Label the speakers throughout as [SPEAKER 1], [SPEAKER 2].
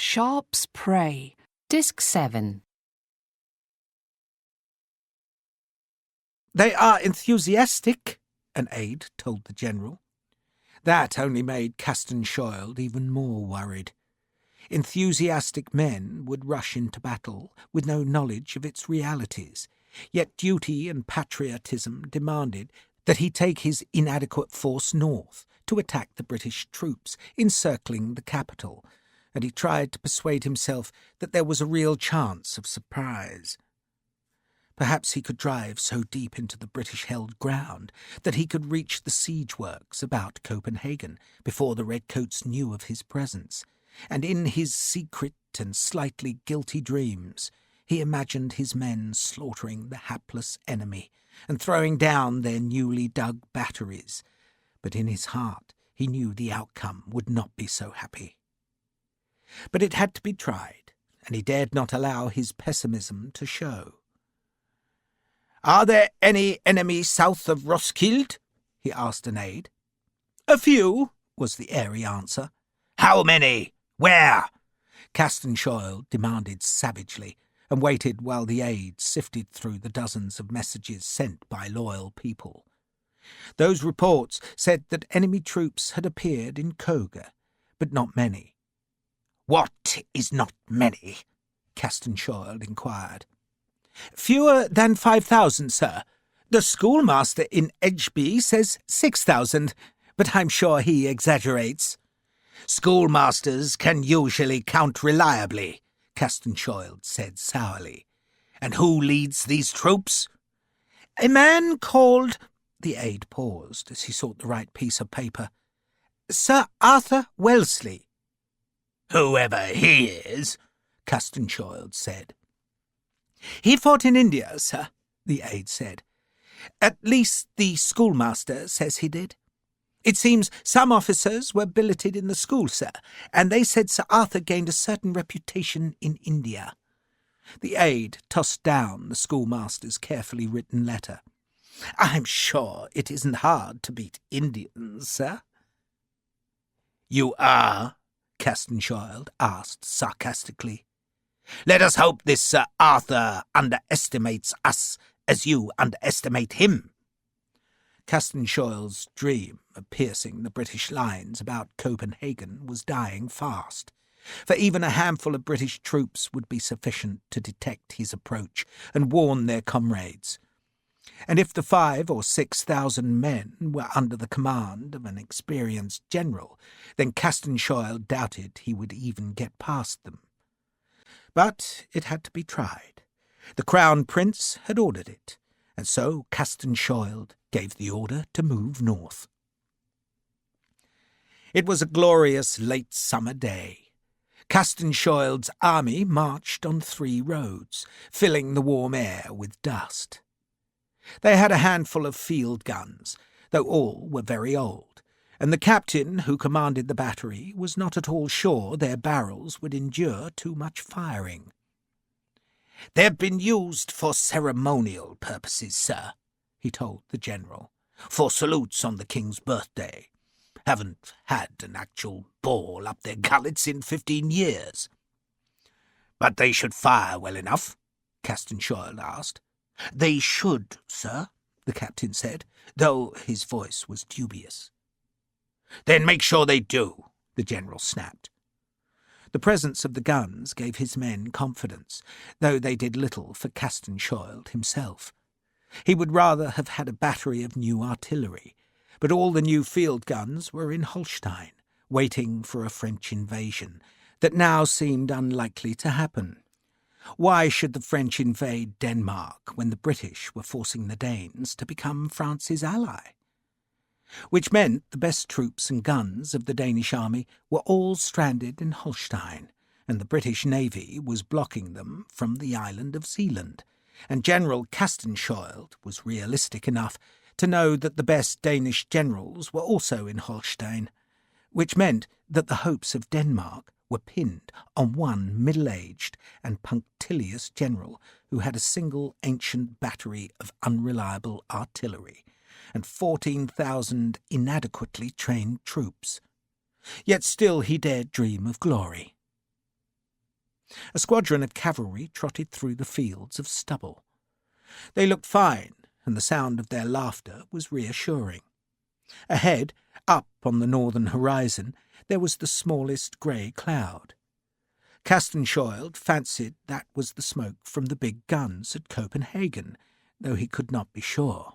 [SPEAKER 1] Sharpe's Prey, Disc 7.
[SPEAKER 2] "They are enthusiastic," an aide told the general. That only made Castanshoiled even more worried. Enthusiastic men would rush into battle with no knowledge of its realities, yet duty and patriotism demanded that he take his inadequate force north to attack the British troops encircling the capital, and he tried to persuade himself that there was a real chance of surprise. Perhaps he could drive so deep into the British-held ground that he could reach the siege works about Copenhagen before the redcoats knew of his presence, and in his secret and slightly guilty dreams he imagined his men slaughtering the hapless enemy and throwing down their newly dug batteries. But in his heart he knew the outcome would not be so happy. But it had to be tried, and he dared not allow his pessimism to show. "Are there any enemies south of Roskilde?" he asked an aide. "A few," was the airy answer. "How many? Where?" Castanshoiled demanded savagely, and waited while the aide sifted through the dozens of messages sent by loyal people. Those reports said that enemy troops had appeared in Koga, but not many. "What is not many?" Castanshoiled inquired. "Fewer than 5,000, sir. The schoolmaster in Edgeby says 6,000, but I'm sure he exaggerates." "Schoolmasters can usually count reliably," Castanshoiled said sourly. "And who leads these troops?" "A man called—" The aide paused as he sought the right piece of paper. "Sir Arthur Wellesley." "Whoever he is," Castanshoiled said. "He fought in India, sir," the aide said. "At least the schoolmaster says he did. It seems some officers were billeted in the school, sir, and they said Sir Arthur gained a certain reputation in India." The aide tossed down the schoolmaster's carefully written letter. "I'm sure it isn't hard to beat Indians, sir." "You are?" Castanshoiled asked sarcastically. "Let us hope this Sir Arthur underestimates us as you underestimate him." Castanshoiled's dream of piercing the British lines about Copenhagen was dying fast, for even a handful of British troops would be sufficient to detect his approach and warn their comrades. And if the 5,000 or 6,000 men were under the command of an experienced general, then Castanshoiled doubted he would even get past them. But it had to be tried. The Crown Prince had ordered it, and so Castanshoiled gave the order to move north. It was a glorious late summer day. Castanshoiled's army marched on 3 roads, filling the warm air with dust. They had a handful of field guns, though all were very old, and the captain who commanded the battery was not at all sure their barrels would endure too much firing. "They've been used for ceremonial purposes, sir," he told the general, "for salutes on the king's birthday. Haven't had an actual ball up their gullets in 15 years. "But they should fire well enough?" Castanshoiled asked. "They should, sir," the captain said, though his voice was dubious. "Then make sure they do," the general snapped. The presence of the guns gave his men confidence, though they did little for Castanshoiled himself. He would rather have had a battery of new artillery, but all the new field guns were in Holstein, waiting for a French invasion that now seemed unlikely to happen. Why should the French invade Denmark when the British were forcing the Danes to become France's ally? Which meant the best troops and guns of the Danish army were all stranded in Holstein, and the British navy was blocking them from the island of Zealand, and General Castanshoiled was realistic enough to know that the best Danish generals were also in Holstein, which meant that the hopes of Denmark were pinned on one middle-aged and punctilious general who had a single ancient battery of unreliable artillery and 14,000 inadequately trained troops. Yet still he dared dream of glory. A squadron of cavalry trotted through the fields of stubble. They looked fine, and the sound of their laughter was reassuring. Ahead, up on the northern horizon, there was the smallest grey cloud. Castenschild fancied that was the smoke from the big guns at Copenhagen, though he could not be sure.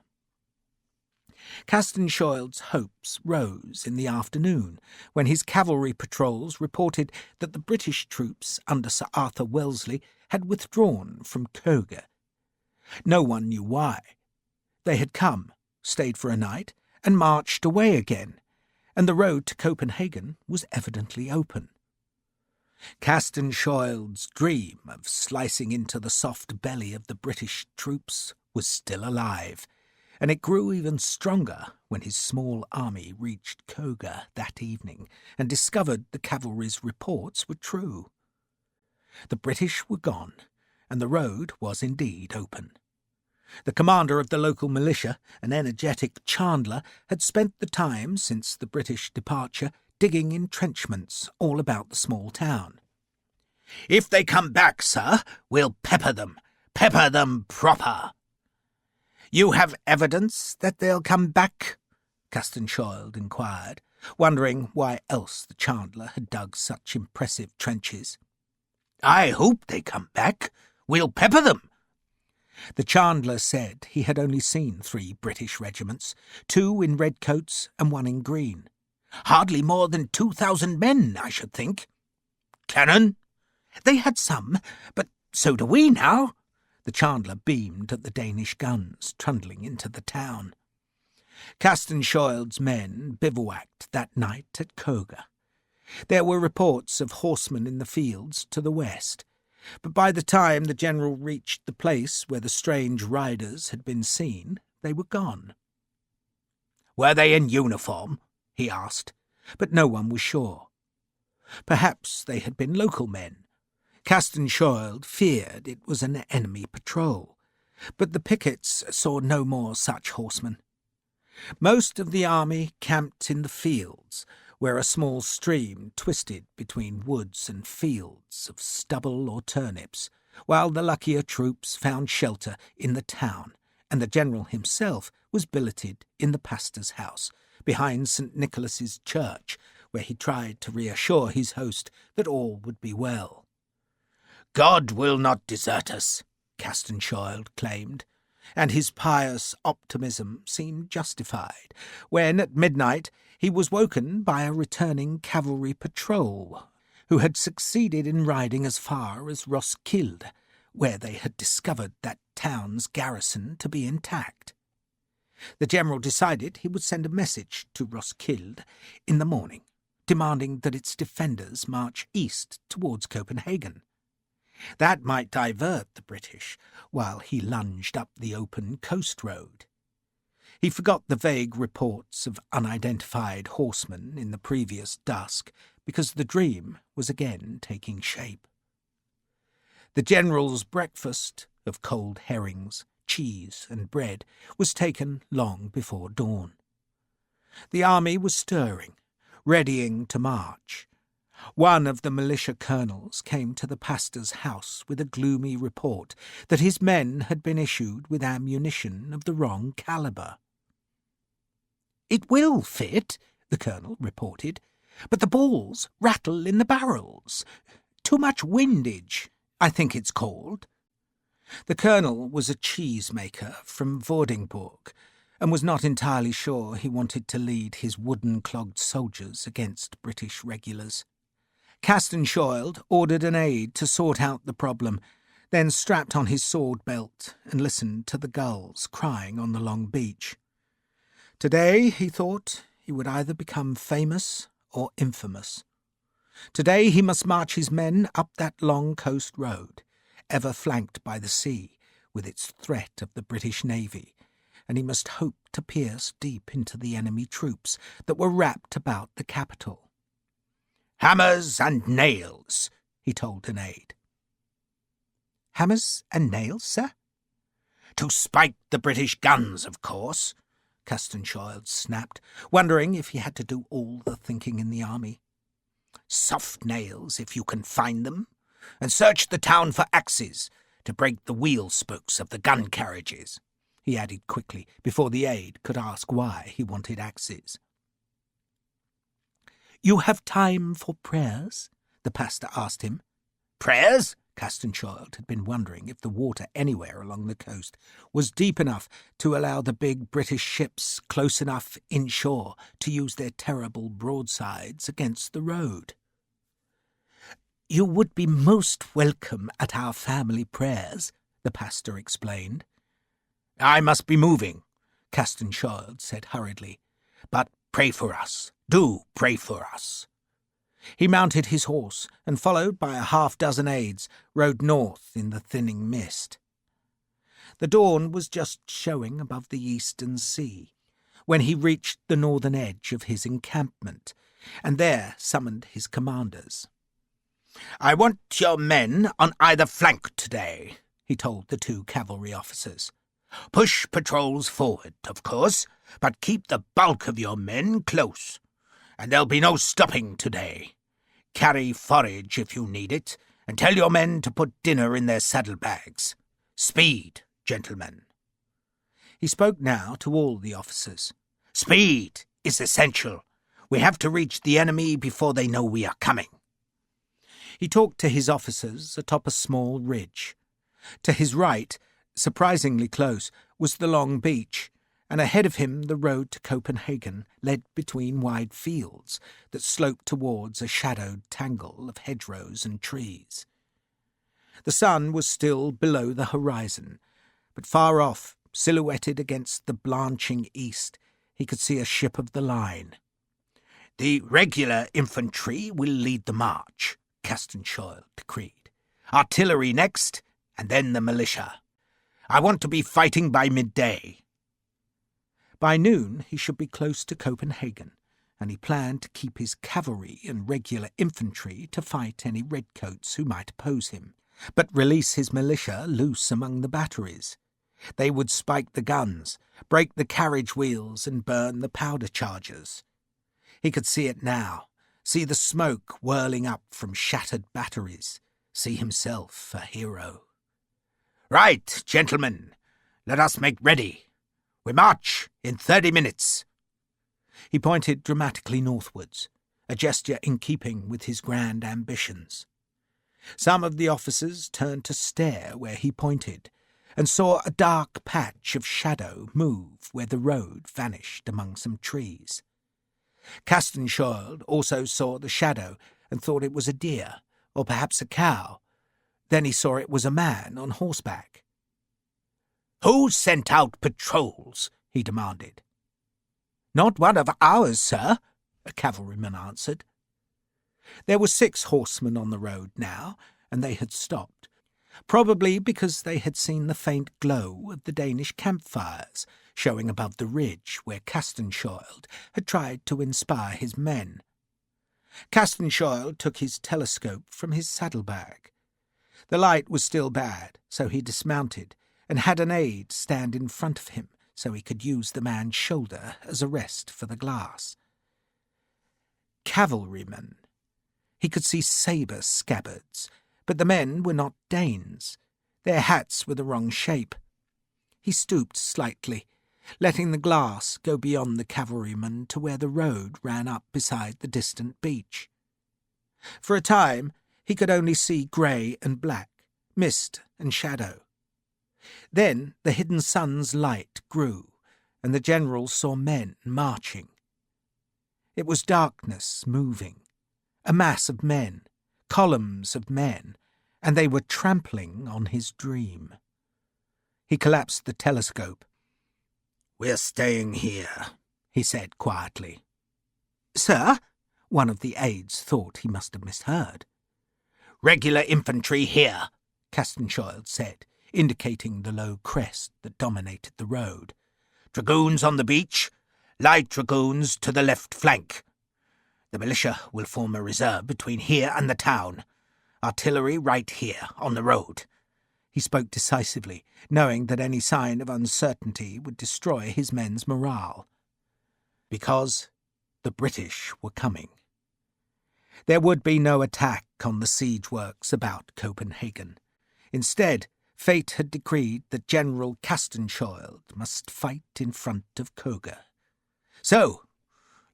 [SPEAKER 2] Castenschild's hopes rose in the afternoon when his cavalry patrols reported that the British troops under Sir Arthur Wellesley had withdrawn from Køge. No one knew why. They had come, stayed for a night, and marched away again, and the road to Copenhagen was evidently open. Castenschild's dream of slicing into the soft belly of the British troops was still alive, and it grew even stronger when his small army reached Køge that evening and discovered the cavalry's reports were true. The British were gone, and the road was indeed open. The commander of the local militia, an energetic Chandler, had spent the time since the British departure digging entrenchments all about the small town. "If they come back, sir, we'll pepper them proper." "You have evidence that they'll come back?" Castenschild inquired, wondering why else the Chandler had dug such impressive trenches. "I hope they come back. We'll pepper them." The Chandler said he had only seen 3 British regiments, 2 in red coats and 1 in green. "Hardly more than 2,000 men, I should think." "Cannon?" "They had some, but so do we now." The Chandler beamed at the Danish guns trundling into the town. Castenschild's men bivouacked that night at Køge. There were reports of horsemen in the fields to the west, but by the time the general reached the place where the strange riders had been seen, they were gone. "Were they in uniform?" he asked, but no one was sure. Perhaps they had been local men. Castenschild feared it was an enemy patrol, but the pickets saw no more such horsemen. Most of the army camped in the fields, where a small stream twisted between woods and fields of stubble or turnips, while the luckier troops found shelter in the town, and the general himself was billeted in the pastor's house, behind St. Nicholas's church, where he tried to reassure his host that all would be well. "God will not desert us," Castenschild claimed, and his pious optimism seemed justified when, at midnight, he was woken by a returning cavalry patrol who had succeeded in riding as far as Roskilde, where they had discovered that town's garrison to be intact. The general decided he would send a message to Roskilde in the morning, demanding that its defenders march east towards Copenhagen. That might divert the British while he lunged up the open coast road. He forgot the vague reports of unidentified horsemen in the previous dusk because the dream was again taking shape. The general's breakfast of cold herrings, cheese and bread was taken long before dawn. The army was stirring, readying to march. One of the militia colonels came to the pastor's house with a gloomy report that his men had been issued with ammunition of the wrong calibre. "It will fit," the colonel reported, "but the balls rattle in the barrels. Too much windage, I think it's called." The colonel was a cheesemaker from Vordingborg, and was not entirely sure he wanted to lead his wooden-clogged soldiers against British regulars. Castenschild ordered an aide to sort out the problem, then strapped on his sword belt and listened to the gulls crying on the long beach. Today, he thought, he would either become famous or infamous. Today he must march his men up that long coast road, ever flanked by the sea, with its threat of the British Navy, and he must hope to pierce deep into the enemy troops that were wrapped about the capital. "Hammers and nails," he told an aide. "Hammers and nails, sir?" "To spike the British guns, of course," Castenschild snapped, wondering if he had to do all the thinking in the army. "Soft nails, if you can find them. And search the town for axes to break the wheel spokes of the gun carriages," he added quickly, before the aide could ask why he wanted axes. "You have time for prayers?" the pastor asked him. Prayers? Castenschiold had been wondering if the water anywhere along the coast was deep enough to allow the big British ships close enough inshore to use their terrible broadsides against the road. "You would be most welcome at our family prayers," the pastor explained. "I must be moving," Castenschiold said hurriedly. "But pray for us. Do pray for us." He mounted his horse and, followed by a half-dozen aides, rode north in the thinning mist. The dawn was just showing above the eastern sea when he reached the northern edge of his encampment, and there summoned his commanders. "I want your men on either flank today," he told the 2 cavalry officers. "Push patrols forward, of course, but keep the bulk of your men close. And there'll be no stopping today. Carry forage if you need it, and tell your men to put dinner in their saddlebags. Speed, gentlemen." He spoke now to all the officers. "Speed is essential. We have to reach the enemy before they know we are coming." He talked to his officers atop a small ridge. To his right, surprisingly close, was the long beach, and ahead of him the road to Copenhagen led between wide fields that sloped towards a shadowed tangle of hedgerows and trees. The sun was still below the horizon, but far off, silhouetted against the blanching east, he could see a ship of the line. "The regular infantry will lead the march," Castenschiold decreed. "Artillery next, and then the militia. I want to be fighting by midday." By noon he should be close to Copenhagen, and he planned to keep his cavalry and regular infantry to fight any redcoats who might oppose him, but release his militia loose among the batteries. They would spike the guns, break the carriage wheels, and burn the powder chargers. He could see it now, see the smoke whirling up from shattered batteries, see himself a hero. "Right, gentlemen, let us make ready. We march in 30 minutes. He pointed dramatically northwards, a gesture in keeping with his grand ambitions. Some of the officers turned to stare where he pointed, and saw a dark patch of shadow move where the road vanished among some trees. Castenschiold also saw the shadow and thought it was a deer, or perhaps a cow. Then he saw it was a man on horseback. "Who sent out patrols?" he demanded. "Not one of ours, sir," a cavalryman answered. There were 6 horsemen on the road now, and they had stopped, probably because they had seen the faint glow of the Danish campfires showing above the ridge where Castenschiold had tried to inspire his men. Castenschiold took his telescope from his saddlebag. The light was still bad, so he dismounted and had an aide stand in front of him so he could use the man's shoulder as a rest for the glass. Cavalrymen. He could see sabre scabbards, but the men were not Danes. Their hats were the wrong shape. He stooped slightly, letting the glass go beyond the cavalryman to where the road ran up beside the distant beach. For a time he could only see grey and black, mist and shadow. Then the hidden sun's light grew, and the general saw men marching. It was darkness moving, a mass of men, columns of men, and they were trampling on his dream. He collapsed the telescope. "We're staying here," he said quietly. "Sir?" One of the aides thought he must have misheard. "Regular infantry here," Castenschiold said, indicating the low crest that dominated the road. "Dragoons on the beach, light dragoons to the left flank. The militia will form a reserve between here and the town. Artillery right here, on the road." He spoke decisively, knowing that any sign of uncertainty would destroy his men's morale. Because the British were coming. There would be no attack on the siege works about Copenhagen. Instead, fate had decreed that General Castenschild must fight in front of Koga. So,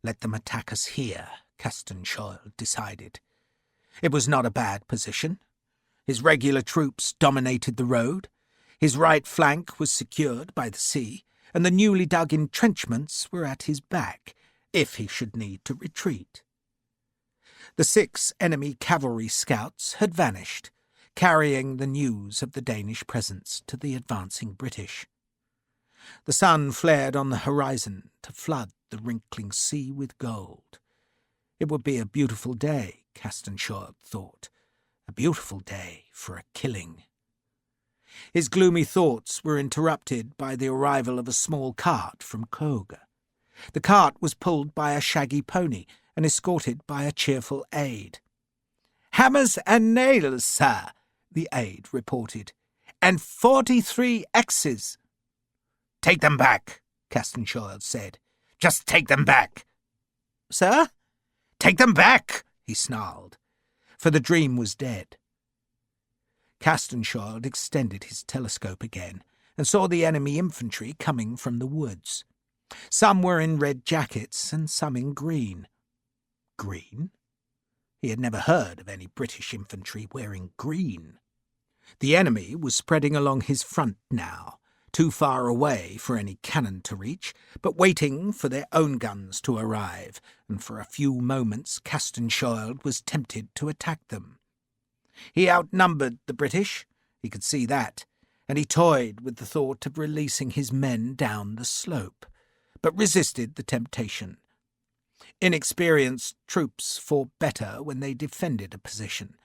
[SPEAKER 2] let them attack us here, Castenschild decided. It was not a bad position. His regular troops dominated the road, his right flank was secured by the sea, and the newly dug entrenchments were at his back, if he should need to retreat. The 6 enemy cavalry scouts had vanished, carrying the news of the Danish presence to the advancing British. The sun flared on the horizon to flood the wrinkling sea with gold. It would be a beautiful day, Castenschild thought, a beautiful day for a killing. His gloomy thoughts were interrupted by the arrival of a small cart from Koga. The cart was pulled by a shaggy pony and escorted by a cheerful aide. "Hammers and nails, sir," the aide reported, "and 43 axes." "Take them back," Castenschild said. "Just take them back." "Sir?" "Take them back," he snarled, for the dream was dead. Castenschild extended his telescope again and saw the enemy infantry coming from the woods. Some were in red jackets and some in green. Green? He had never heard of any British infantry wearing green. The enemy was spreading along his front now, too far away for any cannon to reach, but waiting for their own guns to arrive, and for a few moments Castenschild was tempted to attack them. He outnumbered the British, he could see that, and he toyed with the thought of releasing his men down the slope, but resisted the temptation. Inexperienced troops fought better when they defended a position,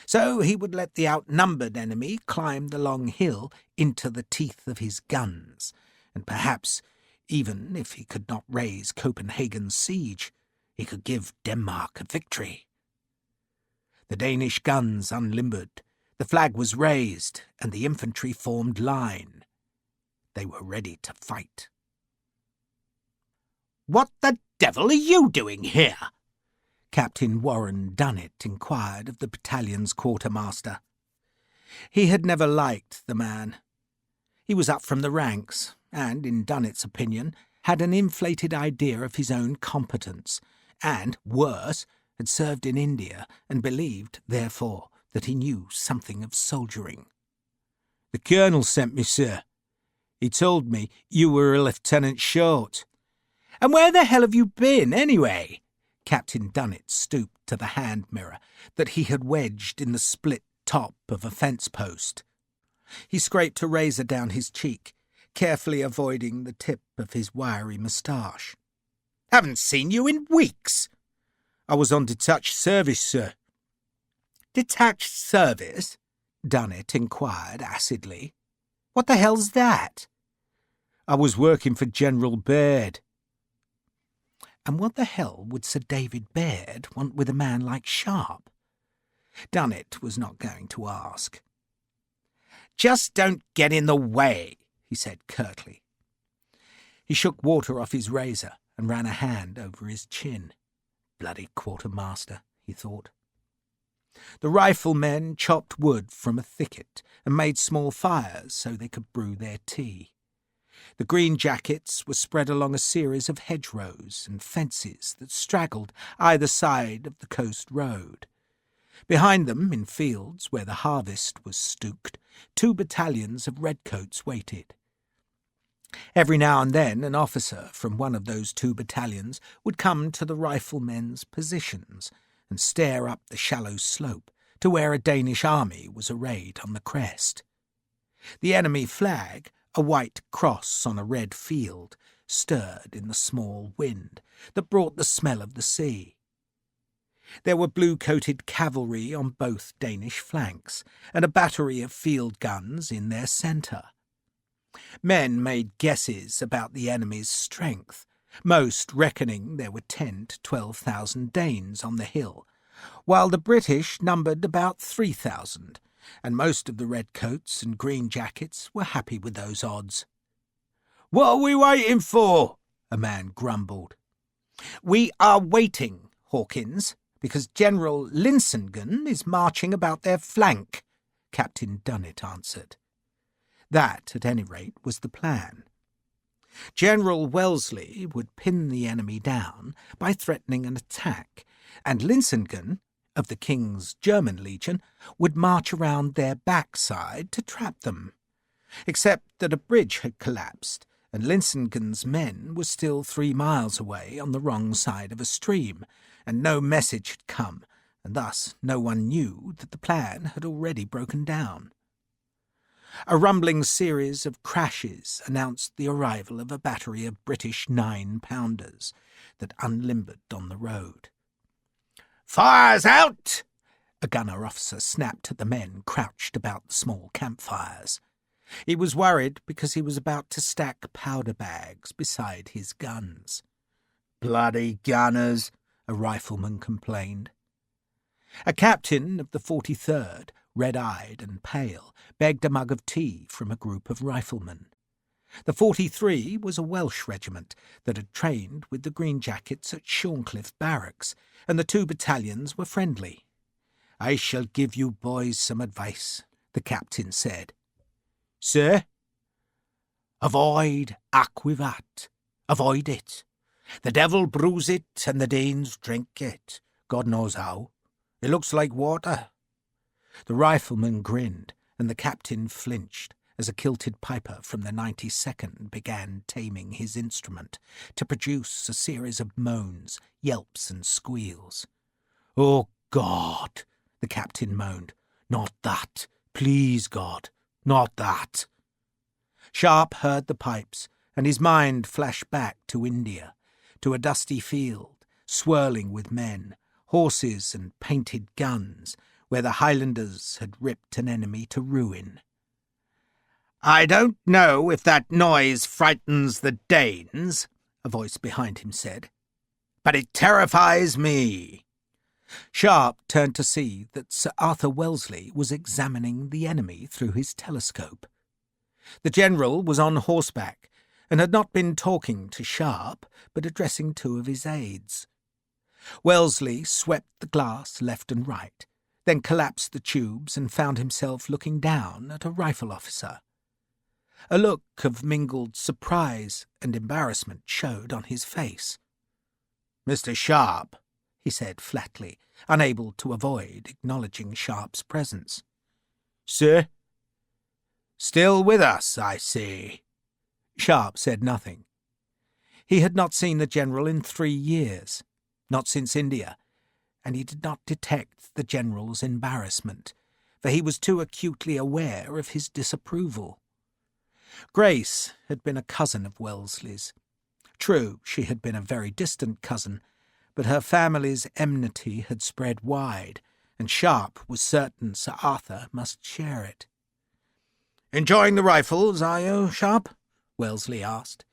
[SPEAKER 2] so he would let the outnumbered enemy climb the long hill into the teeth of his guns, and perhaps, even if he could not raise Copenhagen's siege, he could give Denmark a victory. The Danish guns unlimbered, the flag was raised, and the infantry formed line. They were ready to fight. "What the devil are you doing here?" Captain Warren Dunnet inquired of the battalion's quartermaster. He had never liked the man. He was up from the ranks, and, in Dunnet's opinion, had an inflated idea of his own competence, and, worse, had served in India and believed, therefore, that he knew something of soldiering. "The colonel sent me, sir. He told me you were a lieutenant short." "And where the hell have you been, anyway?" Captain Dunnet stooped to the hand mirror that he had wedged in the split top of a fence post. He scraped a razor down his cheek, carefully avoiding the tip of his wiry moustache. "Haven't seen you in weeks." "I was on detached service, sir." "Detached service?" Dunnet inquired acidly. "What the hell's that?" "I was working for General Baird." And what the hell would Sir David Baird want with a man like Sharpe? Dunnet was not going to ask. "Just don't get in the way," he said curtly. He shook water off his razor and ran a hand over his chin. Bloody quartermaster, he thought. The riflemen chopped wood from a thicket and made small fires so they could brew their tea. The green jackets were spread along a series of hedgerows and fences that straggled either side of the coast road. Behind them, in fields where the harvest was stooked, 2 battalions of redcoats waited. Every now and then an officer from one of those 2 battalions would come to the riflemen's positions and stare up the shallow slope to where a Danish army was arrayed on the crest. The enemy flag, a white cross on a red field, stirred in the small wind that brought the smell of the sea. There were blue-coated cavalry on both Danish flanks, and a battery of field guns in their centre. Men made guesses about the enemy's strength, most reckoning there were 10,000 to 12,000 Danes on the hill, while the British numbered about 3,000, and most of the redcoats and green jackets were happy with those odds. "What are we waiting for?" a man grumbled. "We are waiting, Hawkins, because General Linsingen is marching about their flank," Captain Dunnet answered. That, at any rate, was the plan. General Wellesley would pin the enemy down by threatening an attack, and Linsingen, of the King's German Legion, would march around their backside to trap them. Except that a bridge had collapsed, and Linsingen's men were still 3 miles away on the wrong side of a stream, and no message had come, and thus no one knew that the plan had already broken down. A rumbling series of crashes announced the arrival of a battery of British 9-pounders that unlimbered on the road. "Fires out!" a gunner officer snapped at the men crouched about the small campfires. He was worried because he was about to stack powder bags beside his guns. "Bloody gunners," a rifleman complained. A captain of the 43rd, red-eyed and pale, begged a mug of tea from a group of riflemen. The 43 was a Welsh regiment that had trained with the Green Jackets at Shorncliffe Barracks, and the 2 battalions were friendly. "I shall give you boys some advice," the captain said. "Sir?" "Avoid aquavat. Avoid it. The devil brews it and the Danes drink it. God knows how. It looks like water." The rifleman grinned, and the captain flinched as a kilted piper from the 92nd began taming his instrument to produce a series of moans, yelps and squeals. "Oh, God!" the captain moaned. "Not that! Please, God! Not that!" Sharpe heard the pipes, and his mind flashed back to India, to a dusty field, swirling with men, horses and painted guns, where the Highlanders had ripped an enemy to ruin. "I don't know if that noise frightens the Danes," a voice behind him said, "but it terrifies me." Sharpe turned to see that Sir Arthur Wellesley was examining the enemy through his telescope. The general was on horseback, and had not been talking to Sharpe, but addressing 2 of his aides. Wellesley swept the glass left and right, then collapsed the tubes and found himself looking down at a rifle officer. A look of mingled surprise and embarrassment showed on his face. "Mr. Sharpe," he said flatly, unable to avoid acknowledging Sharpe's presence. "Sir?" "Still with us, I see." Sharpe said nothing. He had not seen the general in 3 years, not since India, and he did not detect the general's embarrassment, for he was too acutely aware of his disapproval. Grace had been a cousin of Wellesley's. True, she had been a very distant cousin, but her family's enmity had spread wide, and Sharpe was certain Sir Arthur must share it. "Enjoying the rifles, are you, Sharpe?" Wellesley asked.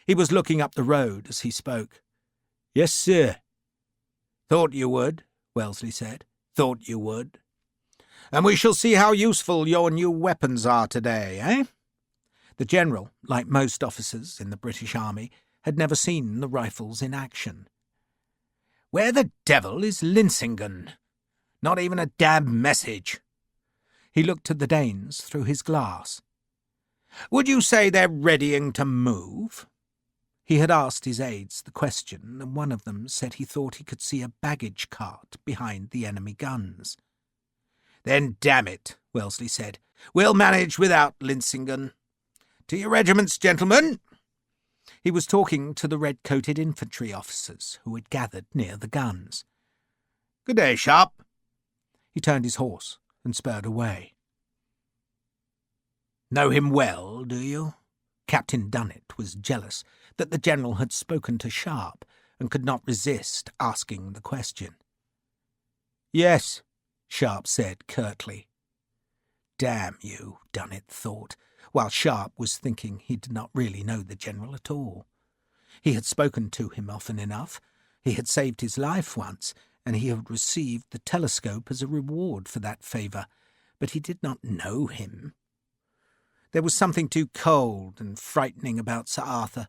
[SPEAKER 2] He was looking up the road as he spoke. "Yes, sir." "Thought you would," Wellesley said. "Thought you would. And we shall see how useful your new weapons are today, eh?" The general, like most officers in the British Army, had never seen the rifles in action. "Where the devil is Linsingen? Not even a damn message." He looked at the Danes through his glass. "Would you say they're readying to move?" He had asked his aides the question, and one of them said he thought he could see a baggage cart behind the enemy guns. "Then damn it," Wellesley said, "we'll manage without Linsingen. To your regiments, gentlemen." He was talking to the red-coated infantry officers who had gathered near the guns. "Good day, Sharpe." He turned his horse and spurred away. "Know him well, do you?" Captain Dunnet was jealous that the general had spoken to Sharpe and could not resist asking the question. "Yes," Sharpe said curtly. "Damn you," Dunnet thought, while Sharpe was thinking he did not really know the general at all. He had spoken to him often enough. He had saved his life once, and he had received the telescope as a reward for that favour, but he did not know him. There was something too cold and frightening about Sir Arthur,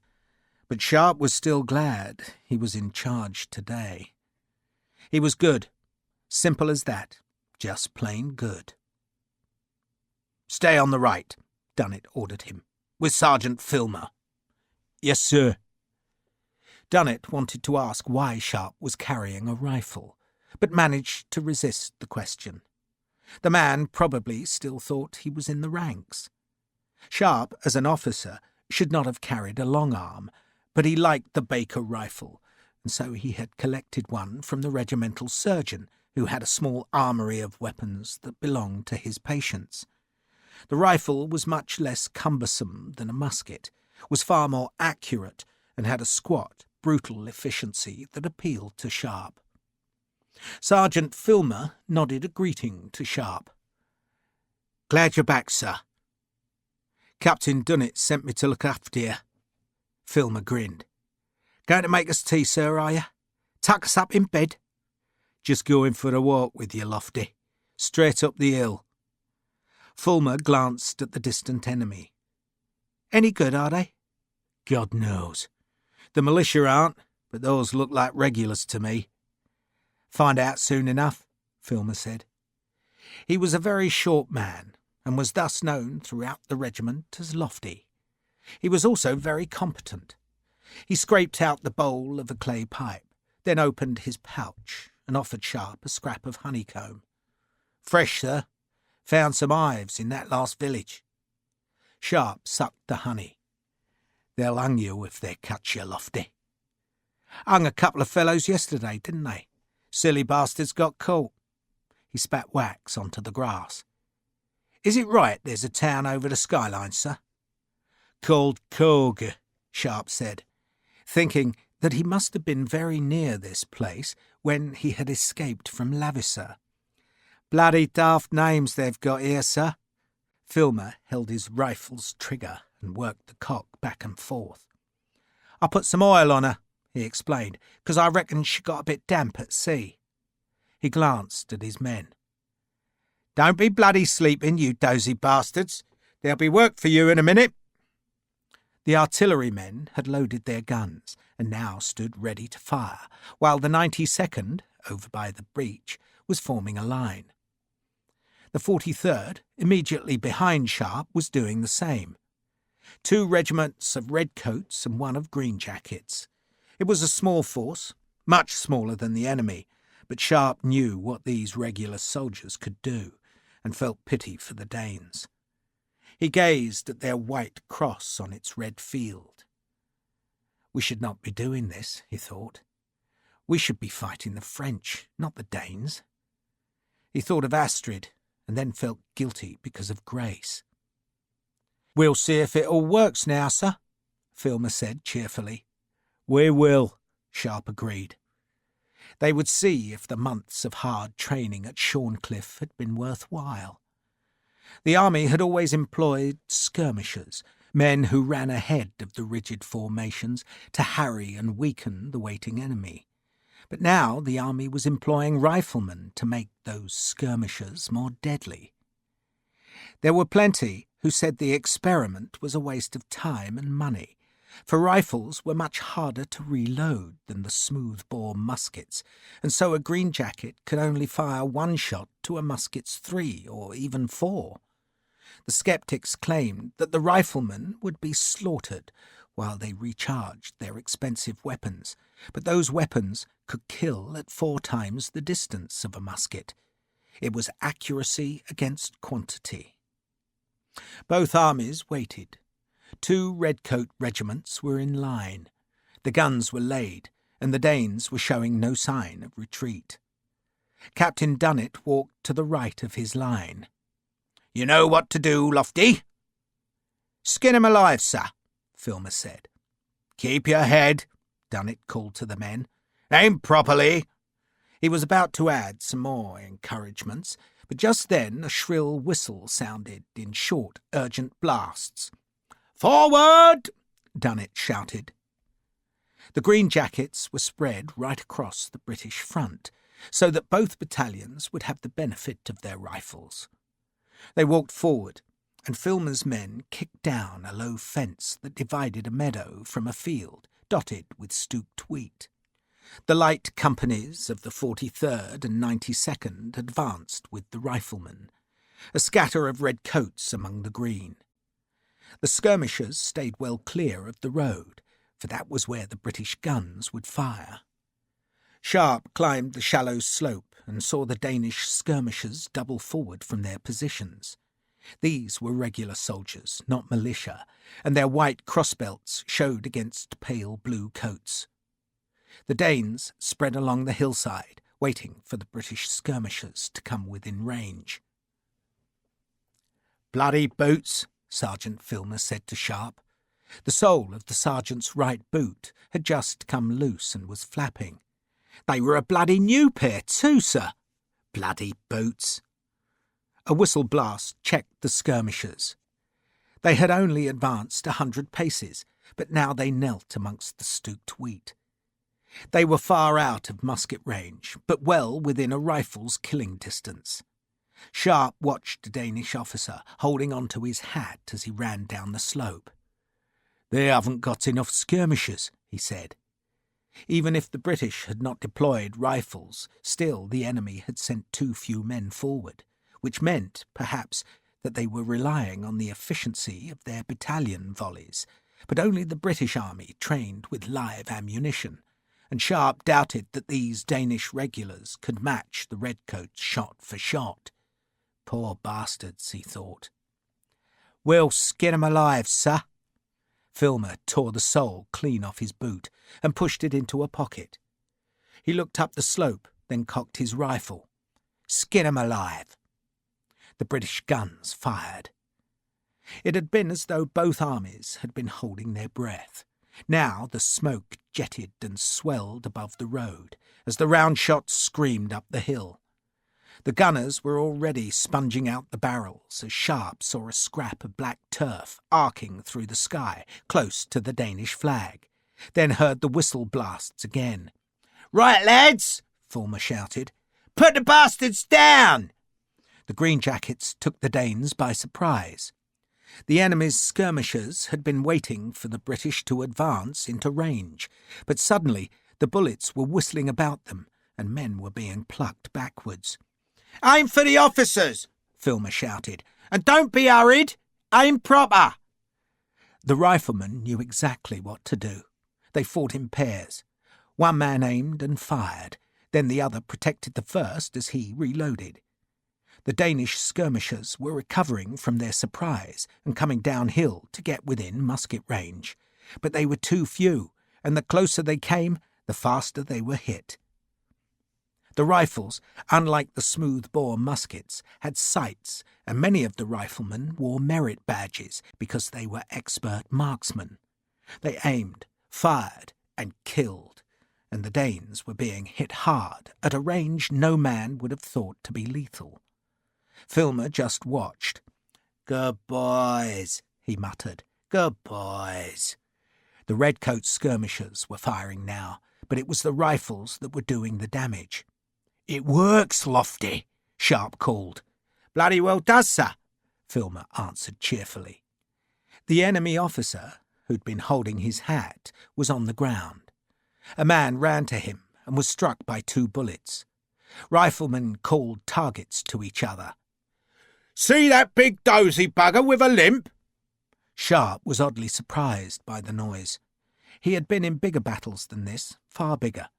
[SPEAKER 2] but Sharpe was still glad he was in charge today. He was good. Simple as that. Just plain good. "Stay on the right," Dunnett ordered him, "with Sergeant Filmer." "Yes, sir." Dunnett wanted to ask why Sharpe was carrying a rifle, but managed to resist the question. The man probably still thought he was in the ranks. Sharpe, as an officer, should not have carried a long arm, but he liked the Baker rifle, and so he had collected one from the regimental surgeon, who had a small armoury of weapons that belonged to his patients. The rifle was much less cumbersome than a musket, was far more accurate, and had a squat, brutal efficiency that appealed to Sharpe. Sergeant Filmer nodded a greeting to Sharpe. "Glad you're back, sir." "Captain Dunnett sent me to look after you." Filmer grinned. "Going to make us tea, sir, are you? Tuck us up in bed?" "Just going for a walk with you, Lofty. Straight up the hill." Fulmer glanced at the distant enemy. "Any good, are they?" "God knows. The militia aren't, but those look like regulars to me." "Find out soon enough," Filmer said. He was a very short man, and was thus known throughout the regiment as Lofty. He was also very competent. He scraped out the bowl of a clay pipe, then opened his pouch and offered Sharpe a scrap of honeycomb. "Fresh, sir. Found some hives in that last village." Sharpe sucked the honey. "They'll hang you if they catch you, Lofty." "Hung a couple of fellows yesterday, didn't they? Silly bastards got caught." He spat wax onto the grass. "Is it right there's a town over the skyline, sir?" "Called Cogue," Sharpe said, thinking that he must have been very near this place when he had escaped from Lavisser. "Bloody daft names they've got here, sir." Filmer held his rifle's trigger and worked the cock back and forth. "I put some oil on her," he explained, "'cause I reckon she got a bit damp at sea." He glanced at his men. "Don't be bloody sleeping, you dozy bastards. There'll be work for you in a minute." The artillerymen had loaded their guns and now stood ready to fire, while the 92nd, over by the breach, was forming a line. The 43rd, immediately behind Sharpe, was doing the same. 2 regiments of redcoats and 1 of greenjackets. It was a small force, much smaller than the enemy, but Sharpe knew what these regular soldiers could do, and felt pity for the Danes. He gazed at their white cross on its red field. "We should not be doing this," he thought. "We should be fighting the French, not the Danes." He thought of Astrid, and then felt guilty because of Grace. "We'll see if it all works now, sir," Filmer said cheerfully. "We will," Sharpe agreed. They would see if the months of hard training at Shorncliffe had been worthwhile. The army had always employed skirmishers, men who ran ahead of the rigid formations to harry and weaken the waiting enemy. But now the army was employing riflemen to make those skirmishers more deadly. There were plenty who said the experiment was a waste of time and money, for rifles were much harder to reload than the smooth-bore muskets, and so a greenjacket could only fire 1 shot to a musket's 3 or even 4. The sceptics claimed that the riflemen would be slaughtered while they recharged their expensive weapons, but those weapons could kill at 4 times the distance of a musket. It was accuracy against quantity. Both armies waited. 2 redcoat regiments were in line. The guns were laid, and the Danes were showing no sign of retreat. Captain Dunnett walked to the right of his line. "You know what to do, Lofty?" "Skin him alive, sir," Filmer said. "Keep your head," Dunnett called to the men. "Aim properly." He was about to add some more encouragements, but just then a shrill whistle sounded in short, urgent blasts. "Forward!" Dunnett shouted. The greenjackets were spread right across the British front, so that both battalions would have the benefit of their rifles. They walked forward, and Filmer's men kicked down a low fence that divided a meadow from a field dotted with stooped wheat. The light companies of the 43rd and 92nd advanced with the riflemen, a scatter of red coats among the green. The skirmishers stayed well clear of the road, for that was where the British guns would fire. Sharpe climbed the shallow slope and saw the Danish skirmishers double forward from their positions. These were regular soldiers, not militia, and their white crossbelts showed against pale blue coats. The Danes spread along the hillside, waiting for the British skirmishers to come within range. "Bloody boots," Sergeant Filmer said to Sharpe. The sole of the sergeant's right boot had just come loose and was flapping. "They were a bloody new pair too, sir. Bloody boots." A whistle blast checked the skirmishers. They had only advanced 100 paces, but now they knelt amongst the stooped wheat. They were far out of musket range, but well within a rifle's killing distance. Sharpe watched a Danish officer holding on to his hat as he ran down the slope. "They haven't got enough skirmishers," he said. Even if the British had not deployed rifles, still the enemy had sent too few men forward, which meant, perhaps, that they were relying on the efficiency of their battalion volleys, but only the British army trained with live ammunition, and Sharpe doubted that these Danish regulars could match the redcoats shot for shot. Poor bastards, he thought. "We'll skin 'em alive, sir." Filmer tore the sole clean off his boot and pushed it into a pocket. He looked up the slope, then cocked his rifle. "Skin 'em alive." The British guns fired. It had been as though both armies had been holding their breath. Now the smoke jetted and swelled above the road as the round shots screamed up the hill. The gunners were already sponging out the barrels as Sharpe saw a scrap of black turf arcing through the sky close to the Danish flag, then heard the whistle blasts again. "Right, lads," Fulmer shouted. "Put the bastards down!" The greenjackets took the Danes by surprise. The enemy's skirmishers had been waiting for the British to advance into range, but suddenly the bullets were whistling about them and men were being plucked backwards. "Aim for the officers," Filmer shouted, "and don't be hurried. Aim proper." The riflemen knew exactly what to do. They fought in pairs. One man aimed and fired, then the other protected the first as he reloaded. The Danish skirmishers were recovering from their surprise and coming downhill to get within musket range, but they were too few, and the closer they came, the faster they were hit. The rifles, unlike the smooth-bore muskets, had sights, and many of the riflemen wore merit badges because they were expert marksmen. They aimed, fired, and killed, and the Danes were being hit hard at a range no man would have thought to be lethal. Filmer just watched. "Good boys," he muttered. "Good boys." The redcoat skirmishers were firing now, but it was the rifles that were doing the damage. "It works, Lofty," Sharpe called. "Bloody well does, sir," Filmer answered cheerfully. The enemy officer, who'd been holding his hat, was on the ground. A man ran to him and was struck by 2 bullets. Riflemen called targets to each other. "See that big dozy bugger with a limp?" Sharpe was oddly surprised by the noise. He had been in bigger battles than this, far bigger,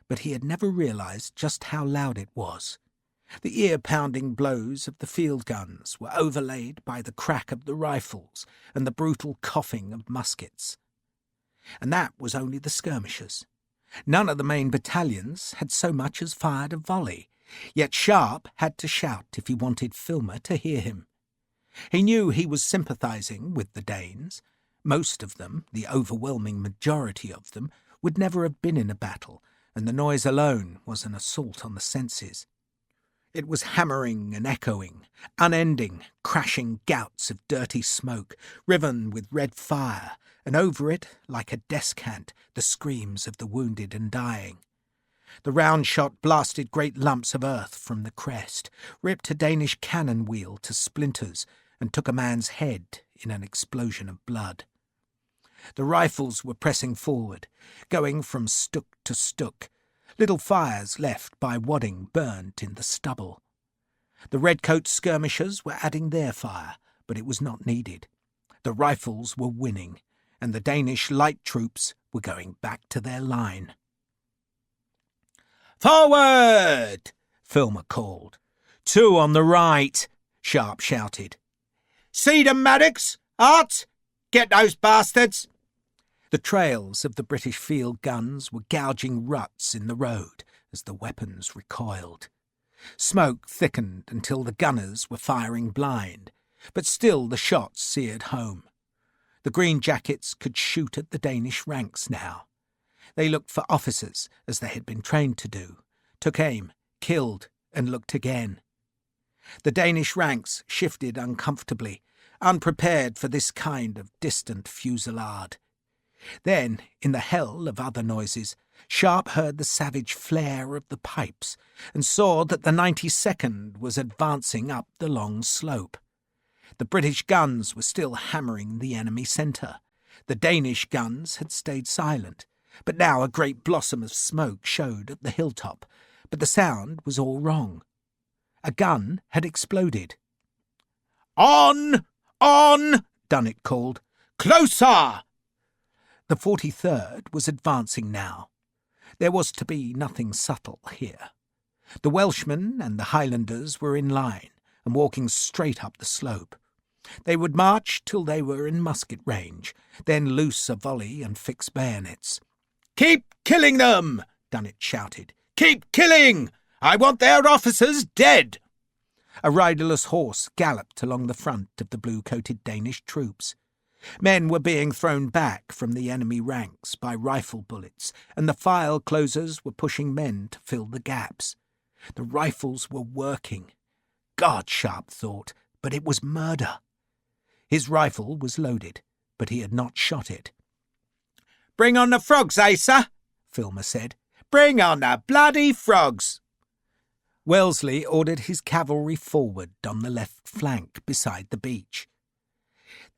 [SPEAKER 2] but he had never realised just how loud it was. The ear-pounding blows of the field guns were overlaid by the crack of the rifles and the brutal coughing of muskets. And that was only the skirmishers. None of the main battalions had so much as fired a volley, yet Sharpe had to shout if he wanted Filmer to hear him. He knew he was sympathising with the Danes. Most of them, the overwhelming majority of them, would never have been in a battle, and the noise alone was an assault on the senses. It was hammering and echoing, unending, crashing gouts of dirty smoke, riven with red fire, and over it, like a descant, the screams of the wounded and dying. The round shot blasted great lumps of earth from the crest, ripped a Danish cannon wheel to splinters, and took a man's head in an explosion of blood. The rifles were pressing forward, going from stook to stook, Little fires left by wadding burnt in the stubble. The redcoat skirmishers were adding their fire, but it was not needed. The rifles were winning, and the Danish light troops were going back to their line. "Forward!" Filmer called. "Two on the right," Sharpe shouted. "See them, Maddox? Art! Get those bastards!" The trails of the British field guns were gouging ruts in the road as the weapons recoiled. Smoke thickened until the gunners were firing blind, but still the shots seared home. The green jackets could shoot at the Danish ranks now. They looked for officers, as they had been trained to do, took aim, killed, and looked again. The Danish ranks shifted uncomfortably, unprepared for this kind of distant fusillade. Then, in the hell of other noises, Sharpe heard the savage flare of the pipes and saw that the 92nd was advancing up the long slope. The British guns were still hammering the enemy centre. The Danish guns had stayed silent, but now a great blossom of smoke showed at the hilltop, but the sound was all wrong. A gun had exploded. "On! On!" Dunnet called. "Closer!" The 43rd was advancing now. There was to be nothing subtle here. The Welshmen and the Highlanders were in line and walking straight up the slope. They would march till they were in musket range, then loose a volley and fix bayonets. "Keep killing them!" Dunnet shouted. "Keep killing! I want their officers dead!" A riderless horse galloped along the front of the blue-coated Danish troops. Men were being thrown back from the enemy ranks by rifle bullets, and the file closers were pushing men to fill the gaps. The rifles were working. God, Sharpe thought, but it was murder. His rifle was loaded, but he had not shot it. "Bring on the frogs, eh, sir?" Filmer said. "Bring on the bloody frogs!" Wellesley ordered his cavalry forward on the left flank beside the beach.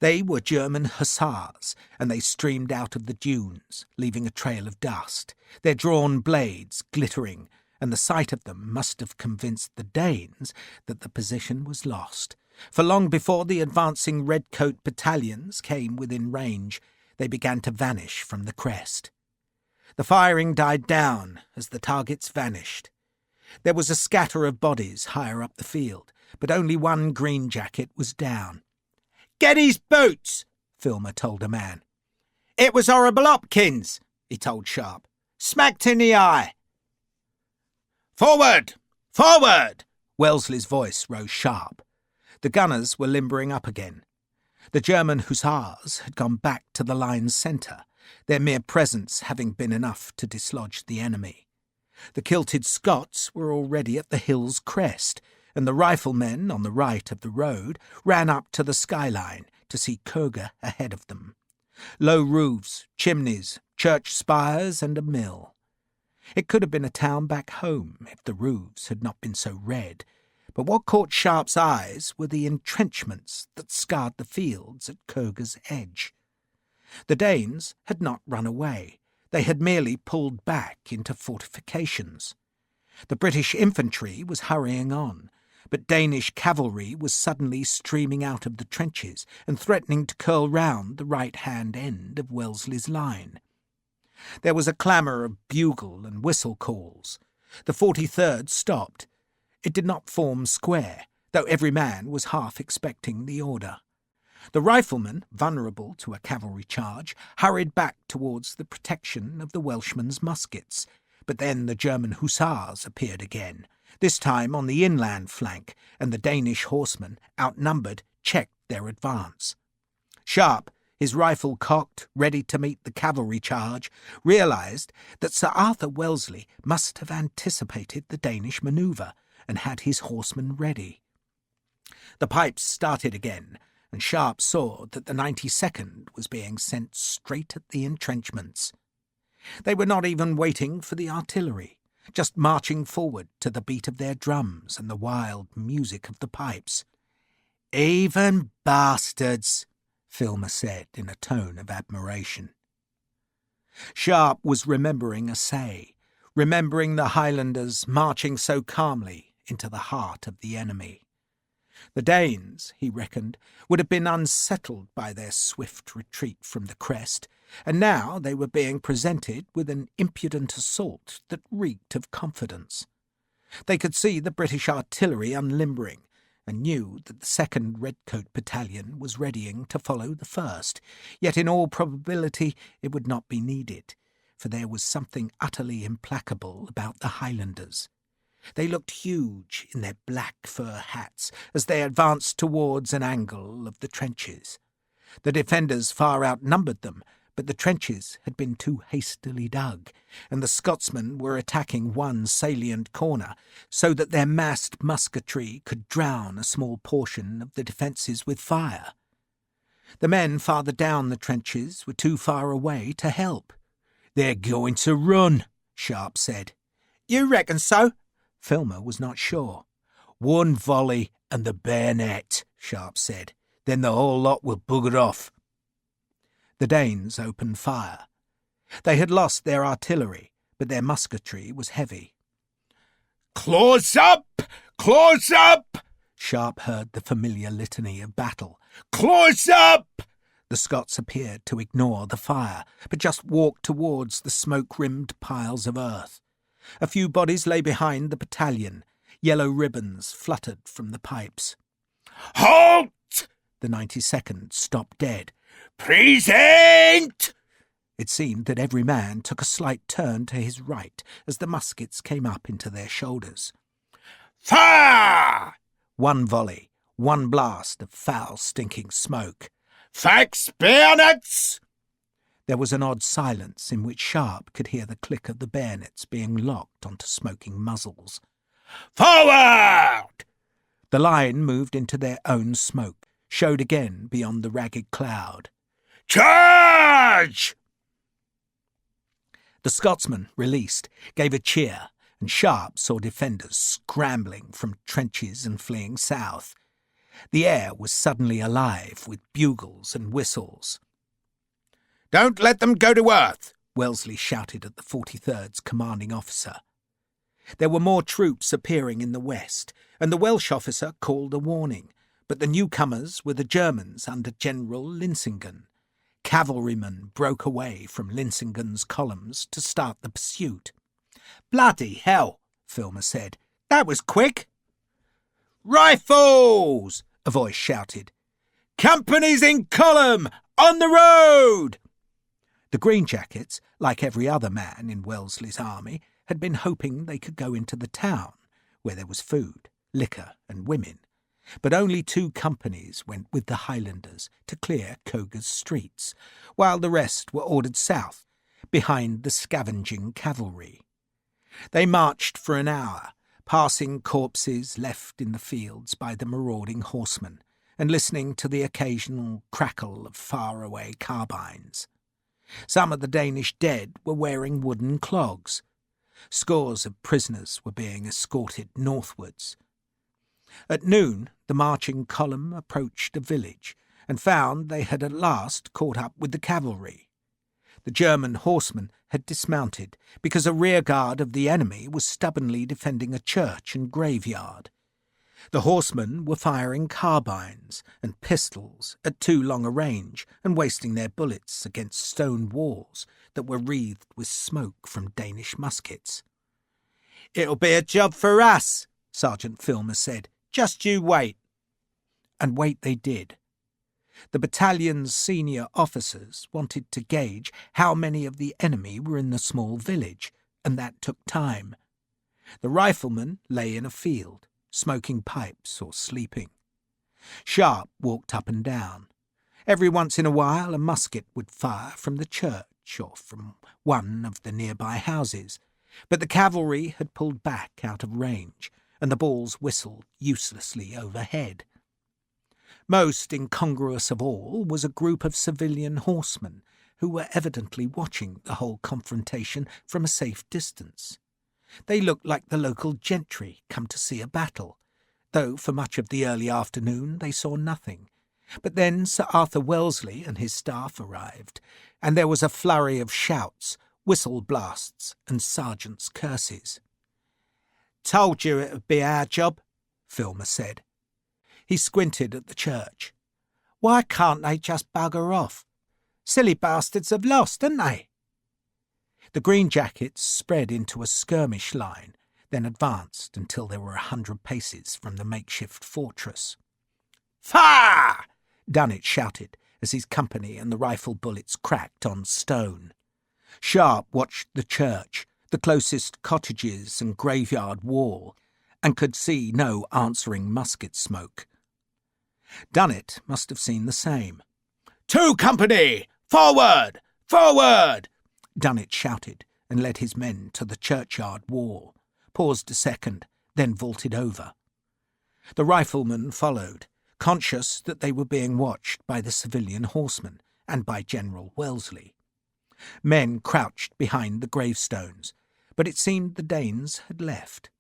[SPEAKER 2] They were German hussars, and they streamed out of the dunes, leaving a trail of dust, their drawn blades glittering, and the sight of them must have convinced the Danes that the position was lost, for long before the advancing redcoat battalions came within range, they began to vanish from the crest. The firing died down as the targets vanished. There was a scatter of bodies higher up the field, but only one green jacket was down. "Get his boots," Filmer told a man. "It was horrible Hopkins," he told Sharpe. "Smacked in the eye." "Forward! Forward!" Wellesley's voice rose sharp. The gunners were limbering up again. The German hussars had gone back to the line's centre, their mere presence having been enough to dislodge the enemy. The kilted Scots were already at the hill's crest, and the riflemen on the right of the road ran up to the skyline to see Køge ahead of them. Low roofs, chimneys, church spires, and a mill. It could have been a town back home if the roofs had not been so red, but what caught Sharpe's eyes were the entrenchments that scarred the fields at Køge's edge. The Danes had not run away. They had merely pulled back into fortifications. The British infantry was hurrying on, but Danish cavalry was suddenly streaming out of the trenches and threatening to curl round the right-hand end of Wellesley's line. There was a clamour of bugle and whistle calls. The 43rd stopped. It did not form square, though every man was half expecting the order. The riflemen, vulnerable to a cavalry charge, hurried back towards the protection of the Welshmen's muskets, but then the German hussars appeared again, this time on the inland flank, and the Danish horsemen, outnumbered, checked their advance. Sharpe, his rifle cocked, ready to meet the cavalry charge, realised that Sir Arthur Wellesley must have anticipated the Danish manoeuvre and had his horsemen ready. The pipes started again, and Sharpe saw that the 92nd was being sent straight at the entrenchments. They were not even waiting for the artillery, just marching forward to the beat of their drums and the wild music of the pipes. "Even bastards," Filmer said in a tone of admiration. Sharpe was remembering a say, remembering the Highlanders marching so calmly into the heart of the enemy. The Danes, he reckoned, would have been unsettled by their swift retreat from the crest, and now they were being presented with an impudent assault that reeked of confidence. They could see the British artillery unlimbering, and knew that the 2nd Redcoat Battalion was readying to follow the 1st, yet in all probability it would not be needed, for there was something utterly implacable about the Highlanders. They looked huge in their black fur hats as they advanced towards an angle of the trenches. The defenders far outnumbered them, but the trenches had been too hastily dug, and the Scotsmen were attacking one salient corner, so that their massed musketry could drown a small portion of the defences with fire. The men farther down the trenches were too far away to help. "They're going to run," Sharpe said. "You reckon so?" Filmer was not sure. "One volley and the bayonet," Sharpe said. "Then the whole lot will bugger off." The Danes opened fire. They had lost their artillery, but their musketry was heavy. "Close up! Close up!" Sharpe heard the familiar litany of battle. "Close up!" The Scots appeared to ignore the fire, but just walked towards the smoke-rimmed piles of earth. A few bodies lay behind the battalion. Yellow ribbons fluttered from the pipes. "Halt!" The 92nd stopped dead. "Present!" It seemed that every man took a slight turn to his right as the muskets came up into their shoulders. "Fire!" One volley, one blast of foul, stinking smoke. "Fax bayonets!" There was an odd silence in which Sharpe could hear the click of the bayonets being locked onto smoking muzzles. "Forward!" The line moved into their own smoke, showed again beyond the ragged cloud. "Charge!" The Scotsmen, released, gave a cheer, and Sharpe saw defenders scrambling from trenches and fleeing south. The air was suddenly alive with bugles and whistles. "Don't let them go to earth!" Wellesley shouted at the 43rd's commanding officer. There were more troops appearing in the west, and the Welsh officer called a warning, but the newcomers were the Germans under General Linsingen. Cavalrymen broke away from Linsingen's columns to start the pursuit. "Bloody hell," Filmer said. "That was quick." "Rifles!" a voice shouted. "Companies in column! On the road!" The Greenjackets, like every other man in Wellesley's army, had been hoping they could go into the town, where there was food, liquor and women. But only 2 companies went with the Highlanders to clear Coga's streets, while the rest were ordered south, behind the scavenging cavalry. They marched for an hour, passing corpses left in the fields by the marauding horsemen, and listening to the occasional crackle of far-away carbines. Some of the Danish dead were wearing wooden clogs. Scores of prisoners were being escorted northwards. At noon, the marching column approached a village and found they had at last caught up with the cavalry. The German horsemen had dismounted because a rearguard of the enemy was stubbornly defending a church and graveyard. The horsemen were firing carbines and pistols at too long a range and wasting their bullets against stone walls that were wreathed with smoke from Danish muskets. "It'll be a job for us," Sergeant Filmer said. "Just you wait." And wait they did. The battalion's senior officers wanted to gauge how many of the enemy were in the small village, and that took time. The riflemen lay in a field, smoking pipes or sleeping. Sharpe walked up and down. Every once in a while a musket would fire from the church or from one of the nearby houses, but the cavalry had pulled back out of range, and the balls whistled uselessly overhead. Most incongruous of all was a group of civilian horsemen who were evidently watching the whole confrontation from a safe distance. They looked like the local gentry come to see a battle, though for much of the early afternoon they saw nothing. But then Sir Arthur Wellesley and his staff arrived, and there was a flurry of shouts, whistle blasts and sergeants' curses. "Told you it would be our job," Filmer said. He squinted at the church. "Why can't they just bugger off? Silly bastards have lost, haven't they?" The green jackets spread into a skirmish line, then advanced until they were 100 paces from the makeshift fortress. "Fire!" Dunnett shouted as his company and the rifle bullets cracked on stone. Sharpe watched the church, the closest cottages and graveyard wall, and could see no answering musket smoke. Dunnett must have seen the same. "2 company! Forward! Forward!" Dunnett shouted and led his men to the churchyard wall, paused a second, then vaulted over. The riflemen followed, conscious that they were being watched by the civilian horsemen and by General Wellesley. Men crouched behind the gravestones, but it seemed the Danes had left.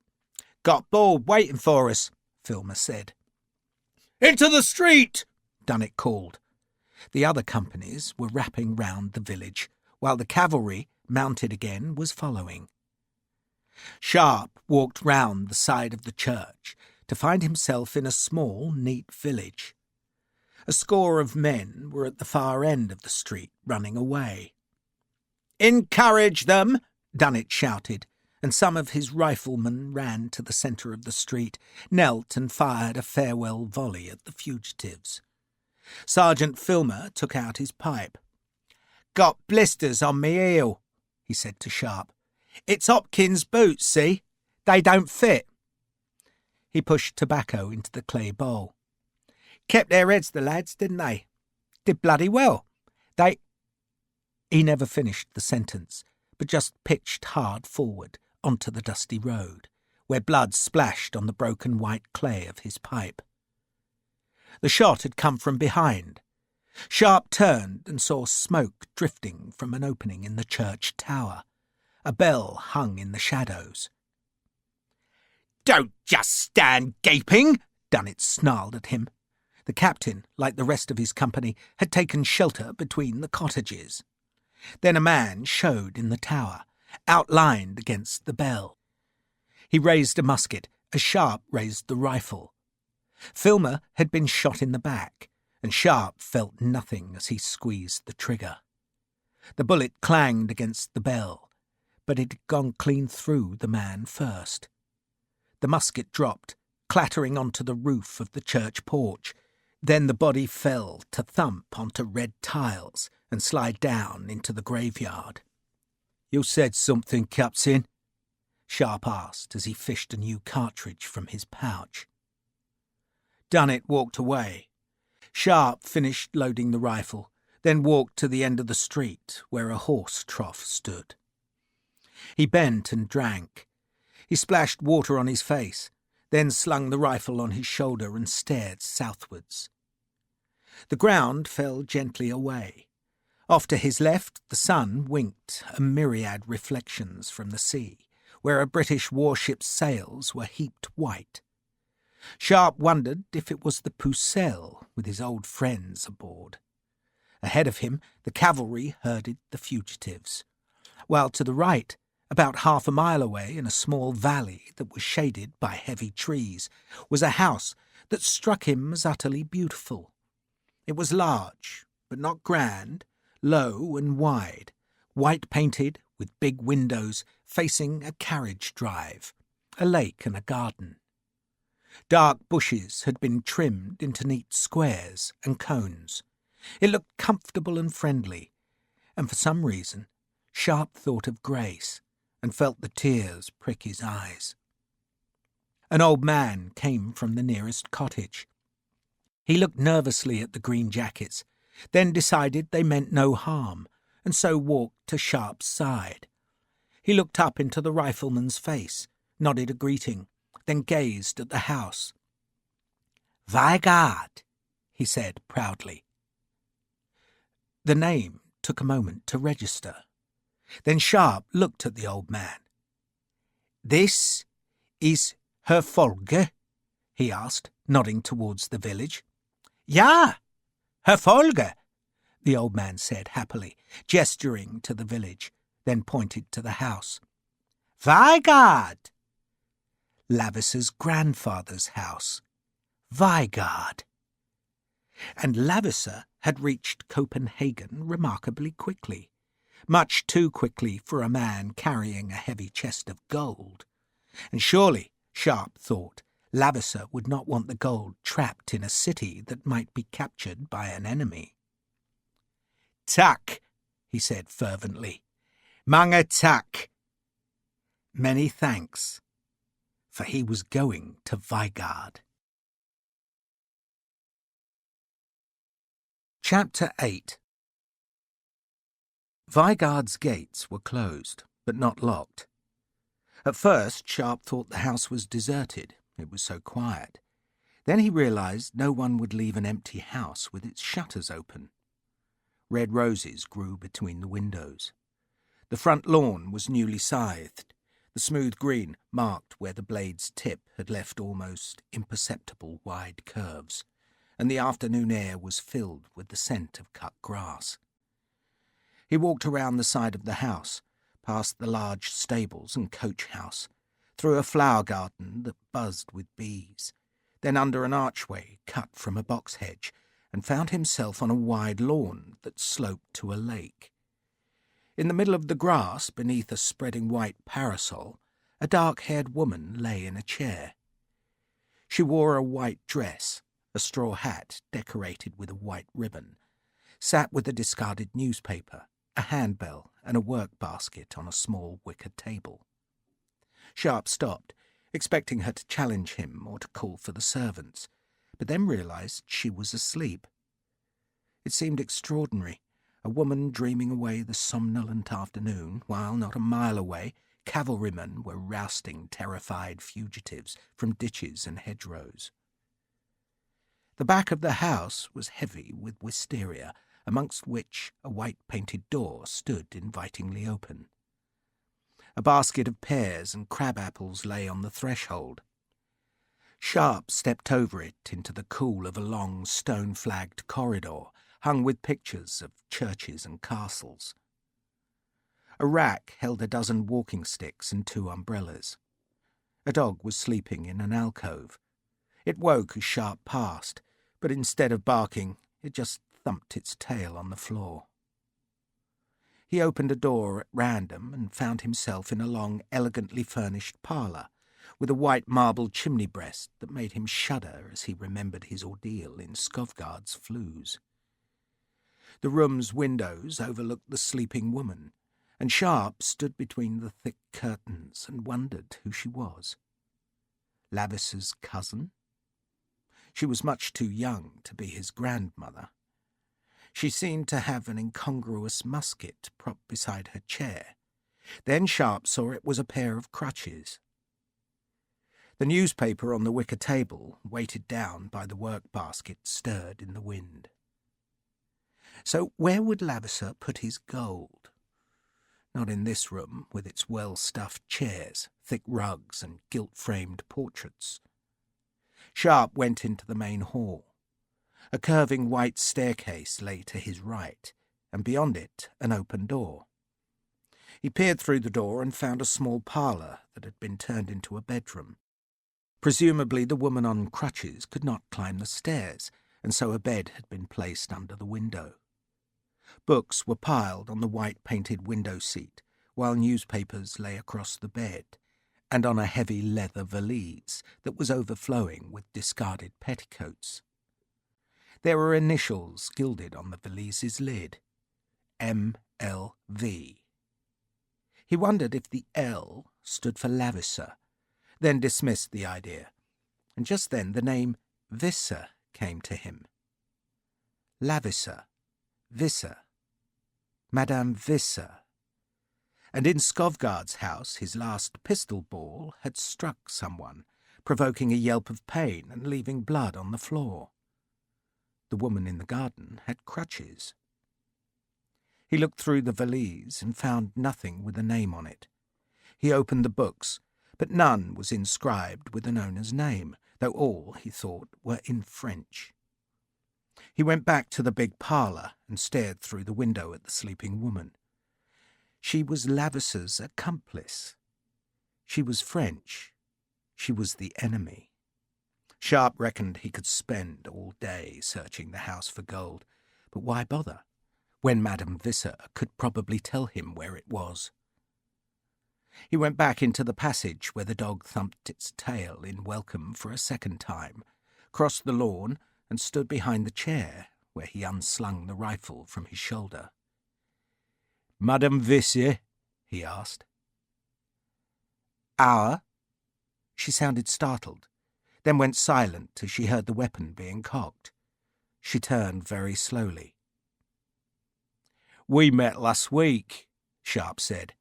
[SPEAKER 2] "Got Bald waiting for us," Filmer said. "Into the street!" Dunnett called. The other companies were wrapping round the village, while the cavalry, mounted again, was following. Sharpe walked round the side of the church to find himself in a small, neat village. A score of men were at the far end of the street, running away. "Encourage them!" Dunnett shouted, and some of his riflemen ran to the centre of the street, knelt and fired a farewell volley at the fugitives. Sergeant Filmer took out his pipe. "Got blisters on me heel," he said to Sharpe. "It's Hopkins' boots, see? They don't fit." He pushed tobacco into the clay bowl. "Kept their heads, the lads, didn't they? Did bloody well. They—" He never finished the sentence, but just pitched hard forward onto the dusty road, where blood splashed on the broken white clay of his pipe. The shot had come from behind. Sharpe turned and saw smoke drifting from an opening in the church tower. A bell hung in the shadows. "Don't just stand gaping!" Dunnett snarled at him. The captain, like the rest of his company, had taken shelter between the cottages. Then a man showed in the tower, outlined against the bell. He raised a musket as Sharpe raised the rifle. Filmer had been shot in the back, and Sharpe felt nothing as he squeezed the trigger. The bullet clanged against the bell, but it had gone clean through the man first. The musket dropped, clattering onto the roof of the church porch. Then the body fell to thump onto red tiles and slide down into the graveyard. "You said something, Captain?" Sharpe asked as he fished a new cartridge from his pouch. Dunnett walked away. Sharpe finished loading the rifle, then walked to the end of the street where a horse trough stood. He bent and drank. He splashed water on his face, then slung the rifle on his shoulder and stared southwards. The ground fell gently away. Off to his left, the sun winked a myriad reflections from the sea, where a British warship's sails were heaped white. Sharpe wondered if it was the Pucelle with his old friends aboard. Ahead of him, the cavalry herded the fugitives, while to the right, about half a mile away in a small valley that was shaded by heavy trees, was a house that struck him as utterly beautiful. It was large, but not grand, low and wide, white-painted with big windows facing a carriage drive, a lake and a garden. Dark bushes had been trimmed into neat squares and cones. It looked comfortable and friendly, and for some reason Sharpe thought of Grace and felt the tears prick his eyes. An old man came from the nearest cottage. He looked nervously at the green jackets, then decided they meant no harm, and so walked to Sharpe's side. He looked up into the rifleman's face, nodded a greeting, then gazed at the house. "Weigard," he said proudly. The name took a moment to register. Then Sharpe looked at the old man. "This is her Folge?" he asked, nodding towards the village. "Ja, her Folge," the old man said happily, gesturing to the village, then pointed to the house. Vigard! Lavissa's grandfather's house. Vigard. And Lavissa had reached Copenhagen remarkably quickly, much too quickly for a man carrying a heavy chest of gold. And surely, Sharpe thought, Lavissa would not want the gold trapped in a city that might be captured by an enemy. "Tak," he said fervently. "Mange tak." Many thanks, for he was going to Vigard. Chapter 8. Vigard's gates were closed, but not locked. At first, Sharpe thought the house was deserted. It was so quiet. Then he realized no one would leave an empty house with its shutters open. Red roses grew between the windows. The front lawn was newly scythed, the smooth green marked where the blade's tip had left almost imperceptible wide curves, and the afternoon air was filled with the scent of cut grass. He walked around the side of the house, past the large stables and coach house, through a flower garden that buzzed with bees, then under an archway cut from a box hedge, and found himself on a wide lawn that sloped to a lake. In the middle of the grass, beneath a spreading white parasol, a dark-haired woman lay in a chair. She wore a white dress, a straw hat decorated with a white ribbon, sat with a discarded newspaper, a handbell and a work basket on a small wicker table. Sharpe stopped, expecting her to challenge him or to call for the servants, but then realized she was asleep. It seemed extraordinary, a woman dreaming away the somnolent afternoon, while not a mile away cavalrymen were rousting terrified fugitives from ditches and hedgerows. The back of the house was heavy with wisteria, amongst which a white-painted door stood invitingly open. A basket of pears and crab-apples lay on the threshold. Sharpe stepped over it into the cool of a long stone-flagged corridor hung with pictures of churches and castles. A rack held a dozen walking sticks and 2 umbrellas. A dog was sleeping in an alcove. It woke as Sharpe passed, but instead of barking, it just thumped its tail on the floor. He opened a door at random and found himself in a long, elegantly furnished parlour, with a white marble chimney breast that made him shudder as he remembered his ordeal in Skovgard's flues. The room's windows overlooked the sleeping woman, and Sharpe stood between the thick curtains and wondered who she was. Lavissa's cousin? She was much too young to be his grandmother. She seemed to have an incongruous musket propped beside her chair. Then Sharpe saw it was a pair of crutches. The newspaper on the wicker table, weighted down by the work basket, stirred in the wind. So where would Lavissa put his gold? Not in this room, with its well-stuffed chairs, thick rugs, and gilt-framed portraits. Sharpe went into the main hall. A curving white staircase lay to his right, and beyond it an open door. He peered through the door and found a small parlour that had been turned into a bedroom. Presumably the woman on crutches could not climb the stairs, and so a bed had been placed under the window. Books were piled on the white-painted window seat, while newspapers lay across the bed, and on a heavy leather valise that was overflowing with discarded petticoats. There were initials gilded on the valise's lid. M.L.V. He wondered if the L stood for Lavissa, then dismissed the idea, and just then the name Visser came to him. Lavissa, Visser, Madame Visser. And in Skovgard's house his last pistol ball had struck someone, provoking a yelp of pain and leaving blood on the floor. The woman in the garden had crutches. He looked through the valise and found nothing with a name on it. He opened the books, but none was inscribed with an owner's name, though all, he thought, were in French. He went back to the big parlour and stared through the window at the sleeping woman. She was Lavissa's accomplice. She was French. She was the enemy. Sharpe reckoned he could spend all day searching the house for gold, but why bother, when Madame Visser could probably tell him where it was? He went back into the passage where the dog thumped its tail in welcome for a second time, crossed the lawn, and stood behind the chair, where he unslung the rifle from his shoulder. "Madame Visser?" he asked. "Our?" She sounded startled, then went silent as she heard the weapon being cocked. She turned very slowly. "We met last week," Sharpe said.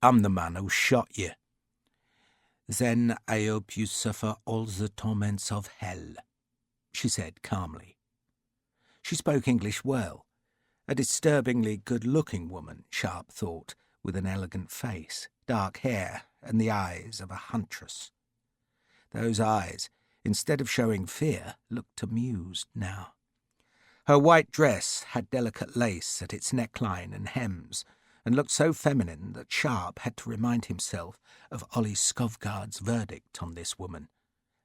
[SPEAKER 2] "I'm the man who shot you." "Then I hope you suffer all the torments of hell," she said calmly. She spoke English well, a disturbingly good-looking woman, Sharpe thought, with an elegant face, dark hair, and the eyes of a huntress. Those eyes, instead of showing fear, looked amused now. Her white dress had delicate lace at its neckline and hems, and looked so feminine that Sharpe had to remind himself of Ollie Skovgaard's verdict on this woman.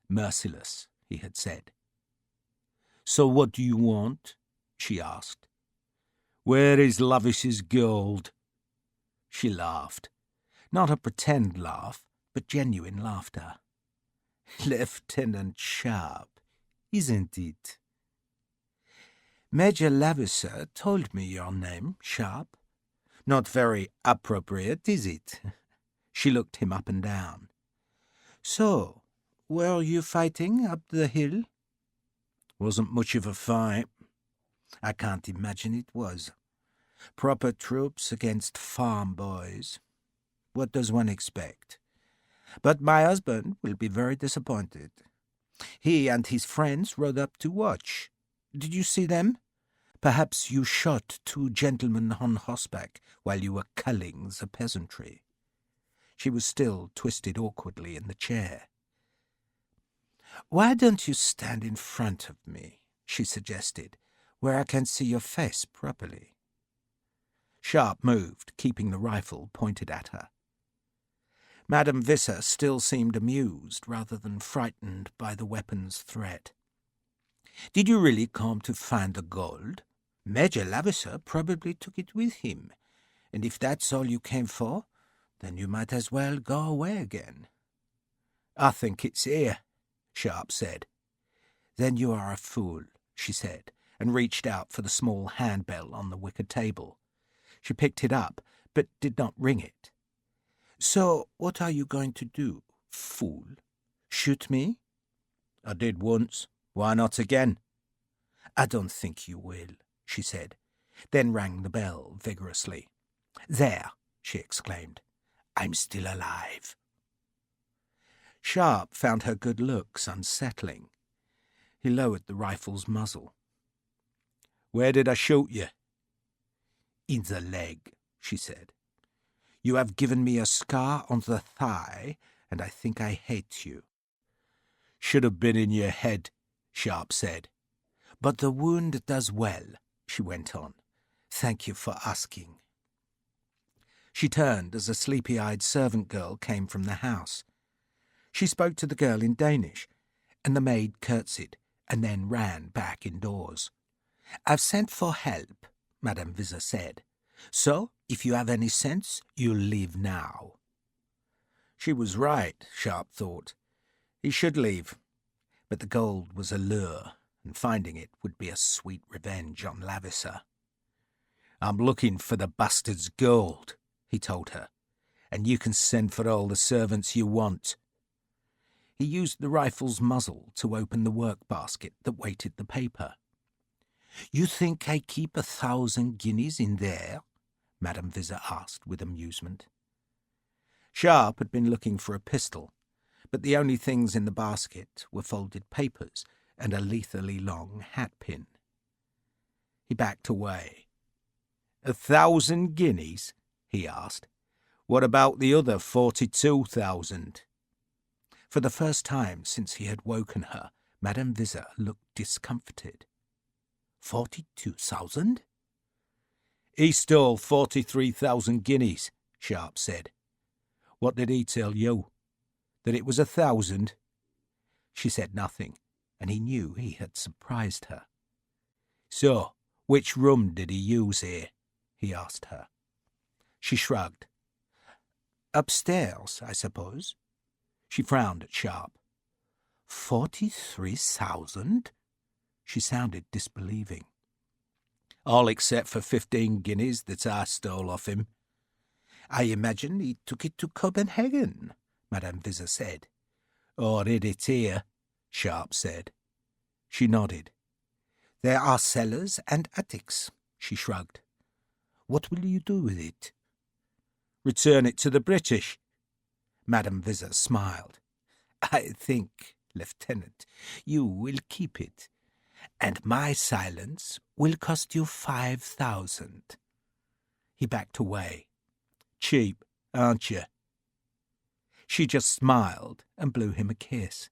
[SPEAKER 2] Merciless, he had said. "So what do you want?" she asked. "Where is Lavish's gold?" She laughed. Not a pretend laugh, but genuine laughter. "Lieutenant Sharpe, isn't it?" "Major Lavisser told me your name, Sharpe. Not very appropriate, is it?" She looked him up and down. "So, were you fighting up the hill?" "Wasn't much of a fight." "I can't imagine it was. Proper troops against farm boys. What does one expect? But my husband will be very disappointed. He and his friends rode up to watch. Did you see them? Perhaps you shot 2 gentlemen on horseback while you were culling the peasantry." She was still twisted awkwardly in the chair. "Why don't you stand in front of me," she suggested, "where I can see your face properly?" Sharpe moved, keeping the rifle pointed at her. Madame Visser still seemed amused rather than frightened by the weapon's threat. "Did you really come to find the gold? Major Lavisser probably took it with him, and if that's all you came for, then you might as well go away again." "I think it's here," Sharpe said. "Then you are a fool," she said, and reached out for the small handbell on the wicker table. She picked it up, but did not ring it. "So what are you going to do, fool? Shoot me?" "I did once. Why not again?" "I don't think you will," she said, then rang the bell vigorously. "There," she exclaimed. "I'm still alive." Sharpe found her good looks unsettling. He lowered the rifle's muzzle. "Where did I shoot you?" "In the leg," she said. "You have given me a scar on the thigh, and I think I hate you." "Should have been in your head," Sharpe said. "But the wound does well," she went on. "Thank you for asking." She turned as a sleepy-eyed servant girl came from the house. She spoke to the girl in Danish, and the maid curtsied and then ran back indoors. "I've sent for help," Madame Visser said. "So, if you have any sense, you'll leave now." She was right, Sharpe thought. He should leave. But the gold was a lure, and finding it would be a sweet revenge on Lavisser. "I'm looking for the bastard's gold," he told her, "and you can send for all the servants you want." He used the rifle's muzzle to open the work basket that weighted the paper. "You think I keep 1,000 guineas in there?" Madame Visser asked with amusement. Sharpe had been looking for a pistol, but the only things in the basket were folded papers and a lethally long hat-pin. He backed away. 1,000 guineas? He asked. "What about the other 42,000? For the first time since he had woken her, Madame Visser looked discomfited. 42,000? He stole 43,000 guineas, Sharpe said. What did he tell you? That it was 1,000? She said nothing, and he knew he had surprised her. So, which room did he use here? He asked her. She shrugged. Upstairs, I suppose. She frowned at Sharpe. 43,000? She sounded disbelieving. All except for 15 guineas that I stole off him. I imagine he took it to Copenhagen, Madame Visser said. Or hid it here, Sharpe said. She nodded. There are cellars and attics, she shrugged. What will you do with it? Return it to the British. Madame Visser smiled. I think, Lieutenant, you will keep it, and my silence will cost you 5,000. He backed away. Cheap, aren't you? She just smiled and blew him a kiss.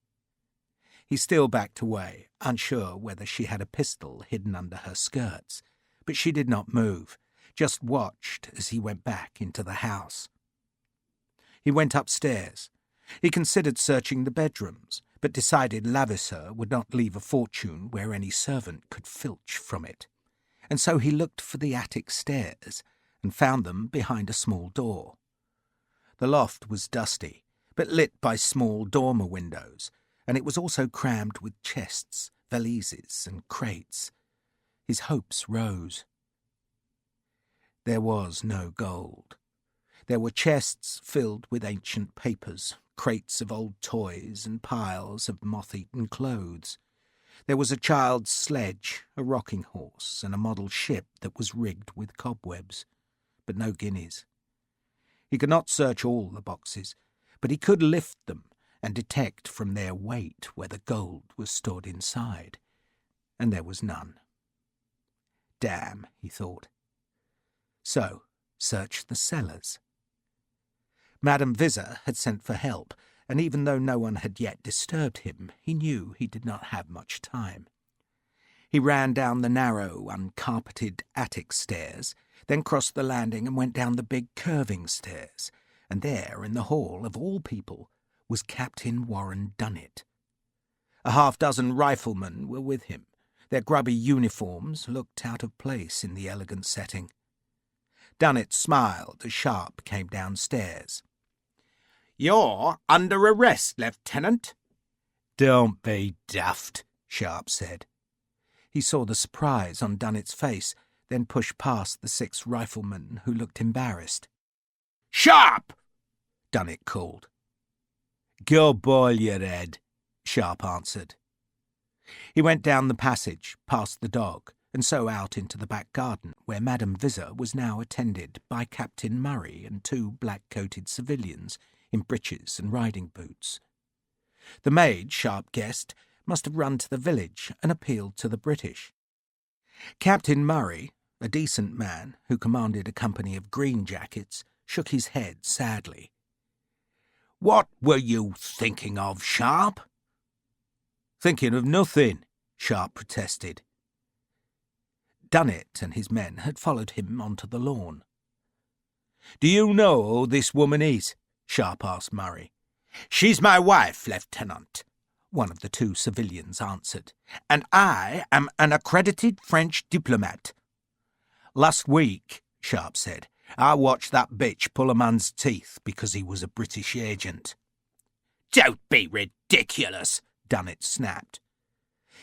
[SPEAKER 2] He still backed away, unsure whether she had a pistol hidden under her skirts, but she did not move, just watched as he went back into the house. He went upstairs. He considered searching the bedrooms, but decided Lavisser would not leave a fortune where any servant could filch from it, and so he looked for the attic stairs and found them behind a small door. The loft was dusty, but lit by small dormer windows, and it was also crammed with chests, valises, and crates. His hopes rose. There was no gold. There were chests filled with ancient papers, crates of old toys, and piles of moth-eaten clothes. There was a child's sledge, a rocking horse, and a model ship that was rigged with cobwebs, but no guineas. He could not search all the boxes, but he could lift them and detect from their weight where the gold was stored inside, and there was none. Damn, he thought. So, search the cellars. Madame Visser had sent for help, and even though no one had yet disturbed him, he knew he did not have much time. He ran down the narrow, uncarpeted attic stairs, then crossed the landing and went down the big curving stairs, and there, in the hall, of all people, was Captain Warren Dunnet. A half-dozen riflemen were with him. Their grubby uniforms looked out of place in the elegant setting. Dunnet smiled as Sharpe came downstairs. "You're under arrest, Lieutenant." "Don't be daft," Sharpe said. He saw the surprise on Dunnet's face, then pushed past the 6 riflemen who looked embarrassed. "Sharpe!" Dunnet called. "Go boil your head," Sharpe answered. He went down the passage, past the dog, and so out into the back garden, where Madame Visser was now attended by Captain Murray and 2 black-coated civilians in breeches and riding boots. The maid, Sharpe guessed, must have run to the village and appealed to the British. Captain Murray, a decent man who commanded a company of green jackets, shook his head sadly. "What were you thinking of, Sharpe?" "Thinking of nothing," Sharpe protested. Dunnet and his men had followed him onto the lawn. "Do you know who this woman is?" Sharpe asked Murray. "She's my wife, Lieutenant," one of the 2 civilians answered, "and I am an accredited French diplomat." "Last week," Sharpe said, "I watched that bitch pull a man's teeth because he was a British agent." "Don't be ridiculous," Dunnet snapped.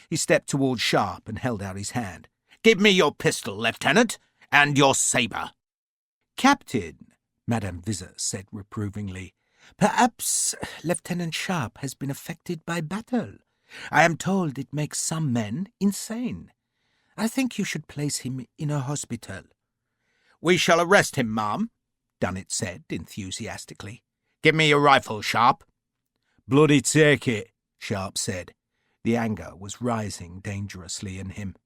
[SPEAKER 2] He stepped towards Sharpe and held out his hand. "Give me your pistol, Lieutenant, and your sabre." "Captain," Madame Visser said reprovingly, "perhaps Lieutenant Sharpe has been affected by battle. I am told it makes some men insane. I think you should place him in a hospital." "We shall arrest him, ma'am," Dunnet said enthusiastically. "Give me your rifle, Sharpe." "Bloody take it," Sharpe said. The anger was rising dangerously in him.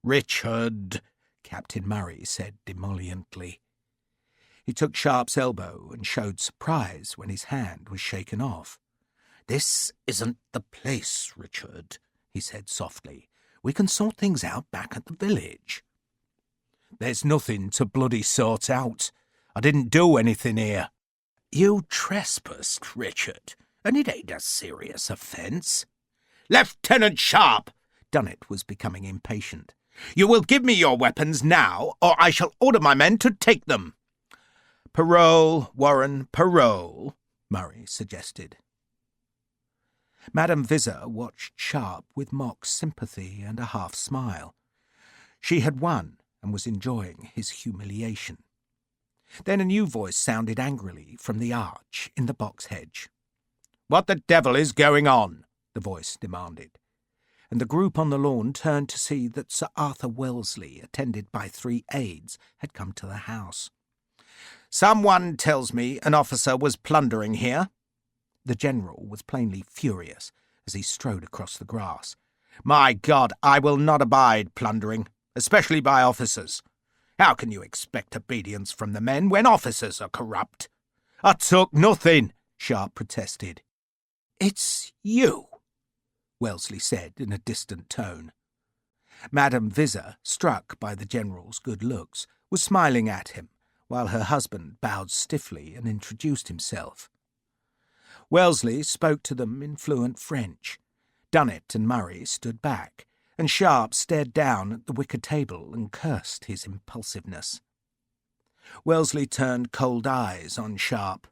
[SPEAKER 2] "Richard," Captain Murray said demoliently. He took Sharpe's elbow and showed surprise when his hand was shaken off. "This isn't the place, Richard," he said softly. "We can sort things out back at the village." There's nothing to bloody sort out. I didn't do anything here. You trespassed, Richard, and it ain't a serious offence. Lieutenant Sharpe! Dunnett was becoming impatient. You will give me your weapons now, or I shall order my men to take them. Parole, Warren, parole, Murray suggested. Madame Visor watched Sharpe with mock sympathy and a half-smile. She had won and was enjoying his humiliation. Then a new voice sounded angrily from the arch in the box hedge. "What the devil is going on?" the voice demanded, and the group on the lawn turned to see that Sir Arthur Wellesley, attended by 3 aides, had come to the house. "Someone tells me an officer was plundering here." The general was plainly furious as he strode across the grass. "My God, I will not abide plundering, especially by officers. How can you expect obedience from the men when officers are corrupt?" "I took nothing," Sharpe protested. "It's you," Wellesley said in a distant tone. Madame Visor, struck by the general's good looks, was smiling at him, while her husband bowed stiffly and introduced himself. Wellesley spoke to them in fluent French. Dunnett and Murray stood back, and Sharpe stared down at the wicker table and cursed his impulsiveness. Wellesley turned cold eyes on Sharpe.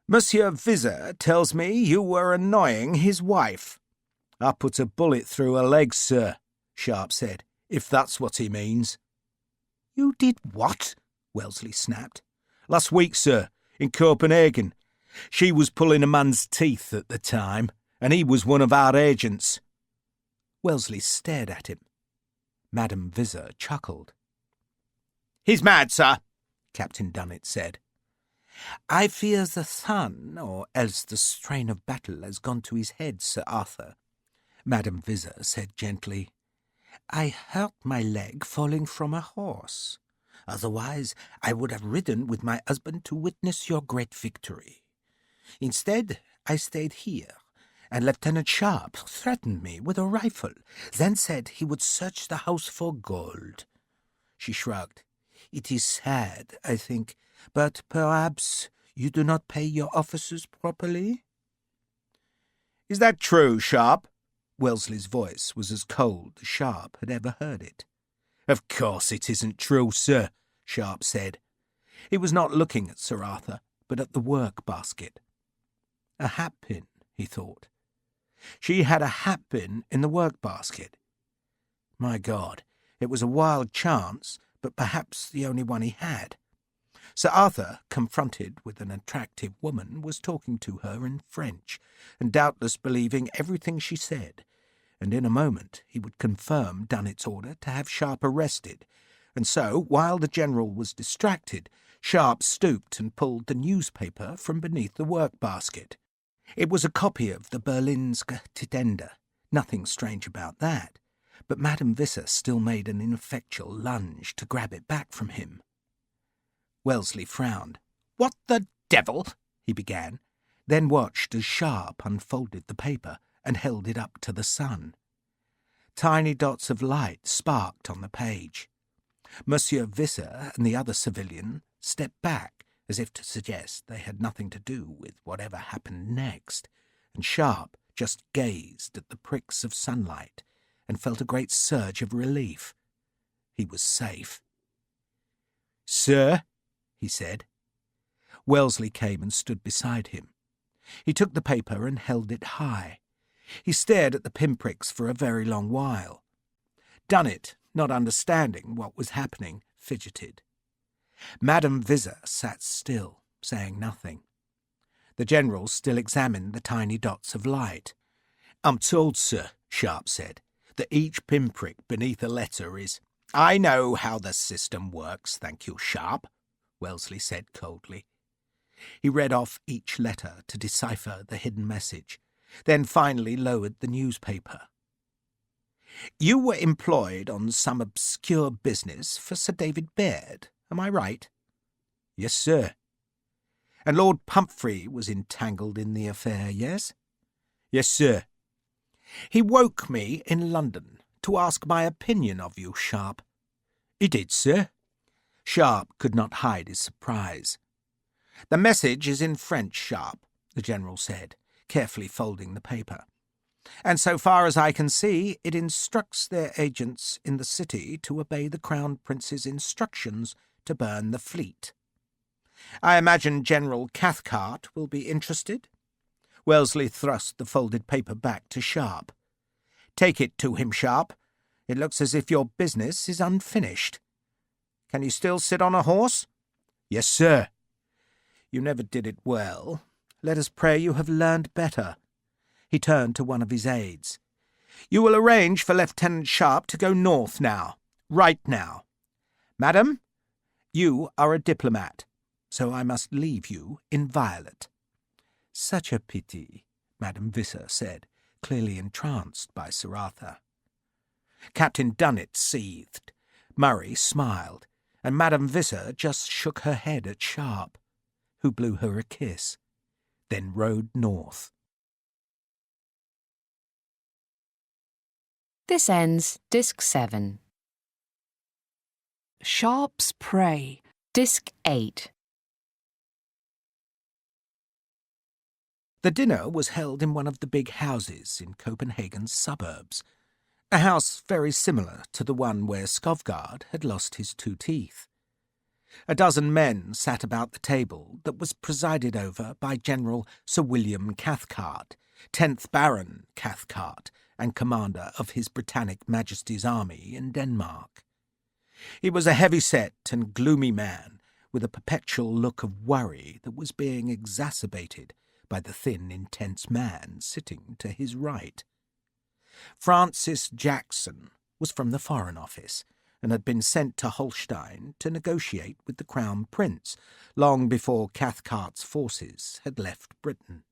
[SPEAKER 2] "Monsieur Visor tells me you were annoying his wife." "I put a bullet through her leg, sir," Sharpe said, "if that's what he means." "You did what?" Wellesley snapped. "Last week, sir, in Copenhagen. She was pulling a man's teeth at the time, and he was one of our agents." Wellesley stared at him. Madame Visor chuckled. "He's mad, sir," Captain Dunnett said. "I fear the sun, or else the strain of battle has gone to his head, Sir Arthur," Madame Visor said gently. "I hurt my leg falling from a horse. Otherwise, I would have ridden with my husband to witness your great victory. Instead, I stayed here, and Lieutenant Sharpe threatened me with a rifle, then said he would search the house for gold." She shrugged. "It is sad, I think, but perhaps you do not pay your officers properly?" "Is that true, Sharpe?" Wellesley's voice was as cold as Sharpe had ever heard it. "Of course it isn't true, sir," Sharpe said. He was not looking at Sir Arthur, but at the work-basket. A hat-pin, he thought. She had a hat-pin in the work-basket. My God, it was a wild chance, but perhaps the only one he had. Sir Arthur, confronted with an attractive woman, was talking to her in French, and doubtless believing everything she said, and in a moment he would confirm Dunnett's order to have Sharpe arrested, and so, while the general was distracted, Sharpe stooped and pulled the newspaper from beneath the work-basket. It was a copy of the Berlinske Tidende. Nothing strange about that, but Madame Visor still made an ineffectual lunge to grab it back from him. Wellesley frowned. "What the devil?" he began, then watched as Sharpe unfolded the paper and held it up to the sun. Tiny dots of light sparked on the page. Monsieur Visor and the other civilian stepped back, as if to suggest they had nothing to do with whatever happened next, and Sharpe just gazed at the pricks of sunlight and felt a great surge of relief. He was safe. "Sir?" he said. Wellesley came and stood beside him. He took the paper and held it high. He stared at the pinpricks for a very long while. Dunnett, not understanding what was happening, fidgeted. Madame Visor sat still, saying nothing. The general still examined the tiny dots of light. "I'm told, sir," Sharpe said, "that each pinprick beneath a letter is—" "I know how the system works, thank you, Sharpe," Wellesley said coldly. He read off each letter to decipher the hidden message, then finally lowered the newspaper. "You were employed on some obscure business for Sir David Baird, am I right?" "Yes, sir." "And Lord Pumphrey was entangled in the affair, yes?" "Yes, sir." "He woke me in London to ask my opinion of you, Sharpe. "He did, sir." Sharpe could not hide his surprise. "The message is in French, Sharpe," the general said, carefully folding the paper. "And so far as I can see, it instructs their agents in the city to obey the Crown Prince's instructions to burn the fleet. I imagine General Cathcart will be interested." Wellesley thrust the folded paper back to Sharpe. "Take it to him, Sharpe. It looks as if your business is unfinished. Can you still sit on a horse?" "Yes, sir." "You never did it well. Let us pray you have learned better." He turned to one of his aides. "You will arrange for Lieutenant Sharpe to go north now, right now. Madam, you are a diplomat, so I must leave you inviolate." "Such a pity," Madame Visser said, clearly entranced by Sir Arthur. Captain Dunnet seethed. Murray smiled, and Madame Visser just shook her head at Sharpe, who blew her a kiss, then rode north.
[SPEAKER 1] This ends Disc 7. Sharpe's Prey, Disc 8.
[SPEAKER 2] The dinner was held in one of the big houses in Copenhagen's suburbs, a house very similar to the one where Skovgaard had lost his 2 teeth. A dozen men sat about the table that was presided over by General Sir William Cathcart, 10th Baron Cathcart, and commander of His Britannic Majesty's army in Denmark. He was a heavy-set and gloomy man with a perpetual look of worry that was being exacerbated by the thin, intense man sitting to his right. Francis Jackson was from the Foreign Office and had been sent to Holstein to negotiate with the Crown Prince long before Cathcart's forces had left Britain.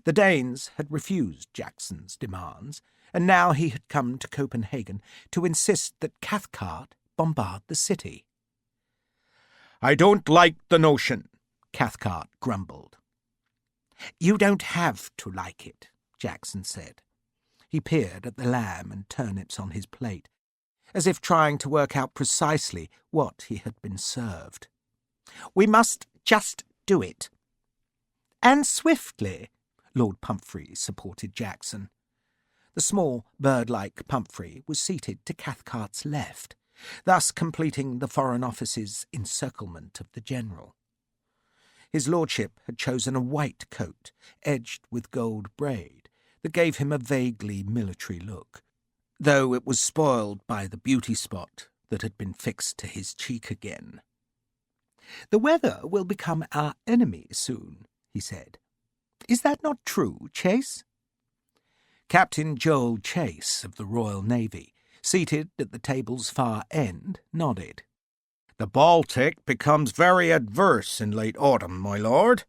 [SPEAKER 2] The Danes had refused Jackson's demands, and now he had come to Copenhagen to insist that Cathcart bombard the city. "I don't like the notion," Cathcart grumbled. "You don't have to like it," Jackson said. He peered at the lamb and turnips on his plate, as if trying to work out precisely what he had been served. "We must just do it." "And swiftly," Lord Pumphrey supported Jackson. The small, bird-like Pumphrey was seated to Cathcart's left, thus completing the Foreign Office's encirclement of the general. His lordship had chosen a white coat, edged with gold braid, that gave him a vaguely military look, though it was spoiled by the beauty spot that had been fixed to his cheek again. "The weather will become our enemy soon," he said. "Is that not true, Chase?" Captain Joel Chase of the Royal Navy, seated at the table's far end, nodded. "The Baltic becomes very adverse in late autumn, my lord,"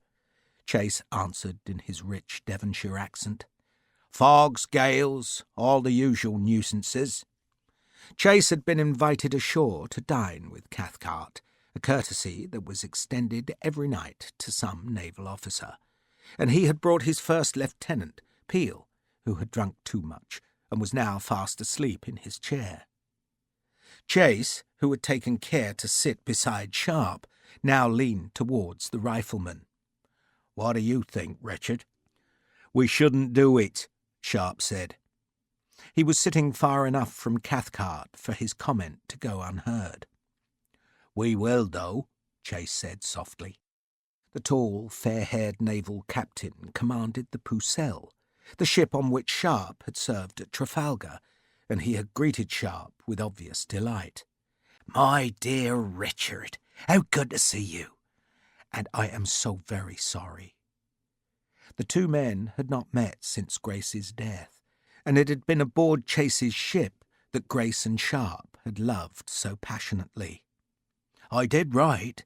[SPEAKER 2] Chase answered in his rich Devonshire accent. "Fogs, gales, all the usual nuisances." Chase had been invited ashore to dine with Cathcart, a courtesy that was extended every night to some naval officer, and he had brought his first lieutenant, Peel, who had drunk too much and was now fast asleep in his chair. Chase, who had taken care to sit beside Sharpe, now leaned towards the rifleman. "What do you think, Richard?" "We shouldn't do it," Sharpe said. He was sitting far enough from Cathcart for his comment to go unheard. "We will, though," Chase said softly. The tall, fair-haired naval captain commanded the Pucelle, the ship on which Sharpe had served at Trafalgar, and he had greeted Sharpe with obvious delight. "My dear Richard, how good to see you! And I am so very sorry." The 2 men had not met since Grace's death, and it had been aboard Chase's ship that Grace and Sharpe had loved so passionately. "I did right,"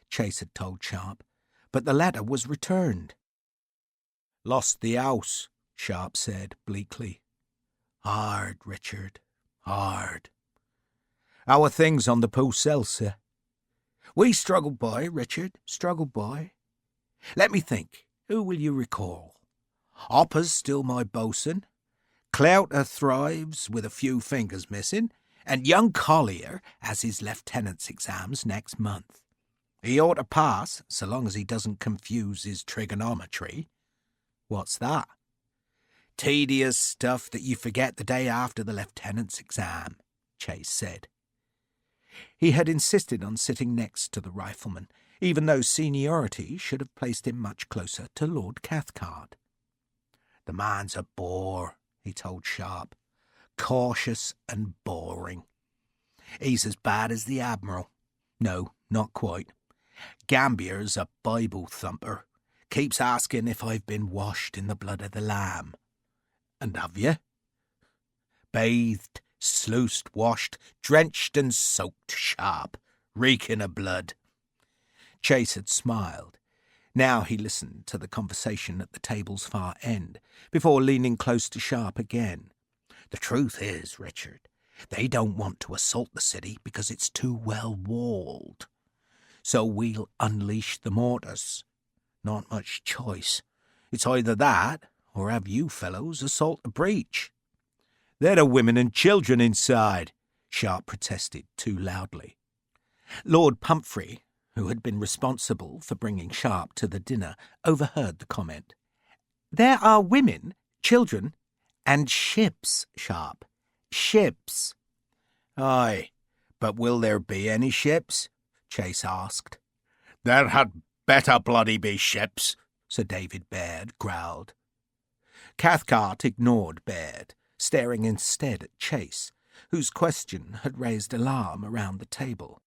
[SPEAKER 2] Chase had told Sharpe, "but the letter was returned." "Lost the house," Sharpe said bleakly. "Hard, Richard, hard." "How are things on the Pucelle, sir?" "We struggle by, Richard, struggle by. Let me think. Who will you recall? Hopper's still my boatswain. Clouter thrives with a few fingers missing, And young Collier has his lieutenant's exams next month. He ought to pass, so long as he doesn't confuse his trigonometry. What's that? Tedious stuff that you forget the day after the lieutenant's exam, Chase said. He had insisted on sitting next to the rifleman, even though seniority should have placed him much closer to Lord Cathcart. The man's a bore, he told Sharpe. Cautious and boring. He's as bad as the Admiral. No, not quite. Gambier's a Bible thumper. Keeps asking if I've been washed in the blood of the Lamb. And have you? Bathed, sluiced, washed, drenched and soaked, Sharpe, reeking of blood. Chase had smiled. Now he listened to the conversation at the table's far end, before leaning close to Sharpe again. The truth is, Richard, they don't want to assault the city because it's too well walled. So we'll unleash the mortars. Not much choice. It's either that, or have you fellows assault the breach. There are women and children inside, Sharpe protested too loudly. Lord Pumphrey, who had been responsible for bringing Sharpe to the dinner, overheard the comment. There are women, children, and ships, Sharpe. Ships. Aye, but will there be any ships? Chase asked. There had better bloody be ships, Sir David Baird growled. Cathcart ignored Baird, staring instead at Chase, whose question had raised alarm around the table.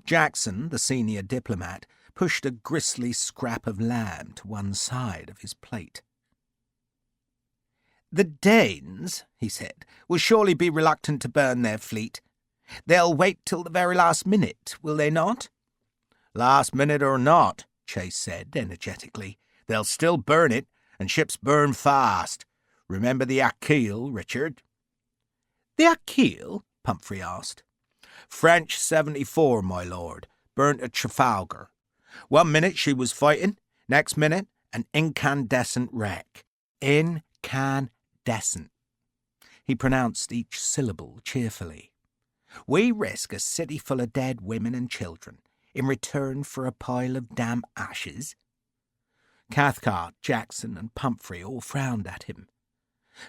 [SPEAKER 2] Jackson, the senior diplomat, pushed a gristly scrap of lamb to one side of his plate. The Danes, he said, will surely be reluctant to burn their fleet. They'll wait till the very last minute, will they not? Last minute or not, Chase said energetically, they'll still burn it, and ships burn fast. Remember the Achille, Richard? The Achille? Pumphrey asked. French 74, my lord, burnt at Trafalgar. 1 minute she was fighting, next minute an incandescent wreck. Incandescent. He pronounced each syllable cheerfully. We risk a city full of dead women and children in return for a pile of damp ashes. Cathcart, Jackson and Pumphrey all frowned at him.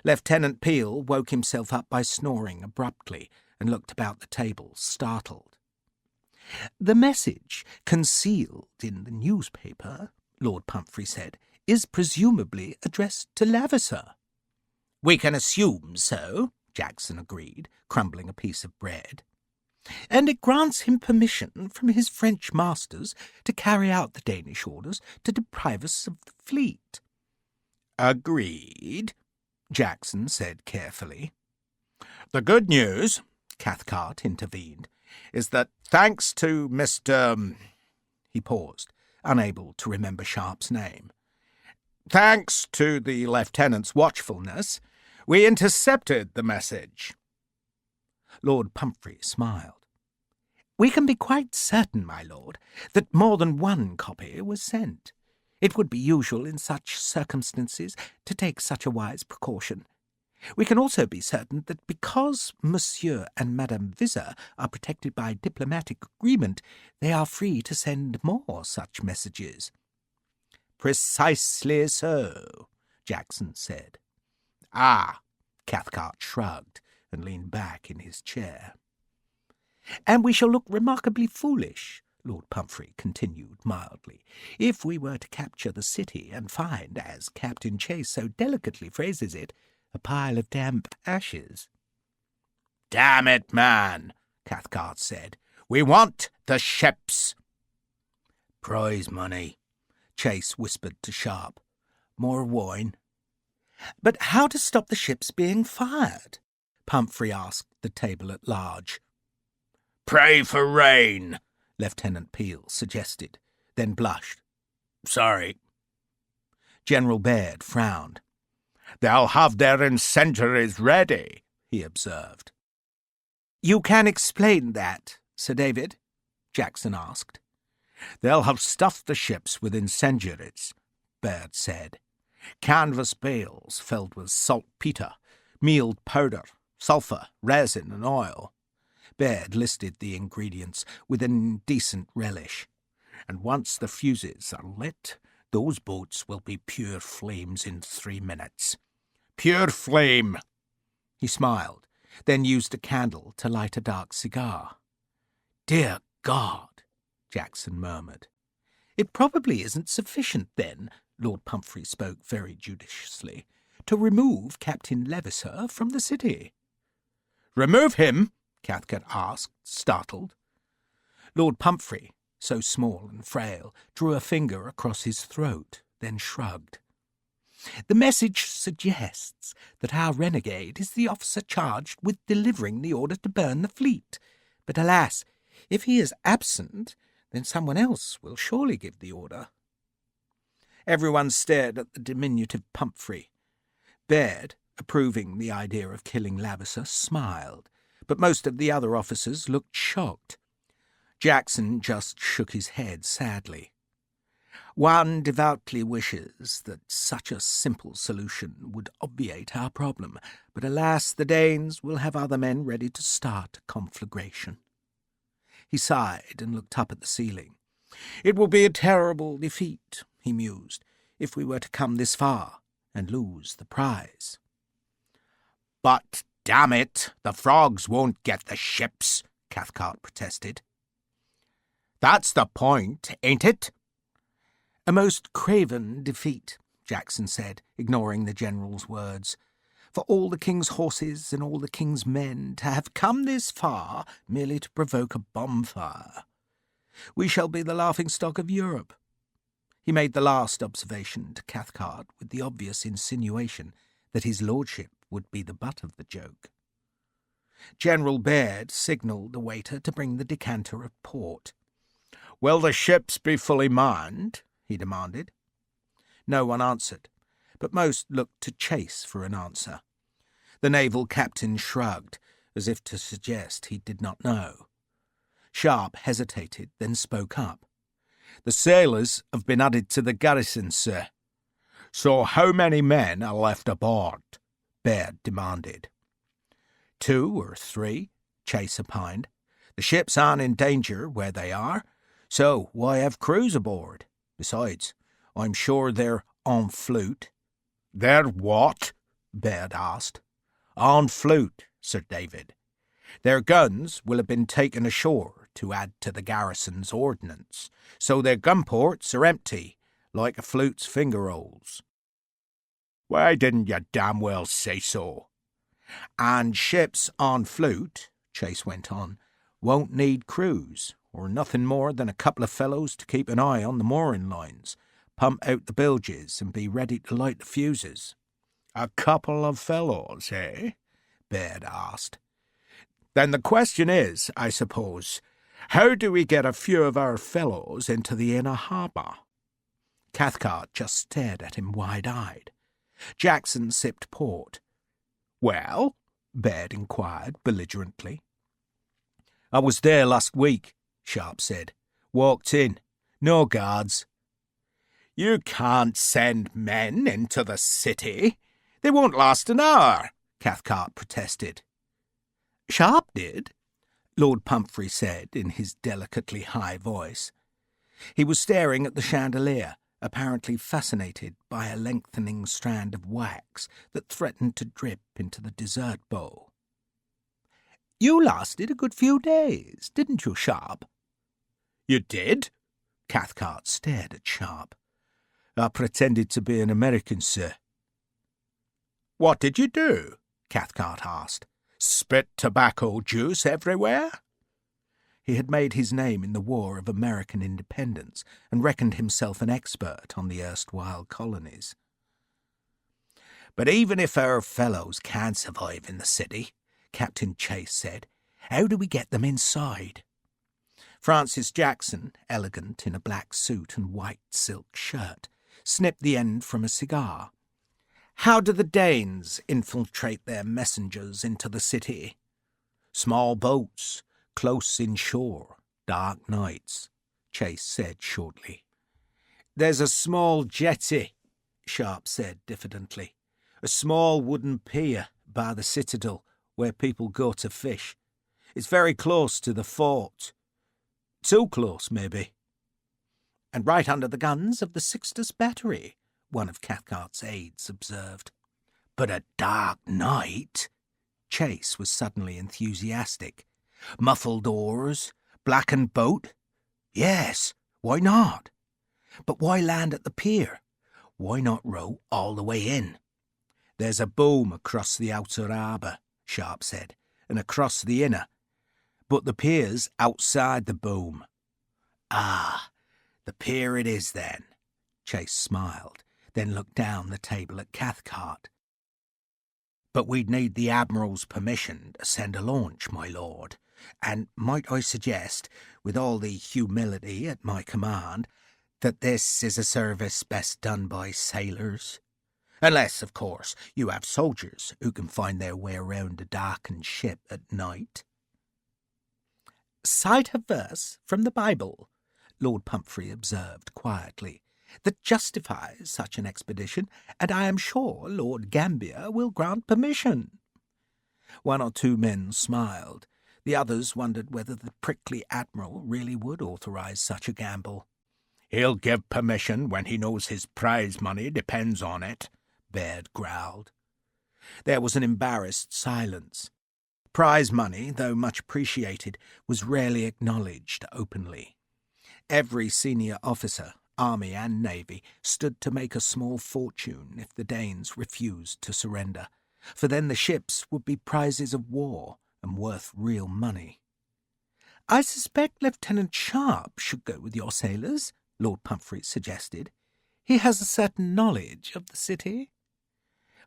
[SPEAKER 2] Lieutenant Peel woke himself up by snoring abruptly and looked about the table, startled. The message concealed in the newspaper, Lord Pumphrey said, is presumably addressed to Levasseur. We can assume so, Jackson agreed, crumbling a piece of bread. And it grants him permission from his French masters to carry out the Danish orders to deprive us of the fleet. Agreed, Jackson said carefully. The good news, Cathcart intervened, is that thanks to Mr. He paused, unable to remember Sharpe's name. Thanks to the lieutenant's watchfulness, we intercepted the message. Lord Pumphrey smiled. We can be quite certain, my lord, that more than one copy was sent. It would be usual in such circumstances to take such a wise precaution. We can also be certain that because Monsieur and Madame Viseur are protected by diplomatic agreement, they are free to send more such messages. Precisely so, Jackson said. Ah, Cathcart shrugged and leaned back in his chair. And we shall look remarkably foolish, Lord Pumphrey continued mildly, if we were to capture the city and find, as Captain Chase so delicately phrases it, a pile of damp ashes. Damn it, man, Cathcart said. We want the ships. Prize money, Chase whispered to Sharpe. More wine. But how to stop the ships being fired? Pumphrey asked the table at large. Pray for rain, Lieutenant Peel suggested, then blushed. Sorry. General Baird frowned. They'll have their incendiaries ready, he observed. You can explain that, Sir David? Jackson asked. They'll have stuffed the ships with incendiaries, Baird said. Canvas bales filled with saltpetre, mealed powder, sulphur, resin and oil. Baird listed the ingredients with an indecent relish. "And once the fuses are lit, those boats will be pure flames in 3 minutes. Pure flame!" He smiled, then used a candle to light a dark cigar. "Dear God," Jackson murmured. "It probably isn't sufficient, then," Lord Pumphrey spoke very judiciously, "to remove Captain Levasseur from the city." "Remove him?" Cathcart asked, startled. Lord Pumphrey, so small and frail, drew a finger across his throat, then shrugged. "The message suggests that our renegade is the officer charged with delivering the order to burn the fleet. But alas, if he is absent, then someone else will surely give the order." Everyone stared at the diminutive Pumphrey. Baird, approving the idea of killing Levasseur, smiled, but most of the other officers looked shocked. Jackson just shook his head sadly. "One devoutly wishes that such a simple solution would obviate our problem, but alas, the Danes will have other men ready to start a conflagration." He sighed and looked up at the ceiling. "It will be a terrible defeat," he mused, "if we were to come this far and lose the prize." "But, damn it, the frogs won't get the ships," Cathcart protested. "That's the point, ain't it?" "A most craven defeat," Jackson said, ignoring the general's words. "For all the king's horses and all the king's men to have come this far merely to provoke a bonfire. We shall be the laughingstock of Europe." He made the last observation to Cathcart with the obvious insinuation that his lordship would be the butt of the joke. General Baird signalled the waiter to bring the decanter of port. "Will the ships be fully manned?" he demanded. No one answered, but most looked to Chase for an answer. The naval captain shrugged, as if to suggest he did not know. Sharpe hesitated, then spoke up. "The sailors have been added to the garrison, sir." "So how many men are left aboard?" Baird demanded. 2 or 3, Chase opined. "The ships aren't in danger where they are, so why have crews aboard? Besides, I'm sure they're en flute." "They're what?" Baird asked. "En flute, Sir David. Their guns will have been taken ashore to add to the garrison's ordnance, so their gun ports are empty, like a flute's finger rolls." "Why didn't you damn well say so?" "And ships en flute," Chase went on, "won't need crews, or nothing more than a couple of fellows to keep an eye on the mooring lines, pump out the bilges, and be ready to light the fuses." "A couple of fellows, eh?" Baird asked. "Then the question is, I suppose, how do we get a few of our fellows into the inner harbour?" Cathcart just stared at him wide-eyed. Jackson sipped port. "Well?" Baird inquired belligerently. "I was there last week," Sharpe said. "Walked in. No guards." "You can't send men into the city. They won't last an hour," Cathcart protested. "Sharpe did," Lord Pumphrey said in his delicately high voice. He was staring at the chandelier, apparently fascinated by a lengthening strand of wax that threatened to drip into the dessert bowl. "You lasted a good few days, didn't you, Sharpe?" "You did?" Cathcart stared at Sharpe. "I pretended to be an American, sir." "What did you do?" Cathcart asked. "Spit tobacco juice everywhere?" He had made his name in the War of American Independence and reckoned himself an expert on the erstwhile colonies. "But even if our fellows can't survive in the city," Captain Chase said, "how do we get them inside?" Francis Jackson, elegant in a black suit and white silk shirt, snipped the end from a cigar. "How do the Danes infiltrate their messengers into the city?" "Small boats, close inshore, dark nights," Chase said shortly. "There's a small jetty," Sharpe said diffidently. "A small wooden pier by the citadel where people go to fish. It's very close to the fort. Too close, maybe. And right under the guns of the Sixtus battery, one of Cathcart's aides observed. But a dark night? Chase was suddenly enthusiastic. Muffled oars, blackened boat? Yes, why not? But why land at the pier? Why not row all the way in? There's a boom across the outer harbour, Sharpe said, and across the inner. But the pier's outside the boom. Ah, the pier it is then. Chase smiled, then looked down the table at Cathcart. But we'd need the Admiral's permission to send a launch, my lord, and might I suggest, with all the humility at my command, that this is a service best done by sailors? Unless, of course, you have soldiers who can find their way around a darkened ship at night. Cite a verse from the Bible, Lord Pumphrey observed quietly, that justifies such an expedition, and I am sure Lord Gambier will grant permission. One or two men smiled. The others wondered whether the prickly Admiral really would authorise such a gamble. He'll give permission when he knows his prize money depends on it, Baird growled. There was an embarrassed silence. Prize money, though much appreciated, was rarely acknowledged openly. Every senior officer, Army and Navy, stood to make a small fortune if the Danes refused to surrender, for then the ships would be prizes of war and worth real money. I suspect Lieutenant Sharpe should go with your sailors, Lord Pumphrey suggested. He has a certain knowledge of the city.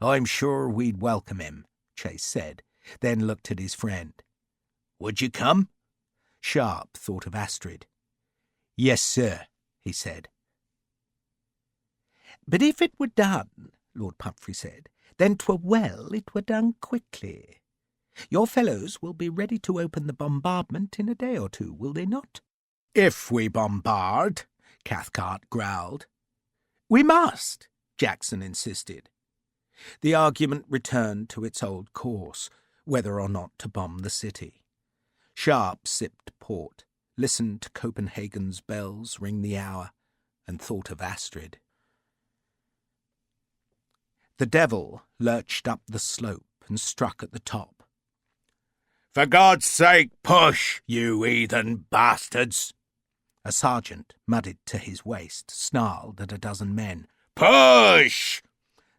[SPEAKER 2] I'm sure we'd welcome him, Chase said, then looked at his friend. Would you come? Sharpe thought of Astrid. Yes, sir, he said. But if it were done, Lord Pumphrey said, then 'twere well it were done quickly. Your fellows will be ready to open the bombardment in a day or two, will they not? If we bombard, Cathcart growled. We must, Jackson insisted. The argument returned to its old course, whether or not to bomb the city. Sharpe sipped port, listened to Copenhagen's bells ring the hour, and thought of Astrid. The Devil lurched up the slope and struck at the top. For God's sake, push, you heathen bastards! A sergeant, muddied to his waist, snarled at a dozen men. Push!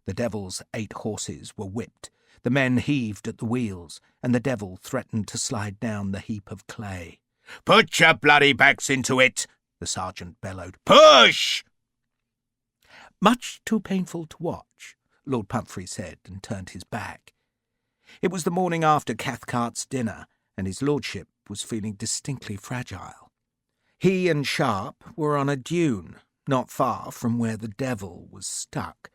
[SPEAKER 2] The Devil's 8 horses were whipped. The men heaved at the wheels, and the Devil threatened to slide down the heap of clay. Put your bloody backs into it, the sergeant bellowed. Push! Much too painful to watch, Lord Pumphrey said, and turned his back. It was the morning after Cathcart's dinner, and his lordship was feeling distinctly fragile. He and Sharpe were on a dune, not far from where the Devil was stuck,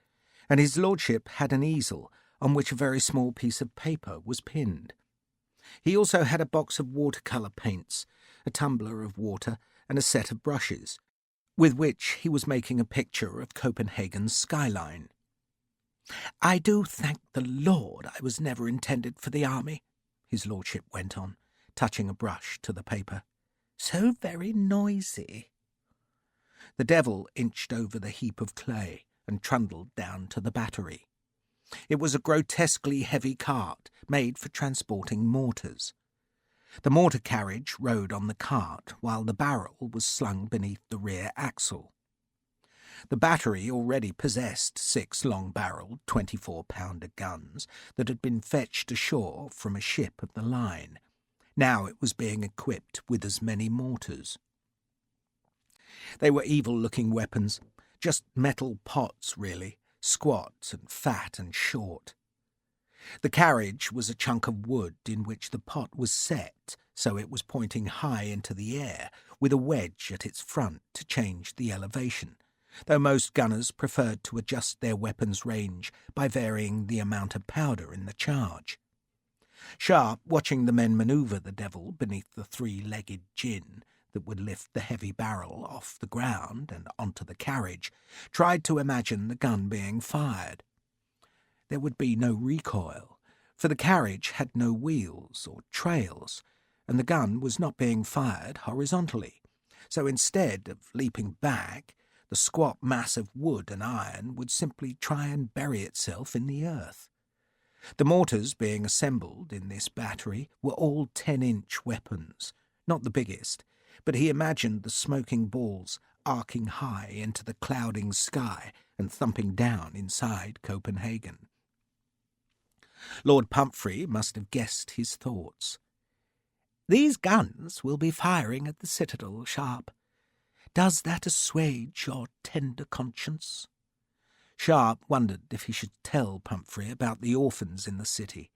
[SPEAKER 2] and his lordship had an easel on which a very small piece of paper was pinned. He also had a box of watercolour paints, a tumbler of water, and a set of brushes, with which he was making a picture of Copenhagen's skyline. I do thank the Lord I was never intended for the army, his lordship went on, touching a brush to the paper. So very noisy. The Devil inched over the heap of clay and trundled down to the battery. It was a grotesquely heavy cart made for transporting mortars. The mortar carriage rode on the cart while the barrel was slung beneath the rear axle. The battery already possessed 6 long-barrelled 24-pounder guns that had been fetched ashore from a ship of the line. Now it was being equipped with as many mortars. They were evil-looking weapons, just metal pots, really, squat and fat and short. The carriage was a chunk of wood in which the pot was set so it was pointing high into the air, with a wedge at its front to change the elevation, though most gunners preferred to adjust their weapon's range by varying the amount of powder in the charge. Sharpe, watching the men manoeuvre the Devil beneath the 3-legged gin that would lift the heavy barrel off the ground and onto the carriage, tried to imagine the gun being fired. There would be no recoil, for the carriage had no wheels or trails, and the gun was not being fired horizontally. So instead of leaping back, the squat mass of wood and iron would simply try and bury itself in the earth. The mortars being assembled in this battery were all 10-inch weapons, not the biggest, but he imagined the smoking balls arcing high into the clouding sky and thumping down inside Copenhagen. Lord Pumphrey must have guessed his thoughts. "These guns will be firing at the citadel, Sharpe. Does that assuage your tender conscience?" Sharpe wondered if he should tell Pumphrey about the orphans in the city,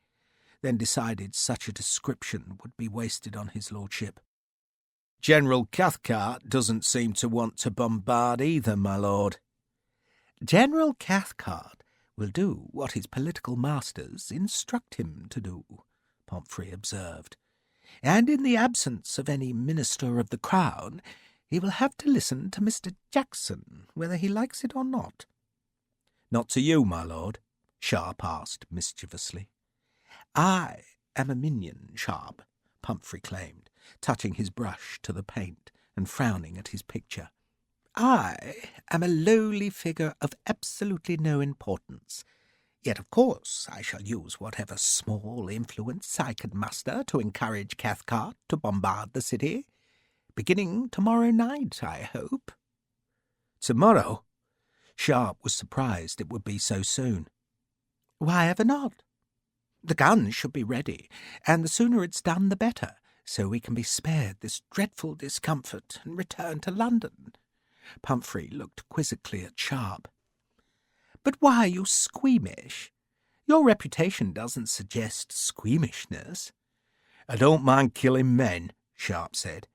[SPEAKER 2] then decided such a description would be wasted on his lordship. "General Cathcart doesn't seem to want to bombard either, my lord." "General Cathcart will do what his political masters instruct him to do," Pumphrey observed. "And in the absence of any minister of the Crown, he will have to listen to Mr. Jackson, whether he likes it or not." "Not to you, my lord?" Sharpe asked mischievously. "I am a minion, Sharpe," Pumphrey claimed, touching his brush to the paint and frowning at his picture. "I am a lowly figure of absolutely no importance. Yet, of course, I shall use whatever small influence I can muster to encourage Cathcart to bombard the city. Beginning tomorrow night, I hope." "Tomorrow?" Sharpe was surprised it would be so soon. "Why ever not? The guns should be ready, and the sooner it's done the better, so we can be spared this dreadful discomfort and return to London." Pumphrey looked quizzically at Sharpe. "But why are you squeamish? Your reputation doesn't suggest squeamishness." "I don't mind killing men," Sharpe said,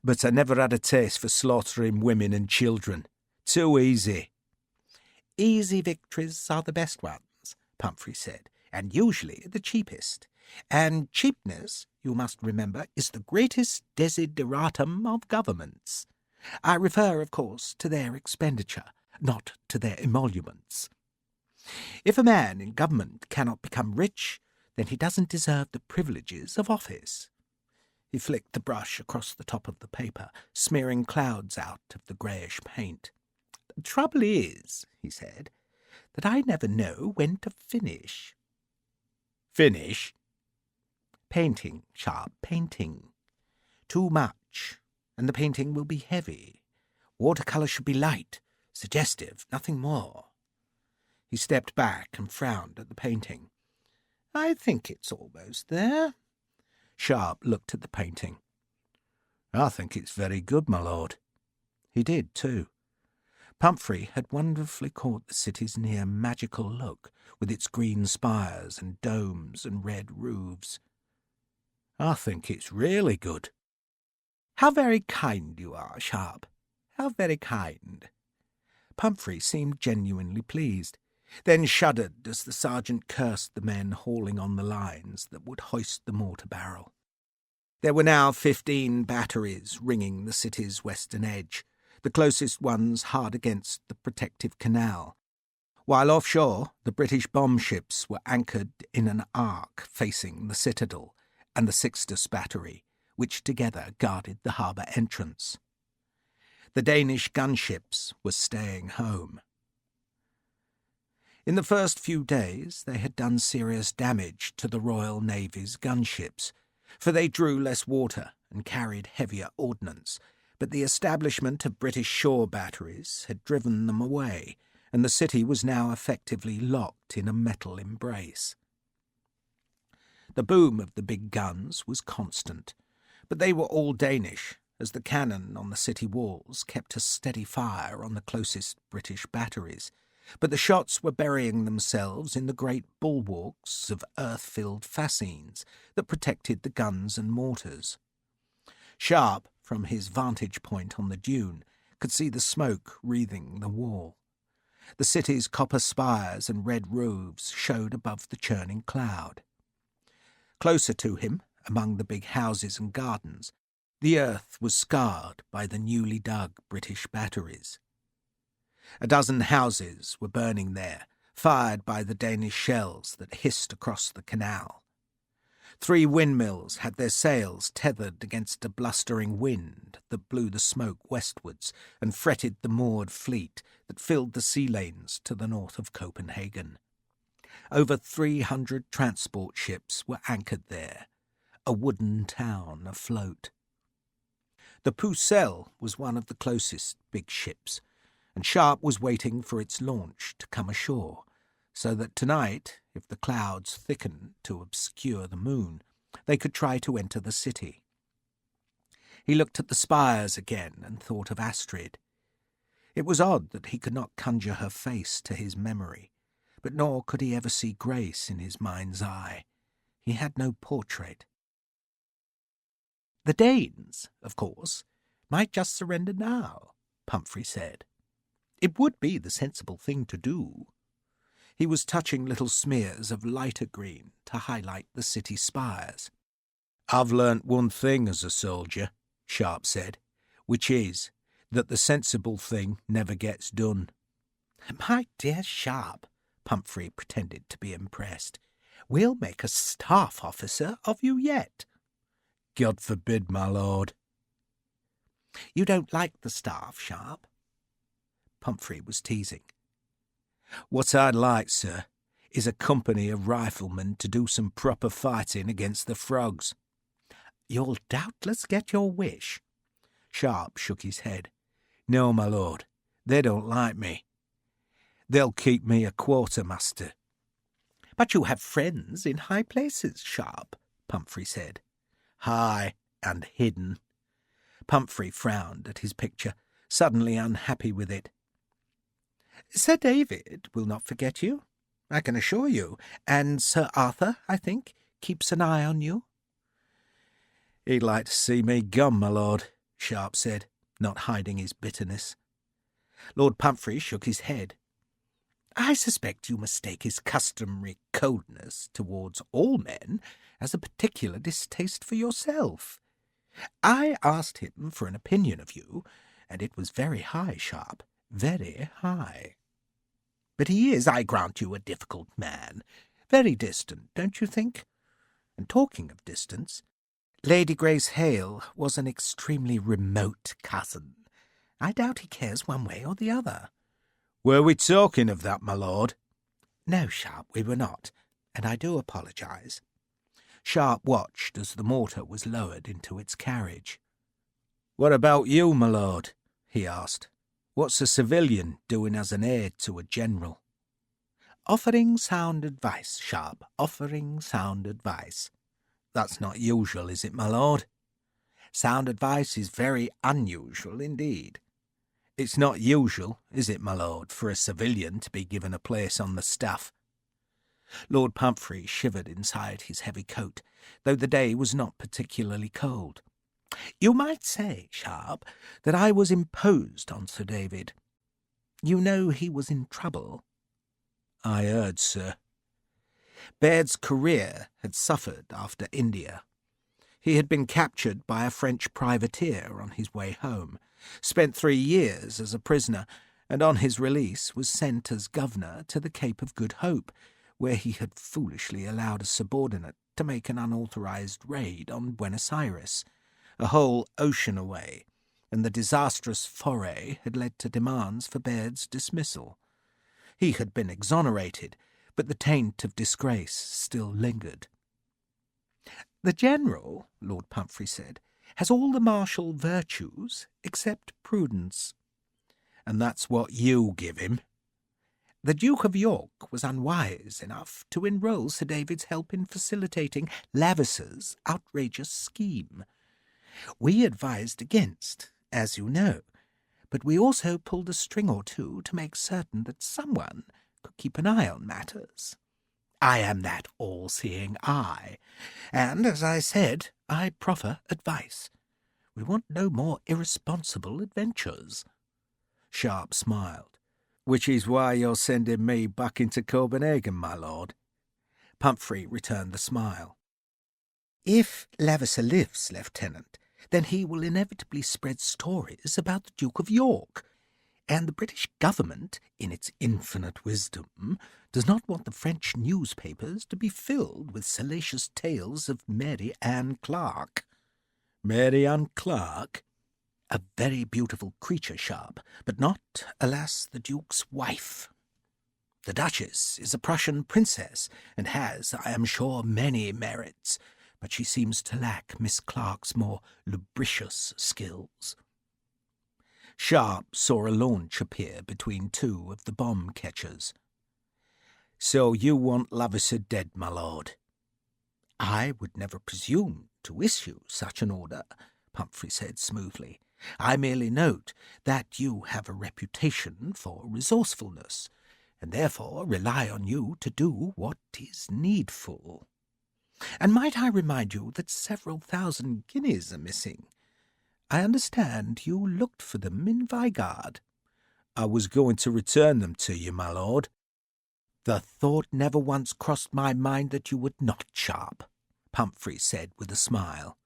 [SPEAKER 2] "but I never had a taste for slaughtering women and children. Too easy." "Easy victories are the best ones," Pumphrey said, "and usually the cheapest. And cheapness, you must remember, is the greatest desideratum of governments. I refer, of course, to their expenditure, not to their emoluments. If a man in government cannot become rich, then he doesn't deserve the privileges of office." He flicked the brush across the top of the paper, smearing clouds out of the greyish paint. "The trouble is," he said, "that I never know when to finish." "Finish?" "Painting, Sharpe, painting. Too much, and the painting will be heavy. Watercolour should be light, suggestive, nothing more." He stepped back and frowned at the painting. "I think it's almost there." Sharpe looked at the painting. "I think it's very good, my lord." He did, too. Pumphrey had wonderfully caught the city's near magical look, with its green spires and domes and red roofs. "I think it's really good." "How very kind you are, Sharpe. How very kind." Pumphrey seemed genuinely pleased, then shuddered as the sergeant cursed the men hauling on the lines that would hoist the mortar barrel. There were now 15 batteries ringing the city's western edge, the closest ones hard against the protective canal, while offshore the British bomb ships were anchored in an arc facing the citadel and the Sixtus battery, which together guarded the harbour entrance. The Danish gunships were staying home. In the first few days they had done serious damage to the Royal Navy's gunships, for they drew less water and carried heavier ordnance, but the establishment of British shore batteries had driven them away, and the city was now effectively locked in a metal embrace. The boom of the big guns was constant, but they were all Danish, as the cannon on the city walls kept a steady fire on the closest British batteries, but the shots were burying themselves in the great bulwarks of earth-filled fascines that protected the guns and mortars. Sharpe, from his vantage point on the dune, could see the smoke wreathing the wall. The city's copper spires and red roofs showed above the churning cloud. Closer to him, among the big houses and gardens, the earth was scarred by the newly dug British batteries. A dozen houses were burning there, fired by the Danish shells that hissed across the canal. 3 windmills had their sails tethered against a blustering wind that blew the smoke westwards and fretted the moored fleet that filled the sea lanes to the north of Copenhagen. Over 300 transport ships were anchored there, a wooden town afloat. The Pucelle was one of the closest big ships, and Sharpe was waiting for its launch to come ashore, so that tonight, if the clouds thickened to obscure the moon, they could try to enter the city. He looked at the spires again and thought of Astrid. It was odd that he could not conjure her face to his memory, but nor could he ever see Grace in his mind's eye. He had no portrait. The Danes, of course, might just surrender now, Pumphrey said. It would be the sensible thing to do. He was touching little smears of lighter green to highlight the city spires. "I've learnt one thing as a soldier," Sharpe said, "which is that the sensible thing never gets done." "My dear Sharpe," Pumphrey pretended to be impressed, "we'll make a staff officer of you yet." "God forbid, my lord." "You don't like the staff, Sharpe?" Pumphrey was teasing. "What I'd like, sir, is a company of riflemen to do some proper fighting against the frogs." "You'll doubtless get your wish." Sharpe shook his head. "No, my lord, they don't like me. They'll keep me a quartermaster." "But you have friends in high places, Sharpe," Pumphrey said. "High and hidden." Pumphrey frowned at his picture, suddenly unhappy with it. "Sir David will not forget you, I can assure you, and Sir Arthur, I think, keeps an eye on you." "He'd like to see me gone, my lord," Sharpe said, not hiding his bitterness. Lord Pumphrey shook his head. "I suspect you mistake his customary coldness towards all men as a particular distaste for yourself. I asked him for an opinion of you, and it was very high, Sharpe, very high. But he is, I grant you, a difficult man, very distant, don't you think? And talking of distance, Lady Grace Hale was an extremely remote cousin. I doubt he cares one way or the other." "Were we talking of that, my lord?" "No, Sharpe, we were not, and I do apologise." Sharpe watched as the mortar was lowered into its carriage. "What about you, my lord?" he asked. "What's a civilian doing as an aide to a general?" "Offering sound advice, Sharpe, offering sound advice." "That's not usual, is it, my lord?" "Sound advice is very unusual indeed." "It's not usual, is it, my lord, for a civilian to be given a place on the staff?" Lord Pumphrey shivered inside his heavy coat, though the day was not particularly cold. "You might say, Sharpe, that I was imposed on Sir David. You know he was in trouble." "I heard, sir." Baird's career had suffered after India. He had been captured by a French privateer on his way home, spent 3 years as a prisoner, and on his release was sent as governor to the Cape of Good Hope, where he had foolishly allowed a subordinate to make an unauthorized raid on Buenos Aires, a whole ocean away, and the disastrous foray had led to demands for Baird's dismissal. He had been exonerated, but the taint of disgrace still lingered. "The general," Lord Pumphrey said, "has all the martial virtues except prudence." "And that's what you give him?" "The Duke of York was unwise enough to enrol Sir David's help in facilitating Lavisser's outrageous scheme. We advised against, as you know, but we also pulled a string or two to make certain that someone could keep an eye on matters. I am that all-seeing eye, and, as I said, I proffer advice. We want no more irresponsible adventures." Sharpe smiled. "Which is why you're sending me back into Copenhagen, my lord." Pumphrey returned the smile. "If Lavisser lives, Lieutenant, then he will inevitably spread stories about the Duke of York. And the British government, in its infinite wisdom, does not want the French newspapers to be filled with salacious tales of Mary Ann Clark. Mary Ann Clark? A very beautiful creature, Sharpe, but not, alas, the Duke's wife. The Duchess is a Prussian princess, and has, I am sure, many merits, but she seems to lack Miss Clark's more lubricious skills. Sharpe saw a launch appear between two of the bomb-catchers. "So you want Lavisser dead, my lord?" "I would never presume to issue such an order," Pumphrey said smoothly. "I merely note that you have a reputation for resourcefulness, and therefore rely on you to do what is needful. And might I remind you that several thousand guineas are missing? I understand you looked for them in Vigard." "I was going to return them to you, my lord." "The thought never once crossed my mind that you would not, Sharpe," Pumphrey said with a smile.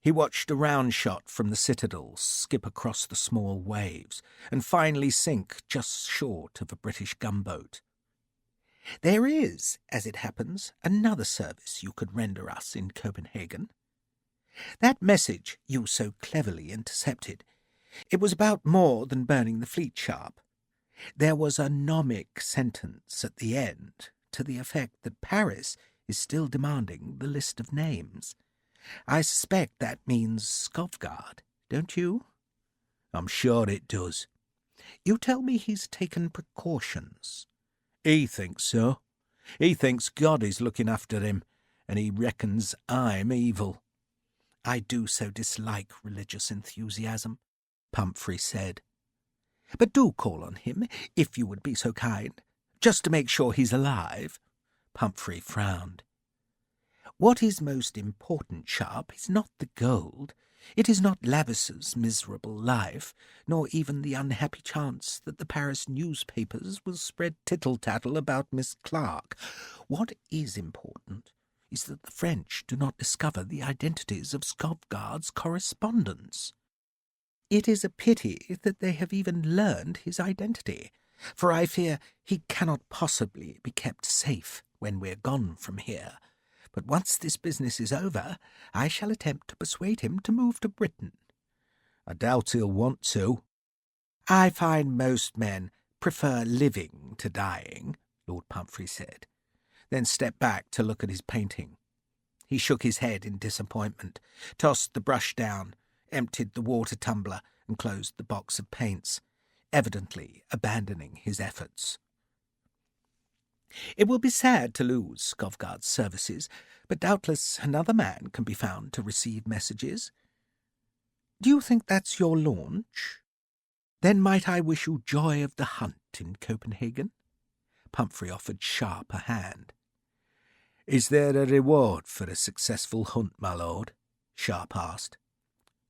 [SPEAKER 2] He watched a round shot from the citadel skip across the small waves and finally sink just short of a British gunboat. "There is, as it happens, another service you could render us in Copenhagen. That message you so cleverly intercepted, it was about more than burning the fleet, Sharpe. There was a gnomic sentence at the end to the effect that Paris is still demanding the list of names. I suspect that means Skovgard, don't you?" "I'm sure it does." "You tell me he's taken precautions." "He thinks so. He thinks God is looking after him, and he reckons I'm evil." "I do so dislike religious enthusiasm," Pumphrey said. "But do call on him, if you would be so kind, just to make sure he's alive." Pumphrey frowned. "What is most important, Sharpe, is not the gold. It is not Lavisser's miserable life, nor even the unhappy chance that the Paris newspapers will spread tittle-tattle about Miss Clark. What is important is that the French do not discover the identities of Skovgard's correspondents. It is a pity that they have even learned his identity, for I fear he cannot possibly be kept safe when we're gone from here. But once this business is over, I shall attempt to persuade him to move to Britain." "I doubt he'll want to." "I find most men prefer living to dying," Lord Pumphrey said, then stepped back to look at his painting. He shook his head in disappointment, tossed the brush down, emptied the water tumbler, and closed the box of paints, evidently abandoning his efforts. "It will be sad to lose Skovgard's services, but doubtless another man can be found to receive messages. Do you think that's your launch? Then might I wish you joy of the hunt in Copenhagen?" Pumphrey offered Sharpe a hand. "Is there a reward for a successful hunt, my lord?" Sharpe asked.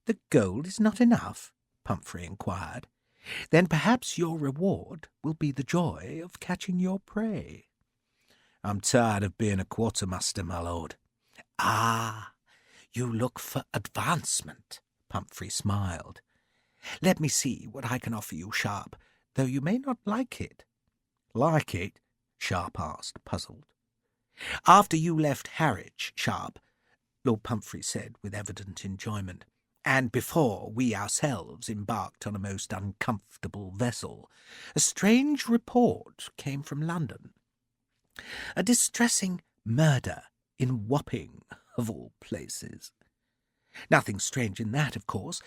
[SPEAKER 2] "The gold is not enough?" Pumphrey inquired. "Then perhaps your reward will be the joy of catching your prey." "I'm tired of being a quartermaster, my lord." "Ah, you look for advancement," Pumphrey smiled. "Let me see what I can offer you, Sharpe, though you may not like it." "Like it?" Sharpe asked, puzzled. "After you left Harwich, Sharpe," Lord Pumphrey said with evident enjoyment, "and before we ourselves embarked on a most uncomfortable vessel, a strange report came from London. A distressing murder in Wapping, of all places. Nothing strange in that, of course,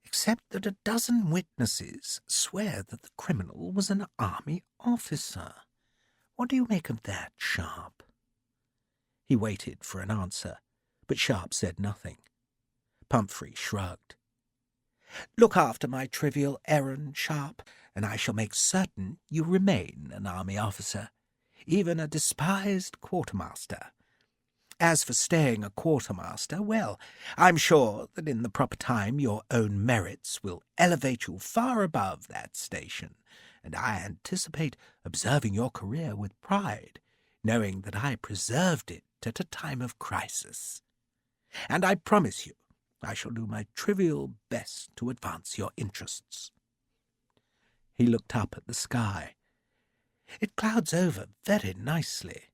[SPEAKER 2] except that a dozen witnesses swear that the criminal was an army officer. What do you make of that, Sharpe?" He waited for an answer, but Sharpe said nothing. Pumphrey shrugged. "Look after my trivial errand, Sharpe, and I shall make certain you remain an army officer, even a despised quartermaster. As for staying a quartermaster, well, I'm sure that in the proper time your own merits will elevate you far above that station, and I anticipate observing your career with pride, knowing that I preserved it at a time of crisis. And I promise you I shall do my trivial best to advance your interests." He looked up at the sky. "It clouds over very nicely.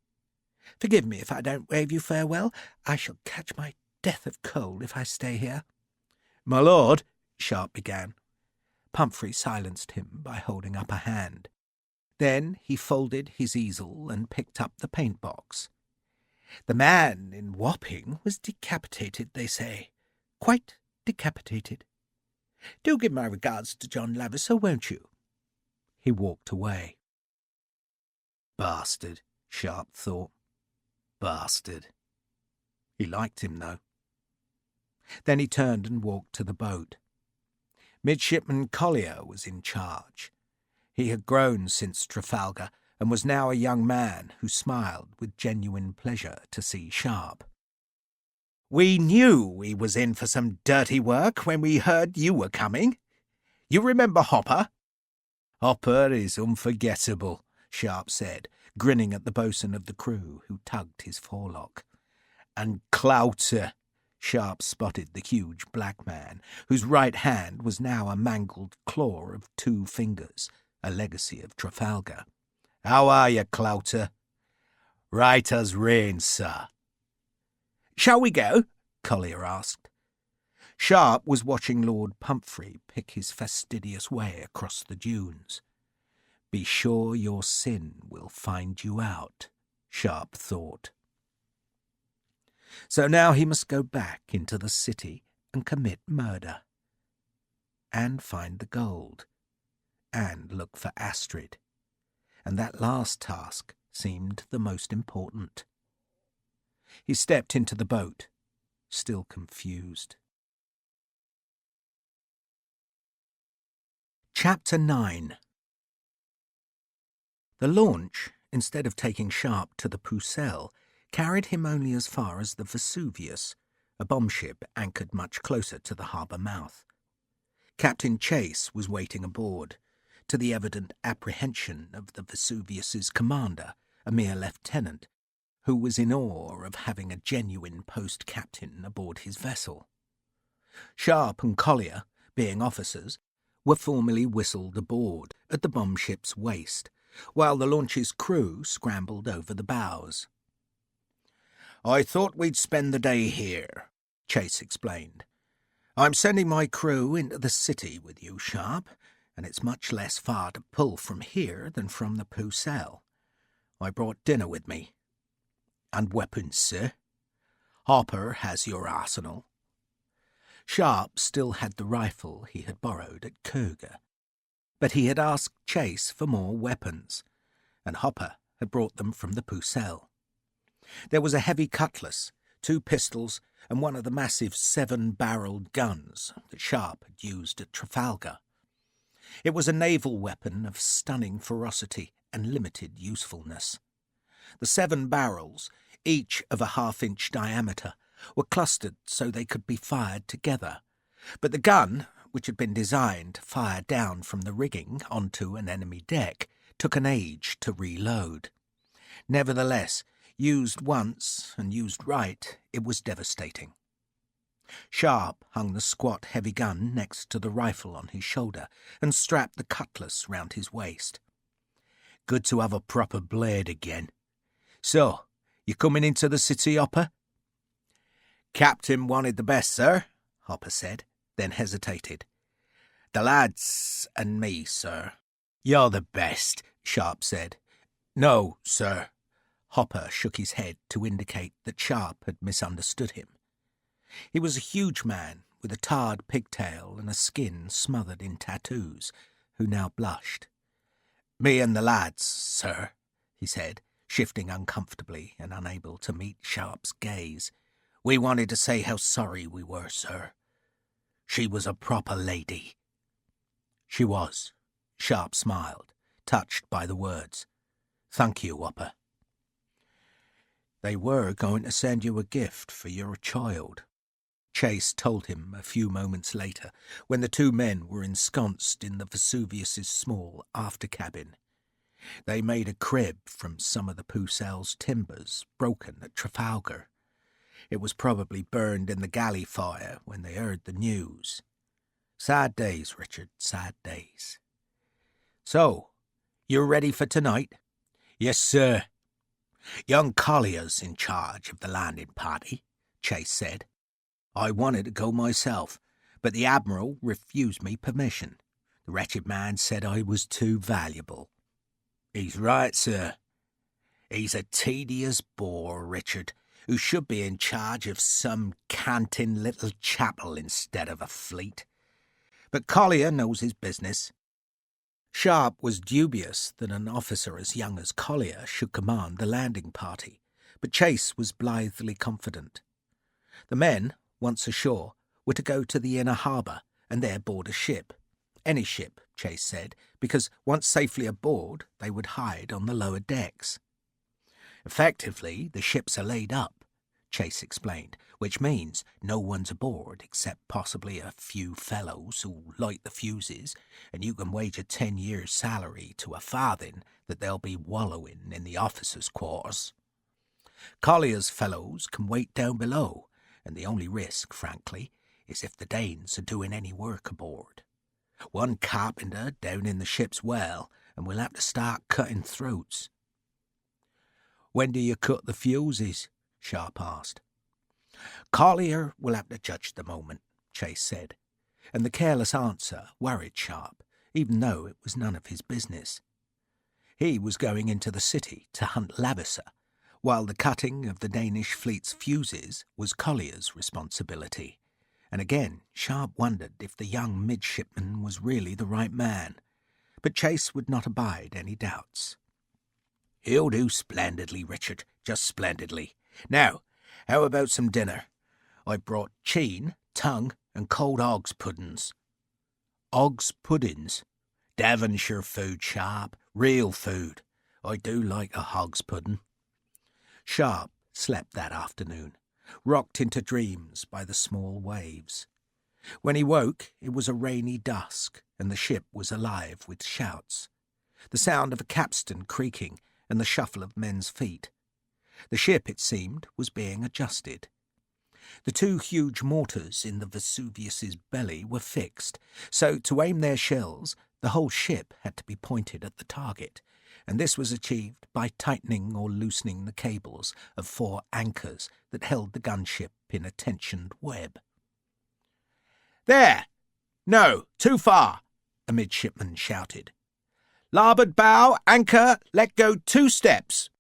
[SPEAKER 2] Forgive me if I don't wave you farewell. I shall catch my death of cold if I stay here." "My lord," Sharpe began. Pumphrey silenced him by holding up a hand. Then he folded his easel and picked up the paint-box. "The man in Wapping was decapitated, they say. Quite decapitated. Do give my regards to John Lavisser, won't you?" He walked away. Bastard, Sharpe thought. Bastard. He liked him, though. Then he turned and walked to the boat. Midshipman Collier was in charge. He had grown since Trafalgar and was now a young man who smiled with genuine pleasure to see Sharpe. "We knew he was in for some dirty work when we heard you were coming. You remember Hopper?" "Hopper is unforgettable," Sharpe said, grinning at the boatswain of the crew, who tugged his forelock. "And Clouter," Sharpe spotted the huge black man, whose right hand was now a mangled claw of 2 fingers, a legacy of Trafalgar. "How are you, Clouter?" "Right as rain, sir." "Shall we go?" Collier asked. Sharpe was watching Lord Pumphrey pick his fastidious way across the dunes. Be sure your sin will find you out, Sharpe thought. So now he must go back into the city and commit murder. And find the gold. And look for Astrid. And that last task seemed the most important. He stepped into the boat, still confused. Chapter 9. The launch, instead of taking Sharpe to the Pucelle, carried him only as far as the Vesuvius, a bomb-ship anchored much closer to the harbour mouth. Captain Chase was waiting aboard, to the evident apprehension of the Vesuvius's commander, a mere lieutenant, who was in awe of having a genuine post-captain aboard his vessel. Sharpe and Collier, being officers, were formally whistled aboard at the bomb-ship's waist, while the launch's crew scrambled over the bows. "I thought we'd spend the day here," Chase explained. "I'm sending my crew into the city with you, Sharpe, and it's much less far to pull from here than from the Pucelle. I brought dinner with me. And weapons, sir. Hopper has your arsenal." Sharpe still had the rifle he had borrowed at Koga, but he had asked Chase for more weapons, and Hopper had brought them from the Pucelle. There was a heavy cutlass, 2 pistols, and one of the massive 7-barreled guns that Sharpe had used at Trafalgar. It was a naval weapon of stunning ferocity and limited usefulness. The 7 barrels, each of a half-inch diameter, were clustered so they could be fired together, but the gun, which had been designed to fire down from the rigging onto an enemy deck, took an age to reload. Nevertheless, used once and used right, it was devastating. Sharpe hung the squat heavy gun next to the rifle on his shoulder and strapped the cutlass round his waist. "Good to have a proper blade again. So, you coming into the city, Hopper?" "Captain wanted the best, sir," Hopper said, then hesitated. "The lads and me, sir." "You're the best," Sharpe said. "No, sir." Hopper shook his head to indicate that Sharpe had misunderstood him. He was a huge man with a tarred pigtail and a skin smothered in tattoos, who now blushed. "Me and the lads, sir," he said, shifting uncomfortably and unable to meet Sharpe's gaze. "We wanted to say how sorry we were, sir. She was a proper lady." "She was," Sharpe smiled, touched by the words. "Thank you, Hopper." "They were going to send you a gift for your child," Chase told him a few moments later, when the 2 men were ensconced in the Vesuvius's small after cabin. They made a crib from some of the Pucelle's timbers broken at Trafalgar. It was probably burned in the galley fire when they heard the news. Sad days, Richard, sad days. So, you're ready for tonight? Yes, sir. Young Collier's in charge of the landing party, Chase said. I wanted to go myself, but the Admiral refused me permission. The wretched man said I was too valuable. He's right, sir. He's a tedious bore, Richard, who should be in charge of some canting little chapel instead of a fleet. But Collier knows his business. Sharpe was dubious that an officer as young as Collier should command the landing party, but Chase was blithely confident. The men, once ashore, were to go to the inner harbour and there board a ship. Any ship, Chase said, because once safely aboard, they would hide on the lower decks. Effectively, the ships are laid up, Chase explained, which means no one's aboard except possibly a few fellows who light the fuses, and you can wager 10 years' salary to a farthing that they'll be wallowing in the officers' quarters. Collier's fellows can wait down below, and the only risk, frankly, is if the Danes are doing any work aboard. One carpenter down in the ship's well, and we'll have to start cutting throats. When do you cut the fuses? Sharpe asked. Collier will have to judge the moment, Chase said, and the careless answer worried Sharpe, even though it was none of his business. He was going into the city to hunt Lavisser, while the cutting of the Danish fleet's fuses was Collier's responsibility. And again, Sharpe wondered if the young midshipman was really the right man. But Chase would not abide any doubts. He'll do splendidly, Richard, just splendidly. Now, how about some dinner? I brought cheen, tongue, and cold og's puddings. Og's puddings? Devonshire food, Sharpe, real food. I do like a hog's pudding. Sharpe slept that afternoon, rocked into dreams by the small waves. When he woke, it was a rainy dusk, and the ship was alive with shouts. The sound of a capstan creaking, and the shuffle of men's feet. The ship, it seemed, was being adjusted. The two huge mortars in the Vesuvius's belly were fixed, so to aim their shells, the whole ship had to be pointed at the target, and this was achieved by tightening or loosening the cables of 4 anchors that held the gunship in a tensioned web. There! No, too far! A midshipman shouted. Larboard bow, anchor, let go 2 steps.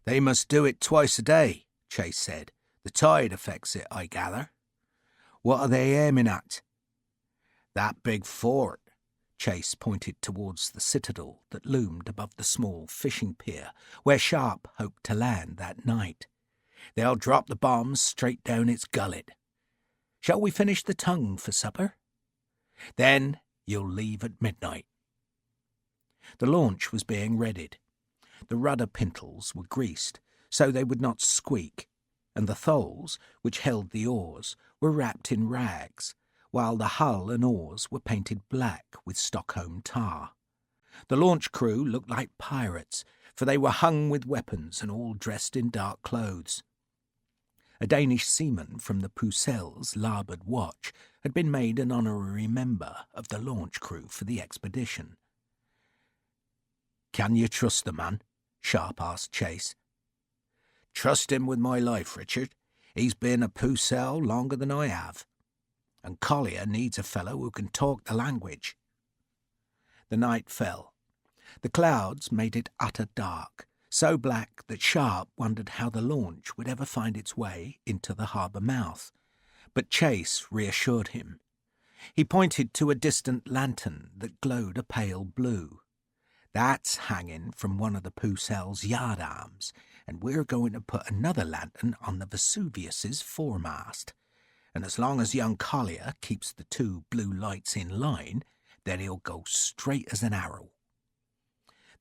[SPEAKER 2] They must do it twice a day, Chase said. The tide affects it, I gather. What are they aiming at? That big fort. Chase pointed towards the citadel that loomed above the small fishing pier where Sharpe hoped to land that night. They'll drop the bombs straight down its gullet. Shall we finish the tongue for supper? Then you'll leave at midnight. The launch was being readied. The rudder pintles were greased so they would not squeak, and the tholes, which held the oars, were wrapped in rags, while the hull and oars were painted black with Stockholm tar. The launch crew looked like pirates, for they were hung with weapons and all dressed in dark clothes. A Danish seaman from the Pucell's larboard watch had been made an honorary member of the launch crew for the expedition. Can you trust the man? Sharpe asked Chase. Trust him with my life, Richard. He's been a Pucell longer than I have. And Collier needs a fellow who can talk the language. The night fell. The clouds made it utter dark, so black that Sharpe wondered how the launch would ever find its way into the harbour mouth. But Chase reassured him. He pointed to a distant lantern that glowed a pale blue. That's hanging from one of the Pucell's yard arms, and we're going to put another lantern on the Vesuvius's foremast. And as long as young Collier keeps the 2 blue lights in line, then he'll go straight as an arrow.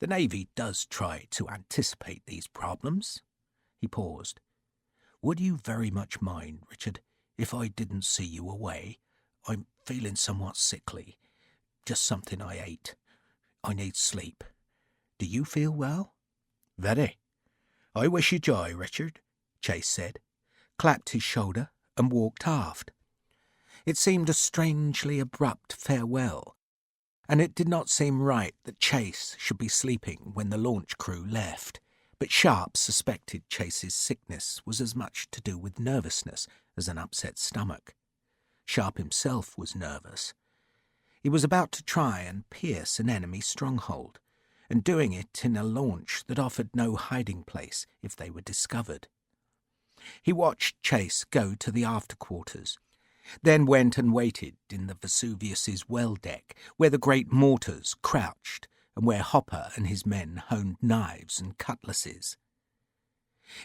[SPEAKER 2] The Navy does try to anticipate these problems. He paused. Would you very much mind, Richard, if I didn't see you away? I'm feeling somewhat sickly. Just something I ate. I need sleep. Do you feel well? Very. I wish you joy, Richard, Chase said, clapped his shoulder, and walked aft. It seemed a strangely abrupt farewell, and it did not seem right that Chase should be sleeping when the launch crew left. But Sharpe suspected Chase's sickness was as much to do with nervousness as an upset stomach. Sharpe himself was nervous. He was about to try and pierce an enemy stronghold, and doing it in a launch that offered no hiding place if they were discovered. He watched Chase go to the afterquarters, then went and waited in the Vesuvius's well deck, where the great mortars crouched and where Hopper and his men honed knives and cutlasses.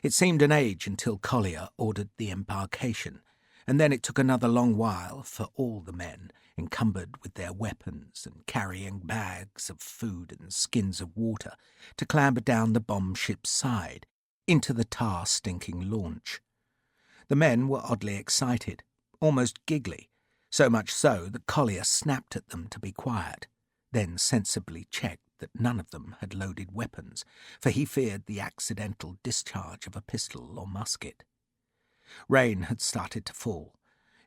[SPEAKER 2] It seemed an age until Collier ordered the embarkation, and then it took another long while for all the men, encumbered with their weapons and carrying bags of food and skins of water, to clamber down the bomb ship's side into the tar-stinking launch. The men were oddly excited, almost giggly, so much so that Collier snapped at them to be quiet, then sensibly checked that none of them had loaded weapons, for he feared the accidental discharge of a pistol or musket. Rain had started to fall.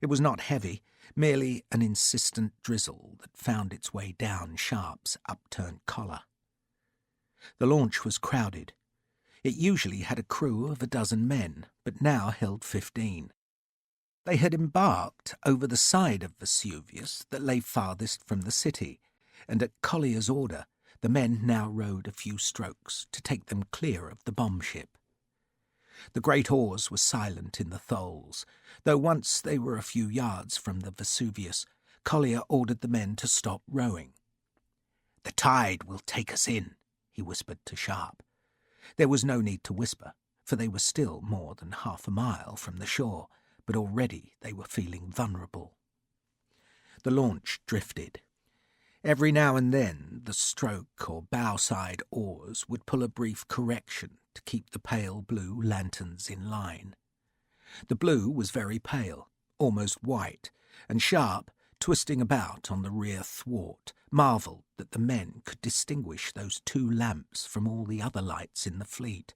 [SPEAKER 2] It was not heavy, merely an insistent drizzle that found its way down Sharpe's upturned collar. The launch was crowded. It usually had a crew of a dozen men, but now held 15. They had embarked over the side of Vesuvius that lay farthest from the city, and at Collier's order, the men now rowed a few strokes to take them clear of the bomb ship. The great oars were silent in the tholes, though once they were a few yards from the Vesuvius, Collier ordered the men to stop rowing. "The tide will take us in," he whispered to Sharpe. There was no need to whisper, for they were still more than half a mile from the shore, but already they were feeling vulnerable. The launch drifted. Every now and then the stroke or bow-side oars would pull a brief correction to keep the pale blue lanterns in line. The blue was very pale, almost white, and Sharpe, twisting about on the rear thwart, marvelled that the men could distinguish those two lamps from all the other lights in the fleet.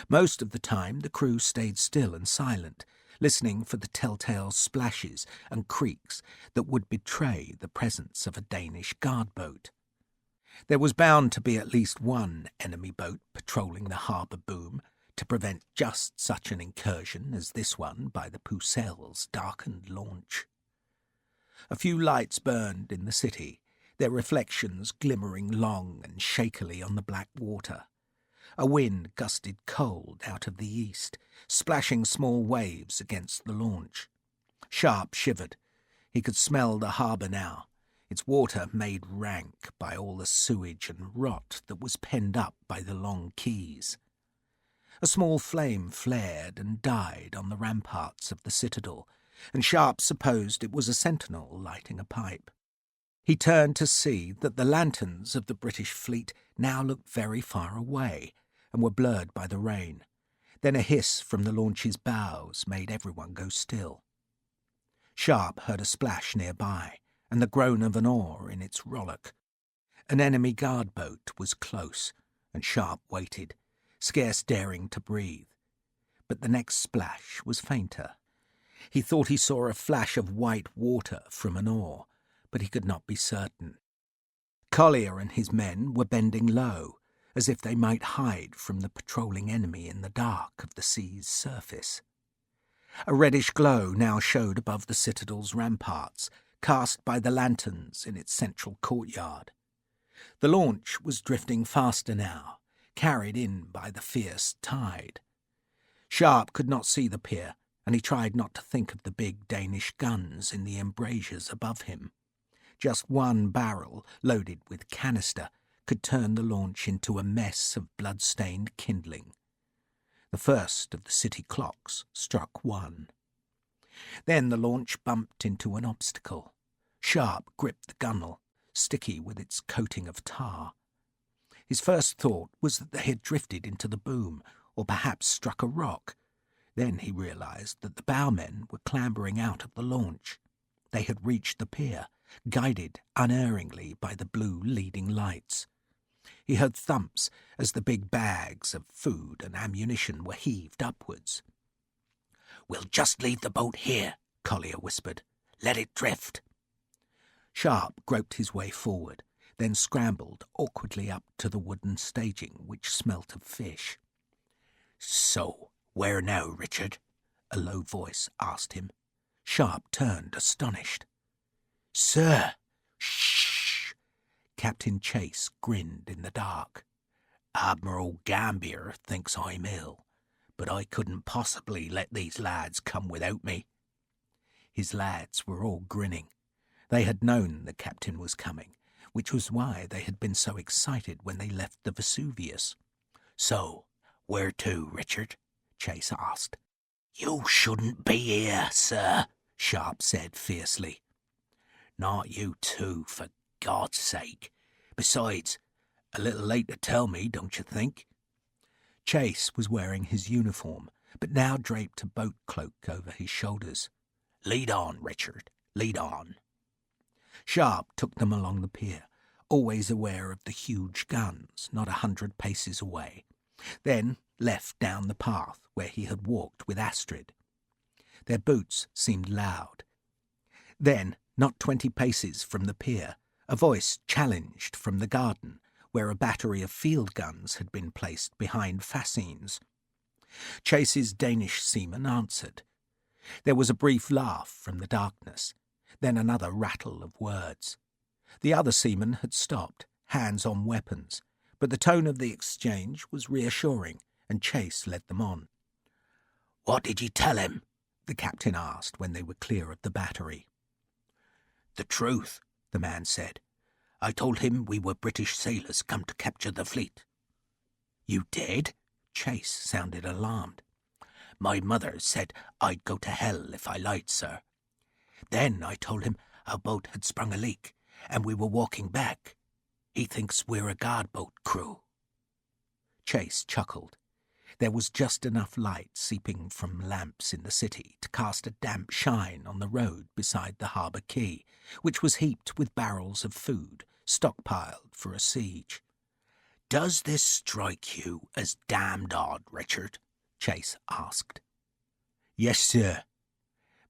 [SPEAKER 2] Most of the time the crew stayed still and silent, listening for the telltale splashes and creaks that would betray the presence of a Danish guard boat. There was bound to be at least one enemy boat patrolling the harbour boom to prevent just such an incursion as this one by the Pucell's darkened launch. A few lights burned in the city, their reflections glimmering long and shakily on the black water. A wind gusted cold out of the east, splashing small waves against the launch. Sharpe shivered. He could smell the harbour now, its water made rank by all the sewage and rot that was penned up by the long quays. A small flame flared and died on the ramparts of the citadel, and Sharpe supposed it was a sentinel lighting a pipe. He turned to see that the lanterns of the British fleet now looked very far away and were blurred by the rain. Then a hiss from the launch's bows made everyone go still. Sharpe heard a splash nearby and the groan of an oar in its rollock. An enemy guard boat was close, and Sharpe waited, scarce daring to breathe. But the next splash was fainter. He thought he saw a flash of white water from an oar, but he could not be certain. Collier and his men were bending low, as if they might hide from the patrolling enemy in the dark of the sea's surface. A reddish glow now showed above the citadel's ramparts, cast by the lanterns in its central courtyard. The launch was drifting faster now, carried in by the fierce tide. Sharpe could not see the pier, and he tried not to think of the big Danish guns in the embrasures above him. Just one barrel, loaded with canister, could turn the launch into a mess of blood-stained kindling. The first of the city clocks struck 1. Then the launch bumped into an obstacle. Sharpe gripped the gunwale, sticky with its coating of tar. His first thought was that they had drifted into the boom, or perhaps struck a rock. Then he realized that the bowmen were clambering out of the launch. They had reached the pier, guided unerringly by the blue leading lights. He heard thumps as the big bags of food and ammunition were heaved upwards. "We'll just leave the boat here," Collier whispered. "Let it drift." Sharpe groped his way forward, then scrambled awkwardly up to the wooden staging which smelt of fish. "So, where now, Richard?" a low voice asked him. Sharpe turned, astonished. "Sir!" "Shh!" Captain Chase grinned in the dark. "Admiral Gambier thinks I'm ill, but I couldn't possibly let these lads come without me." His lads were all grinning. They had known the captain was coming, which was why they had been so excited when they left the Vesuvius. "So, where to, Richard?" Chase asked. "You shouldn't be here, sir," Sharpe said fiercely. "Not you too, for God's sake. Besides, a little late to tell me, don't you think?" Chase was wearing his uniform, but now draped a boat cloak over his shoulders. "Lead on, Richard, lead on." Sharpe took them along the pier, always aware of the huge guns not 100 paces away, then left down the path where he had walked with Astrid. Their boots seemed loud. Then, not 20 paces from the pier, a voice challenged from the garden, where a battery of field guns had been placed behind fascines. Chase's Danish seaman answered. There was a brief laugh from the darkness, then another rattle of words. The other seaman had stopped, hands on weapons, but the tone of the exchange was reassuring, and Chase led them on. "What did you tell him?" the captain asked when they were clear of the battery. "The truth," the man said. "I told him we were British sailors come to capture the fleet." "You did?" Chase sounded alarmed. "My mother said I'd go to hell if I lied, sir. Then I told him our boat had sprung a leak, and we were walking back. He thinks we're a guard boat crew." Chase chuckled. There was just enough light seeping from lamps in the city to cast a damp shine on the road beside the harbour quay, which was heaped with barrels of food, stockpiled for a siege. "Does this strike you as damned odd, Richard?" Chase asked. "Yes, sir."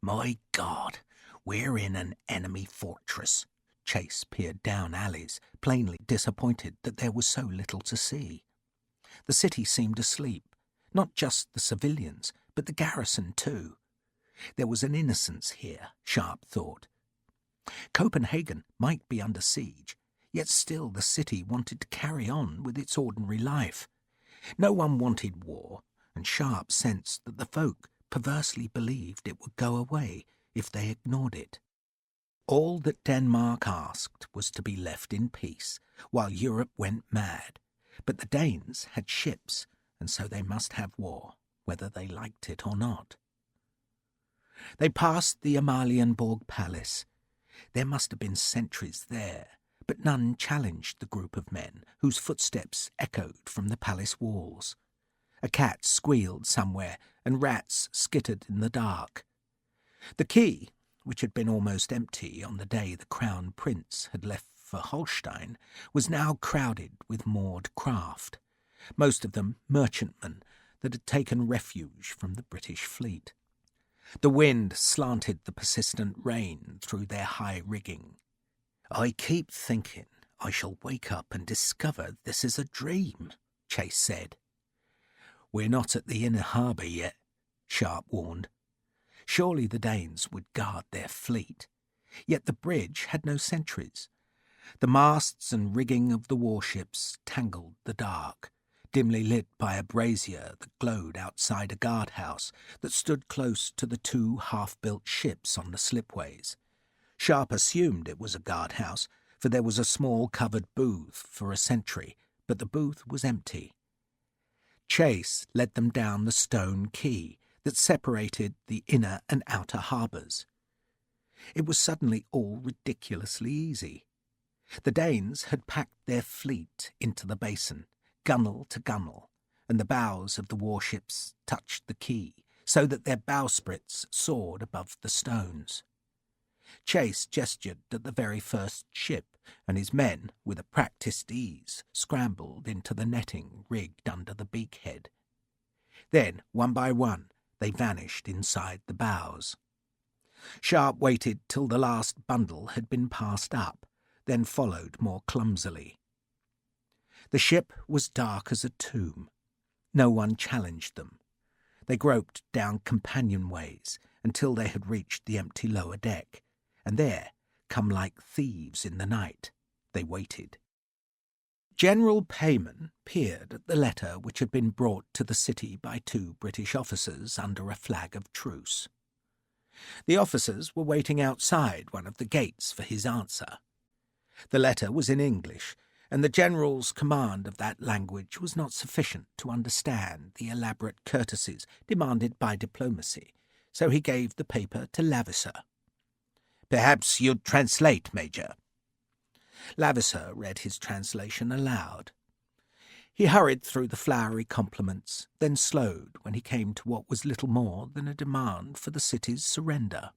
[SPEAKER 2] "My God, we're in an enemy fortress." Chase peered down alleys, plainly disappointed that there was so little to see. The city seemed asleep, not just the civilians, but the garrison too. There was an innocence here, Sharpe thought. Copenhagen might be under siege, yet still the city wanted to carry on with its ordinary life. No one wanted war, and Sharpe sensed that the folk perversely believed it would go away if they ignored it. All that Denmark asked was to be left in peace, while Europe went mad. But the Danes had ships, and so they must have war, whether they liked it or not. They passed the Amalienborg Palace. There must have been sentries there, but none challenged the group of men whose footsteps echoed from the palace walls. A cat squealed somewhere, and rats skittered in the dark. The quay, which had been almost empty on the day the Crown Prince had left for Holstein, was now crowded with moored craft, most of them merchantmen that had taken refuge from the British fleet. The wind slanted the persistent rain through their high rigging. "I keep thinking I shall wake up and discover this is a dream," Chase said. "We're not at the inner harbour yet," Sharpe warned. Surely the Danes would guard their fleet. Yet the bridge had no sentries. The masts and rigging of the warships tangled the dark, dimly lit by a brazier that glowed outside a guardhouse that stood close to the 2 half-built ships on the slipways. Sharpe assumed it was a guardhouse, for there was a small covered booth for a sentry, but the booth was empty. Chase led them down the stone quay that separated the inner and outer harbours. It was suddenly all ridiculously easy. The Danes had packed their fleet into the basin, gunwale to gunwale, and the bows of the warships touched the quay, so that their bowsprits soared above the stones. Chase gestured at the very first ship, and his men, with a practised ease, scrambled into the netting rigged under the beakhead. Then, one by one, they vanished inside the bows. Sharpe waited till the last bundle had been passed up, then followed more clumsily. The ship was dark as a tomb. No one challenged them. They groped down companionways until they had reached the empty lower deck, and there, come like thieves in the night, they waited. General Payman peered at the letter which had been brought to the city by 2 British officers under a flag of truce. The officers were waiting outside one of the gates for his answer. The letter was in English, and the general's command of that language was not sufficient to understand the elaborate courtesies demanded by diplomacy, so he gave the paper to Lavisser. "Perhaps you'd translate, Major." Lavisser read his translation aloud. He hurried through the flowery compliments, then slowed when he came to what was little more than a demand for the city's surrender.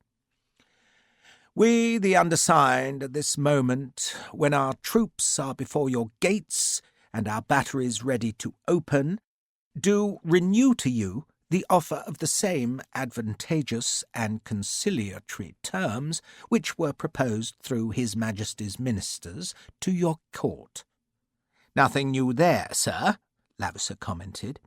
[SPEAKER 2] "We, the undersigned, at this moment, when our troops are before your gates and our batteries ready to open, do renew to you the offer of the same advantageous and conciliatory terms which were proposed through His Majesty's ministers to your court." "Nothing new there, sir," Lavisser commented.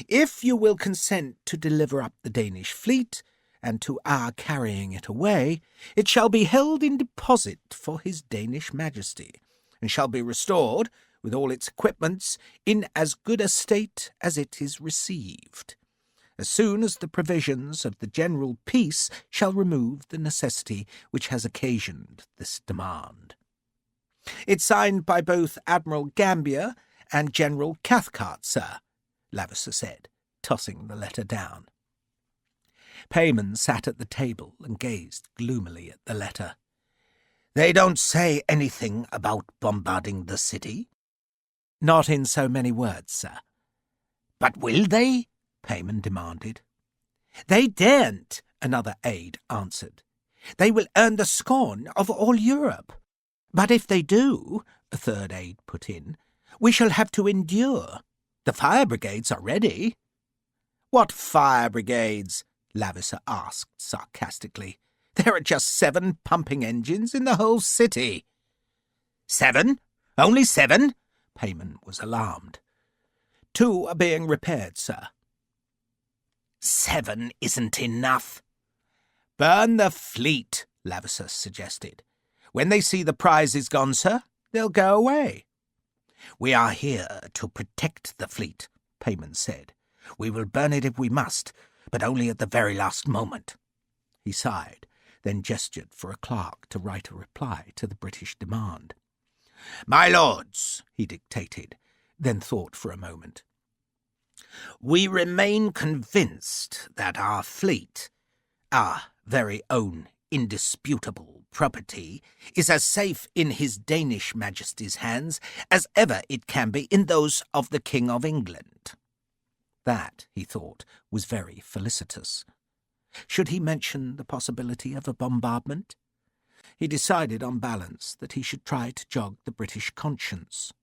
[SPEAKER 2] "If you will consent to deliver up the Danish fleet, and to our carrying it away, it shall be held in deposit for His Danish Majesty, and shall be restored, with all its equipments, in as good a state as it is received, as soon as the provisions of the general peace shall remove the necessity which has occasioned this demand. It's signed by both Admiral Gambier and General Cathcart, sir," Lavisser said, tossing the letter down. Payman sat at the table and gazed gloomily at the letter. "They don't say anything about bombarding the city?" "Not in so many words, sir." "But will they?" Payman demanded. "They daren't," another aide answered. "They will earn the scorn of all Europe. But if they do," a third aide put in, "we shall have to endure. The fire brigades are ready." "What fire brigades?" Lavisser asked sarcastically. "There are just 7 pumping engines in the whole city." "7? Only 7?" Payman was alarmed. "2 are being repaired, sir." "7 isn't enough." "Burn the fleet," Lavisser suggested. "When they see the prize is gone, sir, they'll go away." "We are here to protect the fleet," Payman said. "We will burn it if we must, but only at the very last moment." He sighed, then gestured for a clerk to write a reply to the British demand. "My lords," he dictated, then thought for a moment. "We remain convinced that our fleet, our very own indisputable property, is as safe in His Danish Majesty's hands as ever it can be in those of the King of England." That, he thought, was very felicitous. Should he mention the possibility of a bombardment? He decided on balance that he should try to jog the British conscience.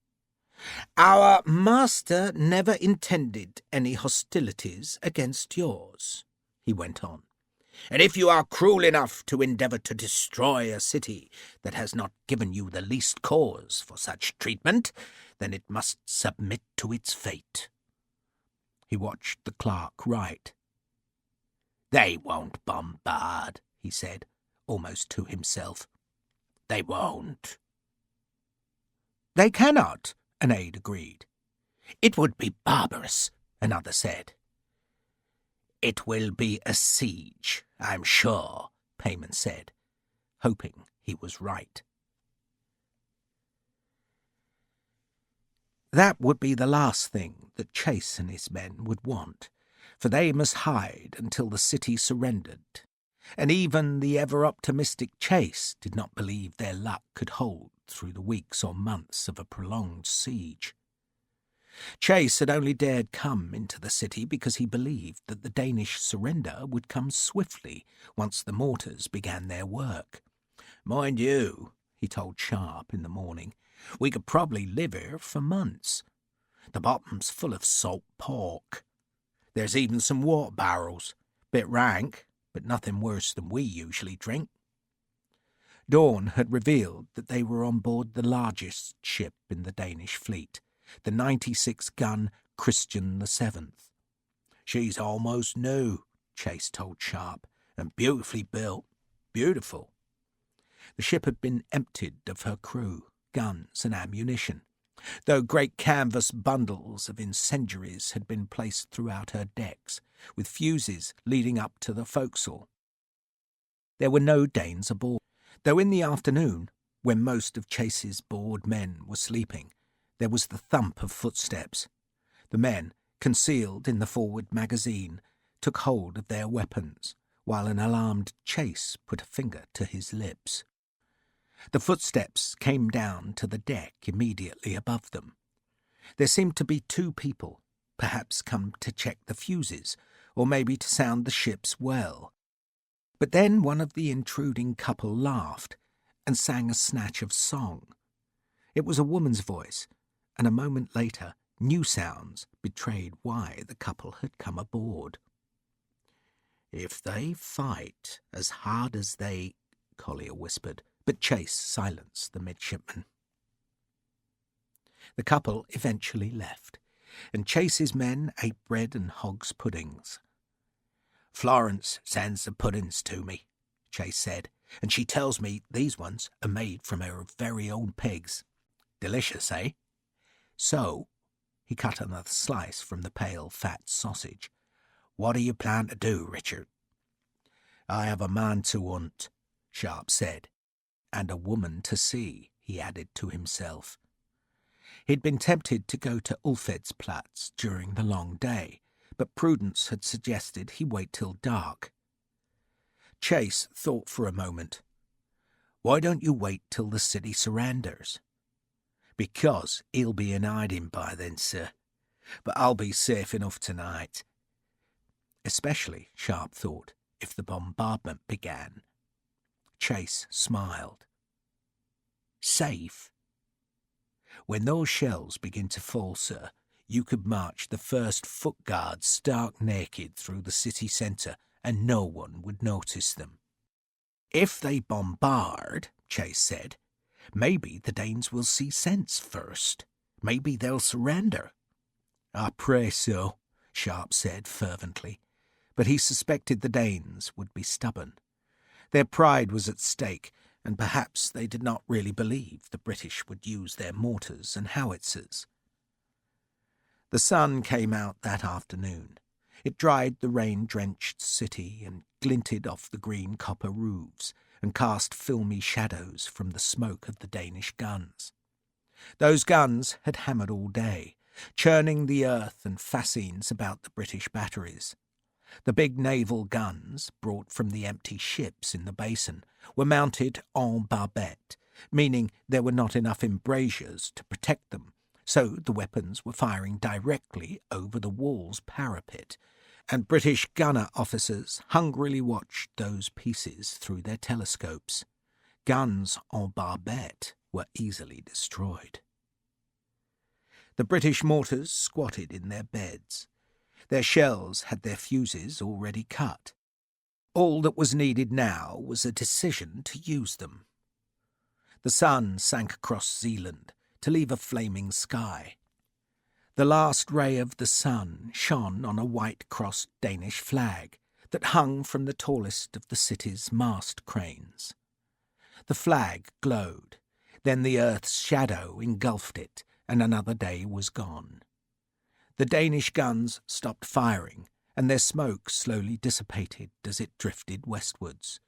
[SPEAKER 2] "Our master never intended any hostilities against yours," he went on. "And if you are cruel enough to endeavour to destroy a city that has not given you the least cause for such treatment, then it must submit to its fate." He watched the clerk write. "They won't bombard," he said, almost to himself. "They won't." "They cannot," an aide agreed. "It would be barbarous," another said. "It will be a siege, I'm sure," Payman said, hoping he was right. That would be the last thing that Chase and his men would want, for they must hide until the city surrendered, and even the ever-optimistic Chase did not believe their luck could hold through the weeks or months of a prolonged siege. Chase had only dared come into the city because he believed that the Danish surrender would come swiftly once the mortars began their work. "Mind you," he told Sharpe in the morning, "we could probably live here for months. The bottom's full of salt pork. There's even some water barrels. Bit rank, but nothing worse than we usually drink. Dawn had revealed that they were on board the largest ship in the Danish fleet, the 96-gun Christian VII. "She's almost new," Chase told Sharpe, "and beautifully built. Beautiful." The ship had been emptied of her crew, guns and ammunition, though great canvas bundles of incendiaries had been placed throughout her decks, with fuses leading up to the forecastle. There were no Danes aboard, though in the afternoon, when most of Chase's bored men were sleeping, there was the thump of footsteps. The men, concealed in the forward magazine, took hold of their weapons, while an alarmed Chase put a finger to his lips. The footsteps came down to the deck immediately above them. There seemed to be two people, perhaps come to check the fuses, or maybe to sound the ship's well. But then one of the intruding couple laughed and sang a snatch of song. It was a woman's voice, and a moment later new sounds betrayed why the couple had come aboard. "If they fight as hard as they—" Collier whispered, but Chase silenced the midshipman. The couple eventually left, and Chase's men ate bread and hog's puddings. "Florence sends the puddings to me," Chase said, "and she tells me these ones are made from her very own pigs. Delicious, eh? So," he cut another slice from the pale, fat sausage, "what do you plan to do, Richard?" "I have a man to hunt," Sharpe said, "and a woman to see," he added to himself. He'd been tempted to go to Ulfedsplatz during the long day, but prudence had suggested he wait till dark. Chase thought for a moment. "Why don't you wait till the city surrenders?" "Because he'll be in hiding by then, sir. But I'll be safe enough tonight." Especially, Sharpe thought, if the bombardment began. Chase smiled. "Safe? When those shells begin to fall, sir, you could march the first foot guards stark naked through the city centre and no one would notice them." "If they bombard," Chase said, "maybe the Danes will see sense first. Maybe they'll surrender." "I pray so," Sharpe said fervently, but he suspected the Danes would be stubborn. Their pride was at stake, and perhaps they did not really believe the British would use their mortars and howitzers. The sun came out that afternoon. It dried the rain-drenched city and glinted off the green copper roofs and cast filmy shadows from the smoke of the Danish guns. Those guns had hammered all day, churning the earth and fascines about the British batteries. The big naval guns, brought from the empty ships in the basin, were mounted en barbette, meaning there were not enough embrasures to protect them, so the weapons were firing directly over the wall's parapet, and British gunner officers hungrily watched those pieces through their telescopes. Guns en barbette were easily destroyed. The British mortars squatted in their beds. Their shells had their fuses already cut. All that was needed now was a decision to use them. The sun sank across Zealand to leave a flaming sky. The last ray of the sun shone on a white-crossed Danish flag that hung from the tallest of the city's mast cranes. The flag glowed, then the earth's shadow engulfed it, and another day was gone. The Danish guns stopped firing, and their smoke slowly dissipated as it drifted westwards.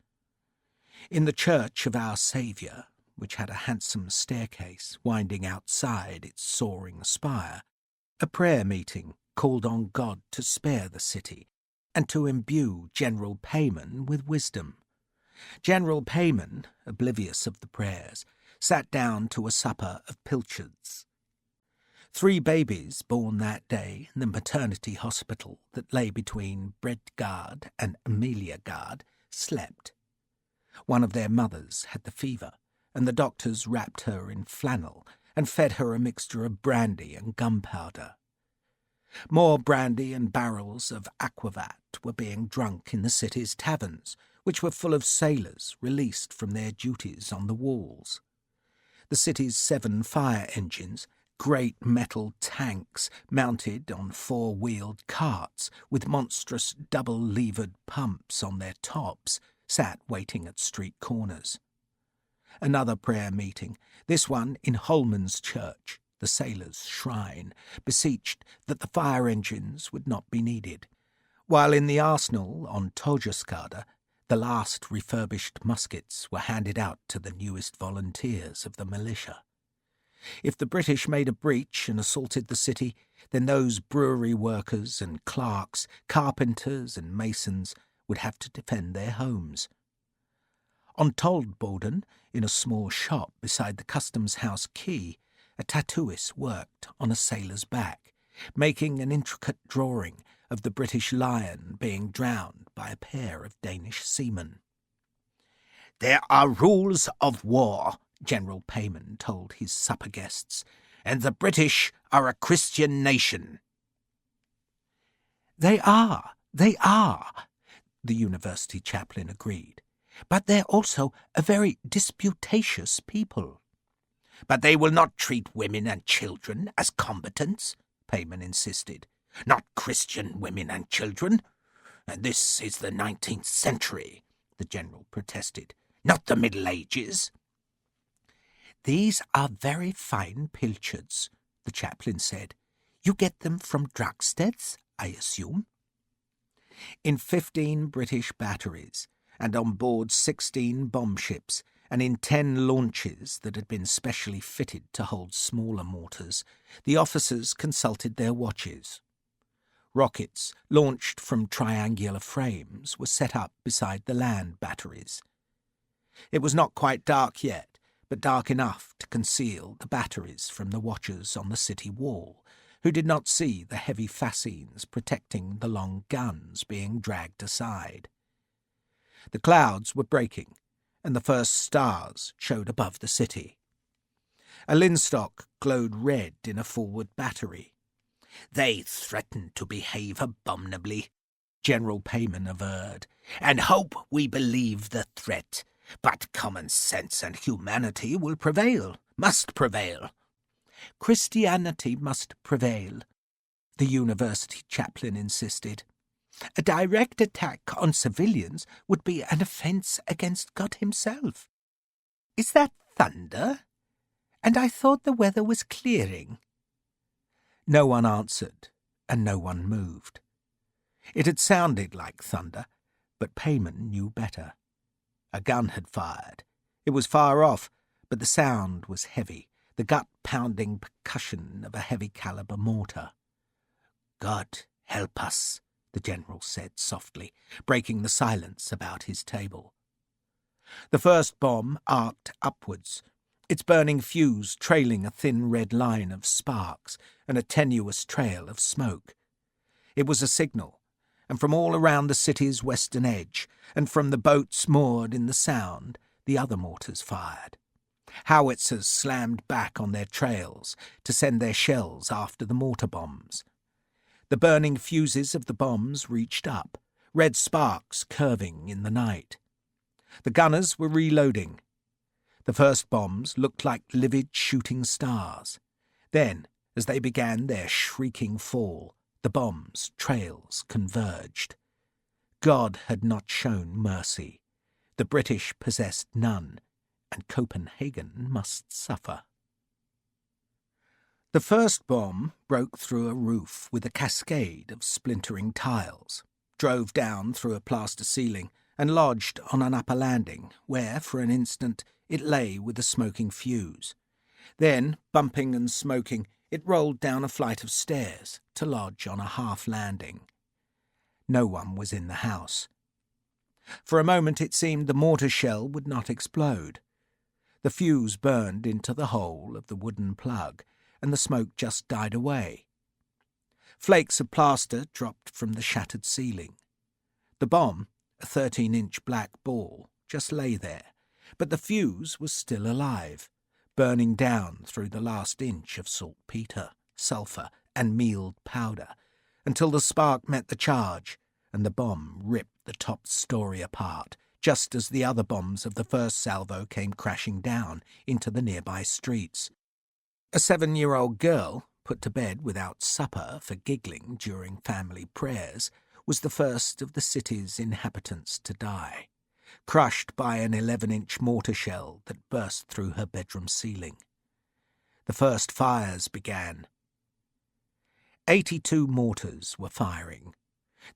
[SPEAKER 2] In the church of Our Saviour, which had a handsome staircase winding outside its soaring spire, a prayer meeting called on God to spare the city and to imbue General Payman with wisdom. General Payman, oblivious of the prayers, sat down to a supper of pilchards. 3 babies born that day in the maternity hospital that lay between Bredgard and Ameliagard slept. One of their mothers had the fever, and the doctors wrapped her in flannel and fed her a mixture of brandy and gunpowder. More brandy and barrels of aquavat were being drunk in the city's taverns, which were full of sailors released from their duties on the walls. The city's 7 fire engines, great metal tanks mounted on 4-wheeled carts with monstrous double-levered pumps on their tops, sat waiting at street corners. Another prayer meeting, this one in Holman's church, the sailors' shrine, beseeched that the fire engines would not be needed, while in the arsenal on Tojaskada, the last refurbished muskets were handed out to the newest volunteers of the militia. If the British made a breach and assaulted the city, then those brewery workers and clerks, carpenters and masons would have to defend their homes. On Toldboden, in a small shop beside the customs house quay, a tattooist worked on a sailor's back, making an intricate drawing of the British lion being drowned by a pair of Danish seamen. "There are rules of war," General Payman told his supper guests, "and the British are a Christian nation." They are, the university chaplain agreed. "But they're also a very disputatious people." "But they will not treat women and children as combatants," Payman insisted. "Not Christian women and children. And this is the 19th century, the general protested, not the Middle Ages. "These are very fine pilchards," the chaplain said. "You get them from drugsteads, I assume?" In 15 British batteries, and on board 16 bomb ships, and in 10 launches that had been specially fitted to hold smaller mortars, the officers consulted their watches. Rockets, launched from triangular frames, were set up beside the land batteries. It was not quite dark yet, but dark enough to conceal the batteries from the watchers on the city wall, who did not see the heavy fascines protecting the long guns being dragged aside. The clouds were breaking, and the first stars showed above the city. A linstock glowed red in a forward battery. "They threaten to behave abominably," General Payman averred, "and hope we believe the threat. But common sense and humanity will prevail, must prevail." "Christianity must prevail," the university chaplain insisted. "A direct attack on civilians would be an offence against God himself." "Is that thunder? And I thought the weather was clearing." No one answered, and no one moved. It had sounded like thunder, but Payman knew better. A gun had fired. It was far off, but the sound was heavy, the gut-pounding percussion of a heavy-caliber mortar. "God help us," the general said softly, breaking the silence about his table. The first bomb arced upwards, its burning fuse trailing a thin red line of sparks and a tenuous trail of smoke. It was a signal, and from all around the city's western edge, and from the boats moored in the Sound, the other mortars fired. Howitzers slammed back on their trails to send their shells after the mortar bombs. The burning fuses of the bombs reached up, red sparks curving in the night. The gunners were reloading. The first bombs looked like livid shooting stars. Then, as they began their shrieking fall, the bombs' trails converged. God had not shown mercy. The British possessed none, and Copenhagen must suffer. The first bomb broke through a roof with a cascade of splintering tiles, drove down through a plaster ceiling, and lodged on an upper landing, where, for an instant, it lay with a smoking fuse. Then, bumping and smoking, it rolled down a flight of stairs to lodge on a half landing. No one was in the house. For a moment it seemed the mortar shell would not explode. The fuse burned into the hole of the wooden plug, and the smoke just died away. Flakes of plaster dropped from the shattered ceiling. The bomb, a 13-inch black ball, just lay there, but the fuse was still alive, burning down through the last inch of saltpetre, sulphur, and mealed powder until the spark met the charge, and the bomb ripped the top story apart, just as the other bombs of the first salvo came crashing down into the nearby streets. A 7-year-old girl, put to bed without supper for giggling during family prayers, was the first of the city's inhabitants to die, crushed by an 11-inch mortar shell that burst through her bedroom ceiling. The first fires began. 82 mortars were firing.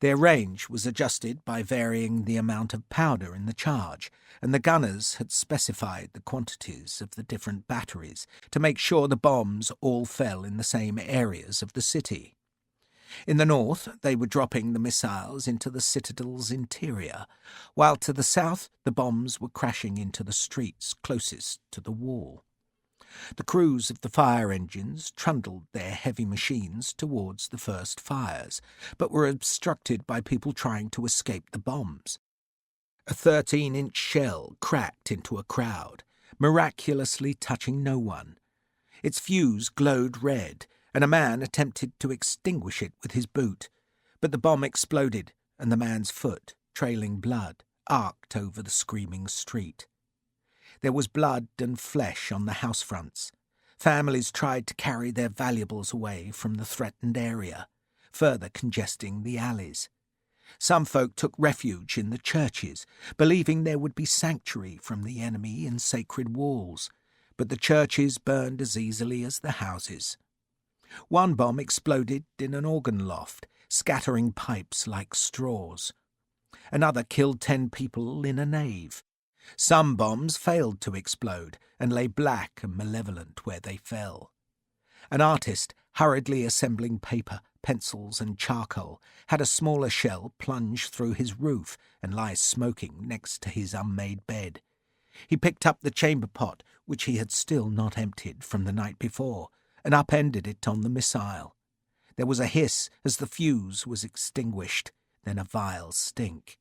[SPEAKER 2] Their range was adjusted by varying the amount of powder in the charge, and the gunners had specified the quantities of the different batteries to make sure the bombs all fell in the same areas of the city. In the north, they were dropping the missiles into the citadel's interior, while to the south the bombs were crashing into the streets closest to the wall. The crews of the fire engines trundled their heavy machines towards the first fires, but were obstructed by people trying to escape the bombs. A 13-inch shell cracked into a crowd, miraculously touching no one. Its fuse glowed red, and a man attempted to extinguish it with his boot, but the bomb exploded, and the man's foot, trailing blood, arced over the screaming street. There was blood and flesh on the house fronts. Families tried to carry their valuables away from the threatened area, further congesting the alleys. Some folk took refuge in the churches, believing there would be sanctuary from the enemy in sacred walls, but the churches burned as easily as the houses. One bomb exploded in an organ loft, scattering pipes like straws. Another killed 10 people in a nave. Some bombs failed to explode and lay black and malevolent where they fell. An artist, hurriedly assembling paper, pencils and charcoal, had a smaller shell plunge through his roof and lie smoking next to his unmade bed. He picked up the chamber pot, which he had still not emptied from the night before, and upended it on the missile. There was a hiss as the fuse was extinguished, then a vile stink.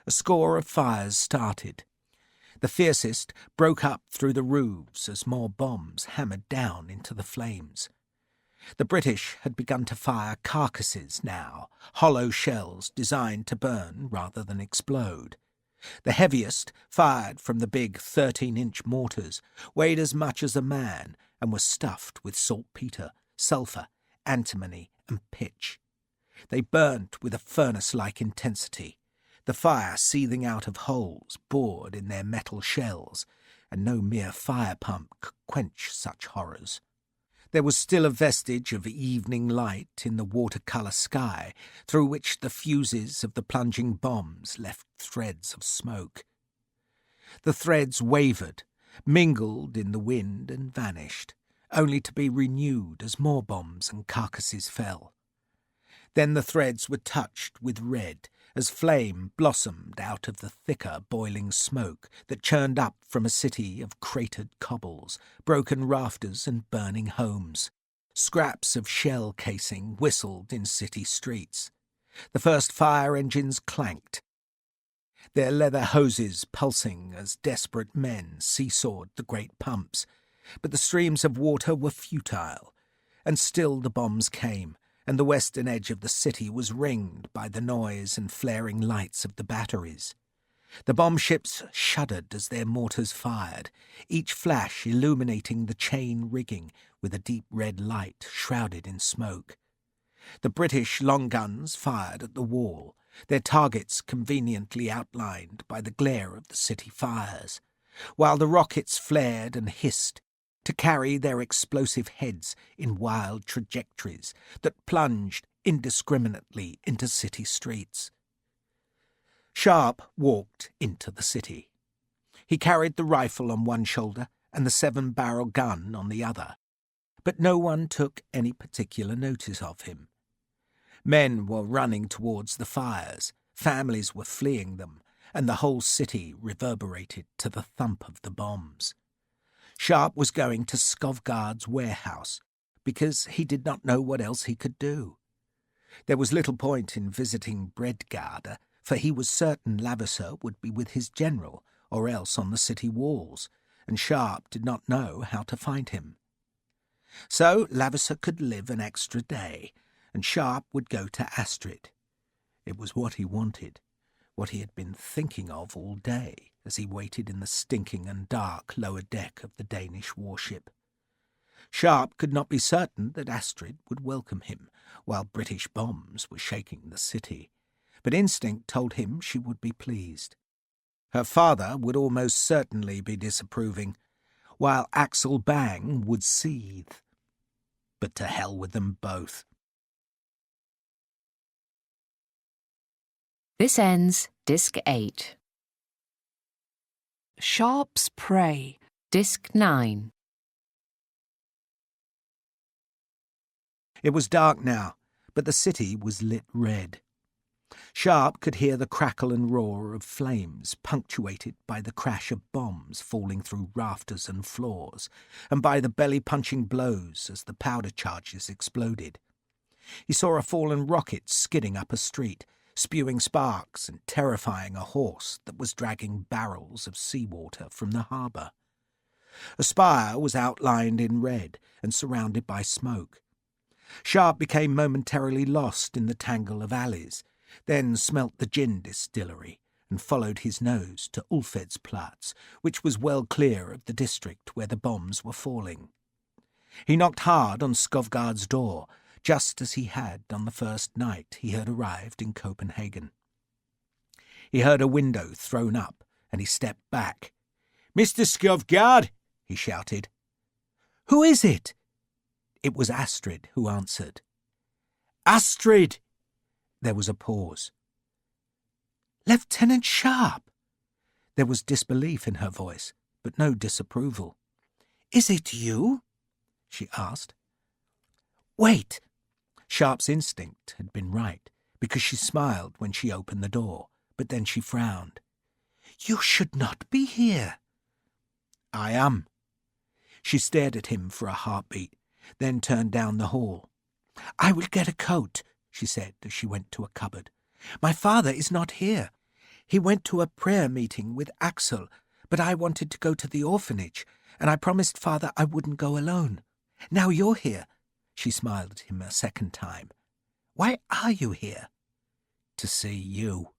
[SPEAKER 2] A score of fires started. The fiercest broke up through the roofs as more bombs hammered down into the flames. The British had begun to fire carcasses now, hollow shells designed to burn rather than explode. The heaviest, fired from the big 13-inch mortars, weighed as much as a man and were stuffed with saltpetre, sulphur, antimony and pitch. They burnt with a furnace-like intensity, the fire seething out of holes bored in their metal shells, and no mere fire pump could quench such horrors. There was still a vestige of evening light in the watercolour sky, through which the fuses of the plunging bombs left threads of smoke. The threads wavered, mingled in the wind and vanished, only to be renewed as more bombs and carcasses fell. Then the threads were touched with red, as flame blossomed out of the thicker boiling smoke that churned up from a city of cratered cobbles, broken rafters and burning homes. Scraps of shell casing whistled in city streets. The first fire engines clanked, their leather hoses pulsing as desperate men seesawed the great pumps, but the streams of water were futile, and still the bombs came, and the western edge of the city was ringed by the noise and flaring lights of the batteries. The bomb ships shuddered as their mortars fired, each flash illuminating the chain rigging with a deep red light shrouded in smoke. The British long guns fired at the wall, their targets conveniently outlined by the glare of the city fires, while the rockets flared and hissed to carry their explosive heads in wild trajectories that plunged indiscriminately into city streets. Sharpe walked into the city. He carried the rifle on one shoulder and the 7-barrel gun on the other, but no one took any particular notice of him. Men were running towards the fires, families were fleeing them, and the whole city reverberated to the thump of the bombs. Sharpe was going to Skovgard's warehouse, because he did not know what else he could do. There was little point in visiting Bredgade, for he was certain Laverser would be with his general, or else on the city walls, and Sharpe did not know how to find him. So Laverser could live an extra day, and Sharpe would go to Astrid. It was what he wanted, what he had been thinking of all day as he waited in the stinking and dark lower deck of the Danish warship. Sharpe could not be certain that Astrid would welcome him while British bombs were shaking the city, but instinct told him she would be pleased. Her father would almost certainly be disapproving, while Axel Bang would seethe. But to hell with them both.
[SPEAKER 1] This ends Disc 8.
[SPEAKER 3] Sharpe's Prey.
[SPEAKER 1] Disc 9.
[SPEAKER 2] It was dark now, but the city was lit red. Sharpe could hear the crackle and roar of flames, punctuated by the crash of bombs falling through rafters and floors, and by the belly-punching blows as the powder charges exploded. He saw a fallen rocket skidding up a street, spewing sparks and terrifying a horse that was dragging barrels of seawater from the harbour. A spire was outlined in red and surrounded by smoke. Sharpe became momentarily lost in the tangle of alleys, then smelt the gin distillery and followed his nose to Ulfedsplatz, which was well clear of the district where the bombs were falling. He knocked hard on Skovgard's door, just as he had on the first night he had arrived in Copenhagen. He heard a window thrown up, and he stepped back. "Mr. Skovgard!" he shouted. "Who is it?" It was Astrid who answered. "Astrid!" There was a pause. "Lieutenant Sharpe!" There was disbelief in her voice, but no disapproval. "Is it you?" she asked. "Wait!" Sharpe's instinct had been right, because she smiled when she opened the door, but then she frowned. "You should not be here." "I am." She stared at him for a heartbeat, then turned down the hall. "I will get a coat," she said as she went to a cupboard. "My father is not here. He went to a prayer meeting with Axel, but I wanted to go to the orphanage, and I promised father I wouldn't go alone. Now you're here." She smiled at him a second time. "Why are you here?" "To see you."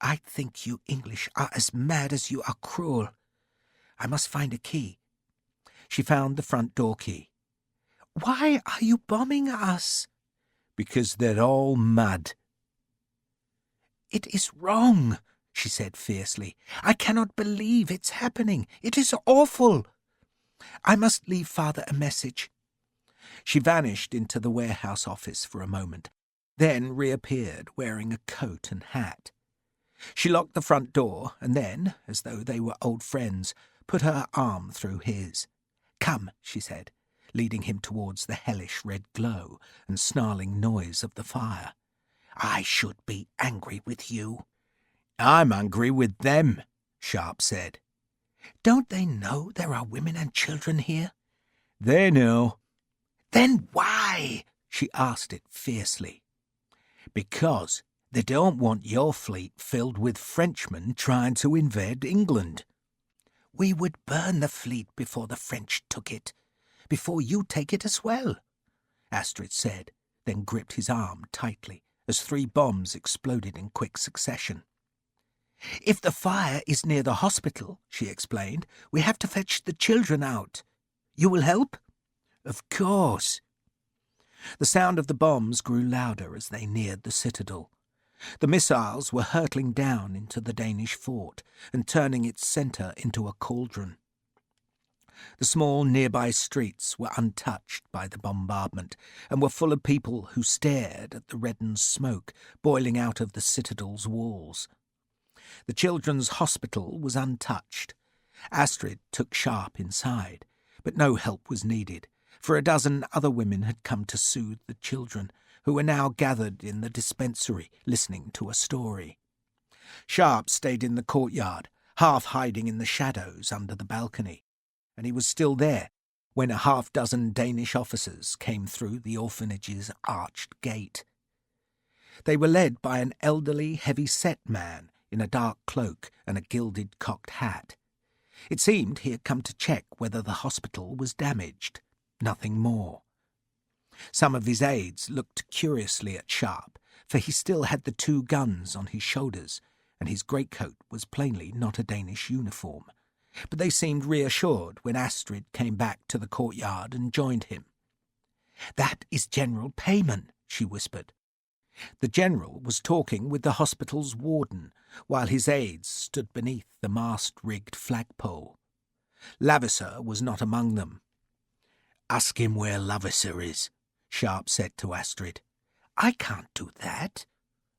[SPEAKER 2] "I think you English are as mad as you are cruel. I must find a key." She found the front door key. "Why are you bombing us?" "Because they're all mad." "It is wrong," she said fiercely. "I cannot believe it's happening. It is awful. I must leave father a message." She vanished into the warehouse office for a moment, then reappeared wearing a coat and hat. She locked the front door and then, as though they were old friends, put her arm through his. "Come," she said, leading him towards the hellish red glow and snarling noise of the fire. "I should be angry with you." "I'm angry with them," Sharpe said. "Don't they know there are women and children here?" "They know." "Then why?" she asked it fiercely. "Because they don't want your fleet filled with Frenchmen trying to invade England." "We would burn the fleet before the French took it, before you take it as well," Astrid said, then gripped his arm tightly as 3 bombs exploded in quick succession. "If the fire is near the hospital," she explained, "we have to fetch the children out. You will help?" "Of course." The sound of the bombs grew louder as they neared the citadel. The missiles were hurtling down into the Danish fort and turning its centre into a cauldron. The small nearby streets were untouched by the bombardment and were full of people who stared at the reddened smoke boiling out of the citadel's walls. The children's hospital was untouched. Astrid took Sharpe inside, but no help was needed, for a dozen other women had come to soothe the children, who were now gathered in the dispensary listening to a story. Sharpe stayed in the courtyard, half hiding in the shadows under the balcony, and he was still there when a half-dozen Danish officers came through the orphanage's arched gate. They were led by an elderly, heavy-set man in a dark cloak and a gilded cocked hat. It seemed he had come to check whether the hospital was damaged, nothing more. Some of his aides looked curiously at Sharpe, for he still had the 2 guns on his shoulders, and his greatcoat was plainly not a Danish uniform. But they seemed reassured when Astrid came back to the courtyard and joined him. "That is General Payman," she whispered. The general was talking with the hospital's warden, while his aides stood beneath the mast-rigged flagpole. Lavasser was not among them. "Ask him where Lavasser is," Sharpe said to Astrid. "I can't do that."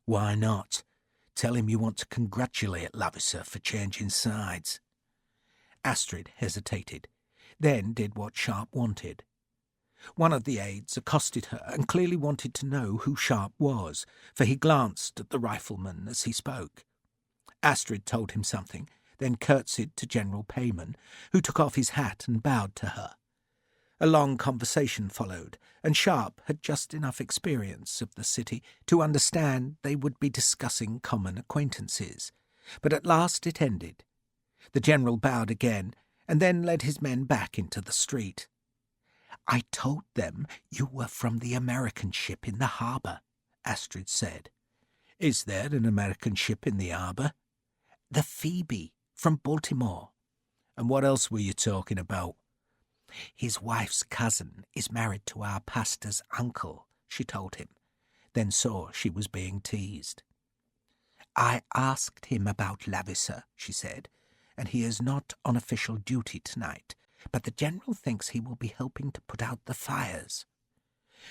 [SPEAKER 2] "Why not? Tell him you want to congratulate Lavasser for changing sides." Astrid hesitated, then did what Sharpe wanted. One of the aides accosted her and clearly wanted to know who Sharpe was, for he glanced at the rifleman as he spoke. Astrid told him something, then curtsied to General Payman, who took off his hat and bowed to her. A long conversation followed, and Sharpe had just enough experience of the city to understand they would be discussing common acquaintances. But at last it ended. The general bowed again, and then led his men back into the street. "I told them you were from the American ship in the harbour," Astrid said. "Is there an American ship in the harbour?" "The Phoebe, from Baltimore." "And what else were you talking about?" "His wife's cousin is married to our pastor's uncle," she told him, then saw she was being teased. "I asked him about Lavasser," she said, "and he is not on official duty tonight, but the general thinks he will be helping to put out the fires."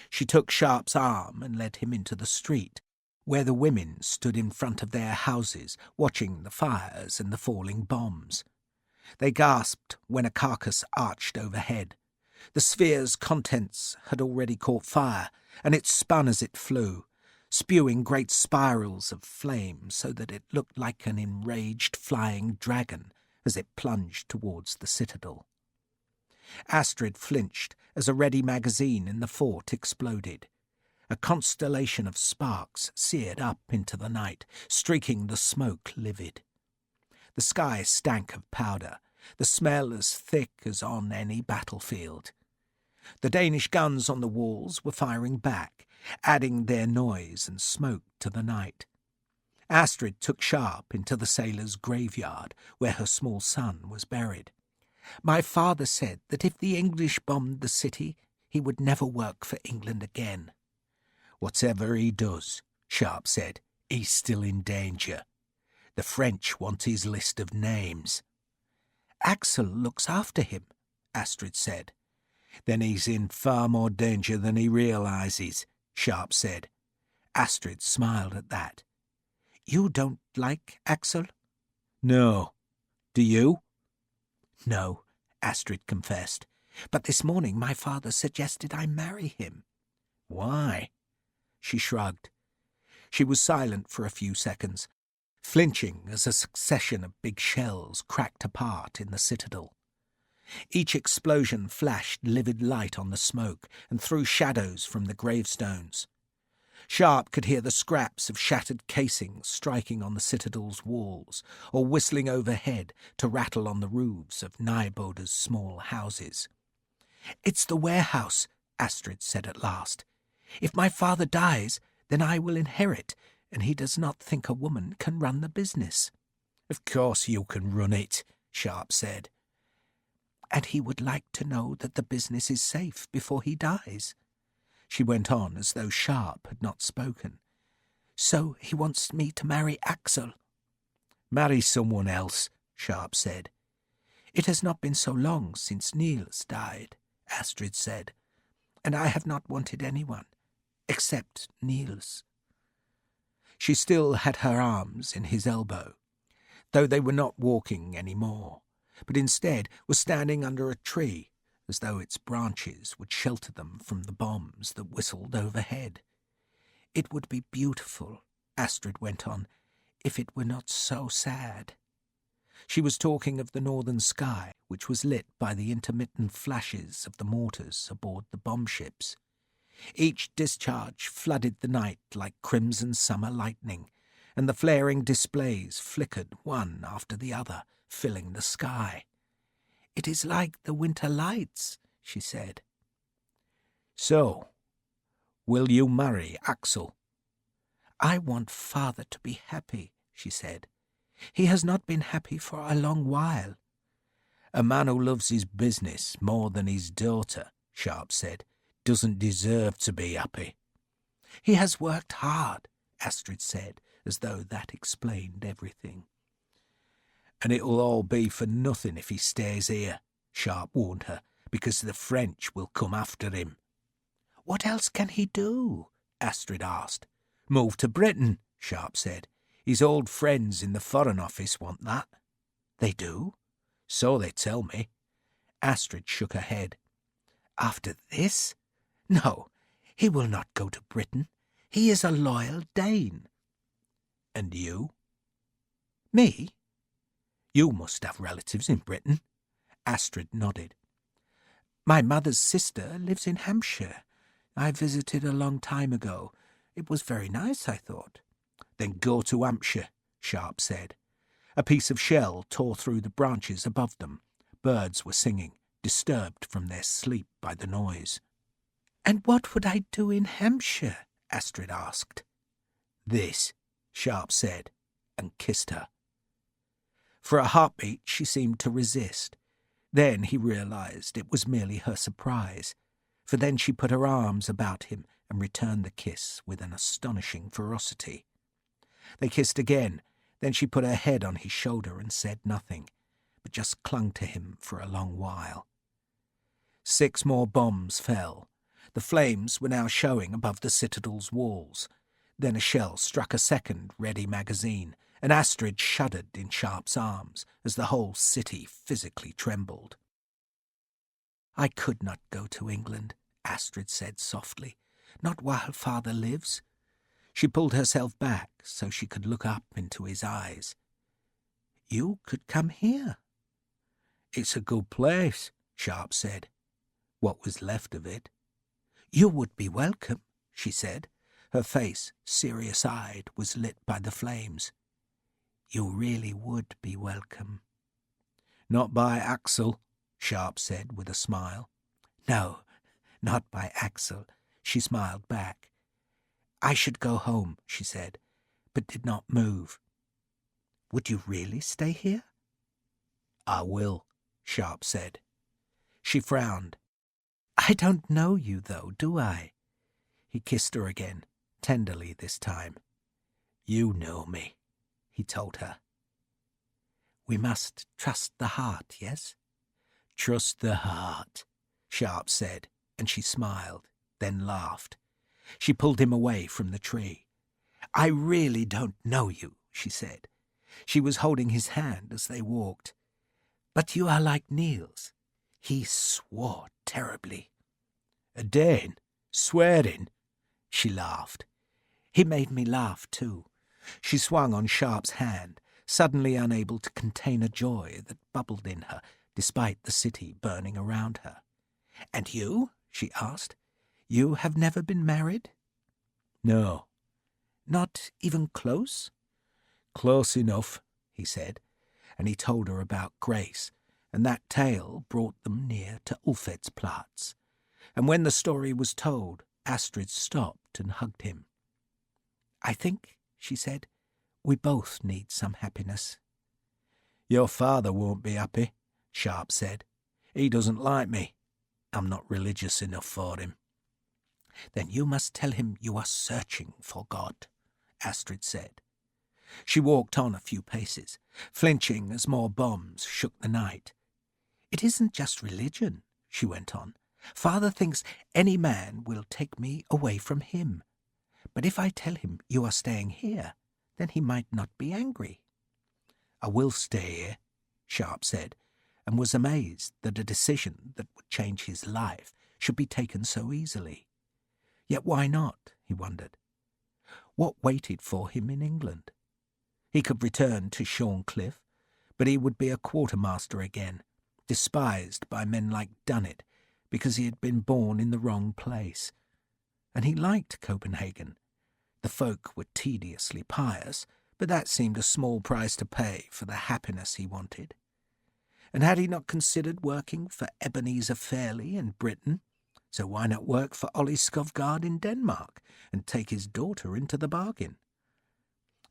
[SPEAKER 2] She took Sharpe's arm and led him into the street, where the women stood in front of their houses, watching the fires and the falling bombs. They gasped when a carcass arched overhead. The sphere's contents had already caught fire, and it spun as it flew, spewing great spirals of flame so that it looked like an enraged flying dragon as it plunged towards the citadel. Astrid flinched as a ready magazine in the fort exploded. A constellation of sparks seared up into the night, streaking the smoke livid. The sky stank of powder, the smell as thick as on any battlefield. The Danish guns on the walls were firing back, adding their noise and smoke to the night. Astrid took Sharpe into the sailors' graveyard, where her small son was buried. "My father said that if the English bombed the city, he would never work for England again." "Whatever he does," Sharpe said, "he's still in danger. The French want his list of names." "Axel looks after him," Astrid said. "Then he's in far more danger than he realises," Sharpe said. Astrid smiled at that. "You don't like Axel?" "No. Do you?" "No," Astrid confessed. "But this morning my father suggested I marry him." "Why?" She shrugged. She was silent for a few seconds, flinching as a succession of big shells cracked apart in the citadel. Each explosion flashed livid light on the smoke and threw shadows from the gravestones. Sharpe could hear the scraps of shattered casings striking on the citadel's walls, or whistling overhead to rattle on the roofs of Nyboda's small houses. "It's the warehouse," Astrid said at last. "If my father dies, then I will inherit, and he does not think a woman can run the business." "Of course you can run it," Sharpe said. "And he would like to know that the business is safe before he dies." She went on as though Sharpe had not spoken. "So he wants me to marry Axel." "Marry someone else," Sharpe said. "It has not been so long since Niels died," Astrid said, "and I have not wanted anyone, except Niels." She still had her arms in his elbow, though they were not walking any more, but instead was standing under a tree, as though its branches would shelter them from the bombs that whistled overhead. "It would be beautiful," Astrid went on, "if it were not so sad." She was talking of the northern sky, which was lit by the intermittent flashes of the mortars aboard the bomb ships. Each discharge flooded the night like crimson summer lightning, and the flaring displays flickered one after the other, filling the sky. "It is like the winter lights," she said. "So, Will you marry Axel?"
[SPEAKER 3] "I want father to be happy," she said. "He has not been happy for a long while."
[SPEAKER 2] "A man who loves his business more than his daughter," Sharpe said, "doesn't deserve to be happy."
[SPEAKER 3] "He has worked hard," Astrid said, as though that explained everything.
[SPEAKER 2] "And it'll all be for nothing if he stays here," Sharpe warned her, "because the French will come after him."
[SPEAKER 3] "What else can he do?" Astrid asked.
[SPEAKER 2] "Move to Britain," Sharpe said. "His old friends in the Foreign Office want that."
[SPEAKER 3] "They do?"
[SPEAKER 2] "So they tell me."
[SPEAKER 3] Astrid shook her head. "After this? No, he will not go to Britain. He is a loyal Dane."
[SPEAKER 2] "And you?"
[SPEAKER 3] "Me?"
[SPEAKER 2] "You must have relatives in Britain."
[SPEAKER 3] Astrid nodded. "My mother's sister lives in Hampshire. I visited a long time ago. It was very nice, I thought."
[SPEAKER 2] "Then go to Hampshire," Sharpe said. A piece of shell tore through the branches above them. Birds were singing, disturbed from their sleep by the noise.
[SPEAKER 3] "And what would I do in Hampshire?" Astrid asked.
[SPEAKER 2] "This," Sharpe said, and kissed her. For a heartbeat she seemed to resist. Then he realized it was merely her surprise, for then she put her arms about him and returned the kiss with an astonishing ferocity. They kissed again, then she put her head on his shoulder and said nothing, but just clung to him for a long while. 6 more bombs fell. The flames were now showing above the citadel's walls. Then a shell struck a second ready magazine, and Astrid shuddered in Sharpe's arms as the whole city physically trembled.
[SPEAKER 3] "I could not go to England," Astrid said softly. "Not while father lives."
[SPEAKER 2] She pulled herself back so she could look up into his eyes.
[SPEAKER 3] "You could come here."
[SPEAKER 2] "It's a good place," Sharpe said. What was left of it.
[SPEAKER 3] "You would be welcome,"
[SPEAKER 2] she said. Her face, serious-eyed, was lit by the flames.
[SPEAKER 3] "You really would be welcome."
[SPEAKER 2] "Not by Axel," Sharpe said with a smile.
[SPEAKER 3] "No, not by Axel," she smiled back. "I should go home," she said, but did not move. "Would you really stay here?"
[SPEAKER 2] "I will," Sharpe said.
[SPEAKER 3] She frowned. "I don't know you, though, do I?"
[SPEAKER 2] He kissed her again, tenderly this time. "You know me," he told her.
[SPEAKER 3] "We must trust the heart, yes?"
[SPEAKER 2] "Trust the heart," Sharpe said, and she smiled, then laughed. She pulled him away from the tree.
[SPEAKER 3] "I really don't know you," she said. She was holding his hand as they walked. "But you are like Niels. He swore terribly."
[SPEAKER 2] "A Dane? Swearing?"
[SPEAKER 3] She laughed. He made me laugh, too. She swung on Sharpe's hand, suddenly unable to contain a joy that bubbled in her, despite the city burning around her. "And you?" she asked. "You have never been married?"
[SPEAKER 2] "No."
[SPEAKER 3] "Not even close?"
[SPEAKER 2] "Close enough,"
[SPEAKER 3] he said, and he told her about Grace, and that tale brought them near to Ulfedsplatz. And when the story was told, Astrid stopped and hugged him. "I think," she said, "we both need some happiness."
[SPEAKER 2] "Your father won't be happy," Sharpe said. "He doesn't like me. I'm not religious enough for him."
[SPEAKER 3] "Then you must tell him you are searching for God," Astrid said.
[SPEAKER 2] She walked on a few paces, flinching as more bombs shook the night.
[SPEAKER 3] "It isn't just religion," she went on. "Father thinks any man will take me away from him. But if I tell him you are staying here, then he might not be angry."
[SPEAKER 2] "I will stay here," Sharpe said, and was amazed that a decision that would change his life should be taken so easily. Yet why not, he wondered. What waited for him in England? He could return to Shorncliffe, but he would be a quartermaster again, despised by men like Dunnet because he had been born in the wrong place. And he liked Copenhagen. The folk were tediously pious, but that seemed a small price to pay for the happiness he wanted. And had he not considered working for Ebenezer Fairlie in Britain,
[SPEAKER 3] So why not work for Ollie Skovgaard in Denmark and take his daughter into the bargain?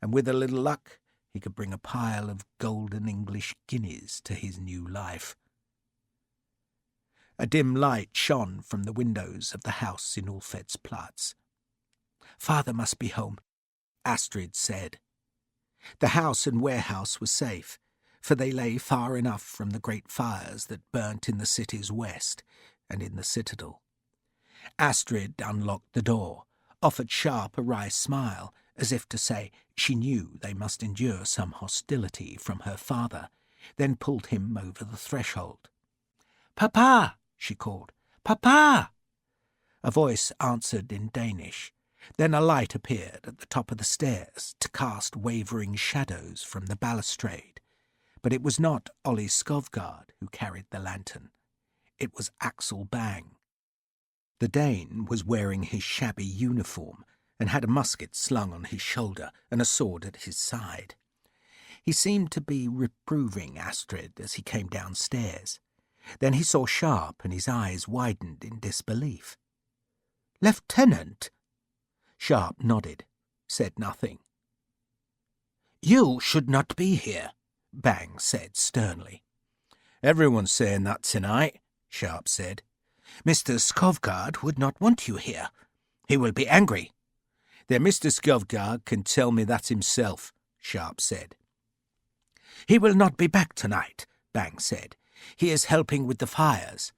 [SPEAKER 3] And with a little luck, he could bring a pile of golden English guineas to his new life. A dim light shone from the windows of the house in Ulfedsplatz. "Father must be home," Astrid said. The house and warehouse were safe, for they lay far enough from the great fires that burnt in the city's west and in the citadel. Astrid unlocked the door, offered Sharpe a wry smile, as if to say she knew they must endure some hostility from her father, then pulled him over the threshold. "Papa!" she called. "Papa!" A voice answered in Danish. Then a light appeared at the top of the stairs to cast wavering shadows from the balustrade. But it was not Ollie Skovgaard who carried the lantern. It was Axel Bang. The Dane was wearing his shabby uniform and had a musket slung on his shoulder and a sword at his side. He seemed to be reproving Astrid as he came downstairs. Then he saw Sharpe and his eyes widened in disbelief. "Lieutenant?" Sharpe nodded, said nothing. "You should not be here," Bang said sternly. "Everyone's saying that tonight," Sharpe said. "Mr. Skovgaard would not want you here. He will be angry." "Then Mr. Skovgaard can tell me that himself," Sharpe said. "He will not be back tonight," Bang said. "He is helping with the fires."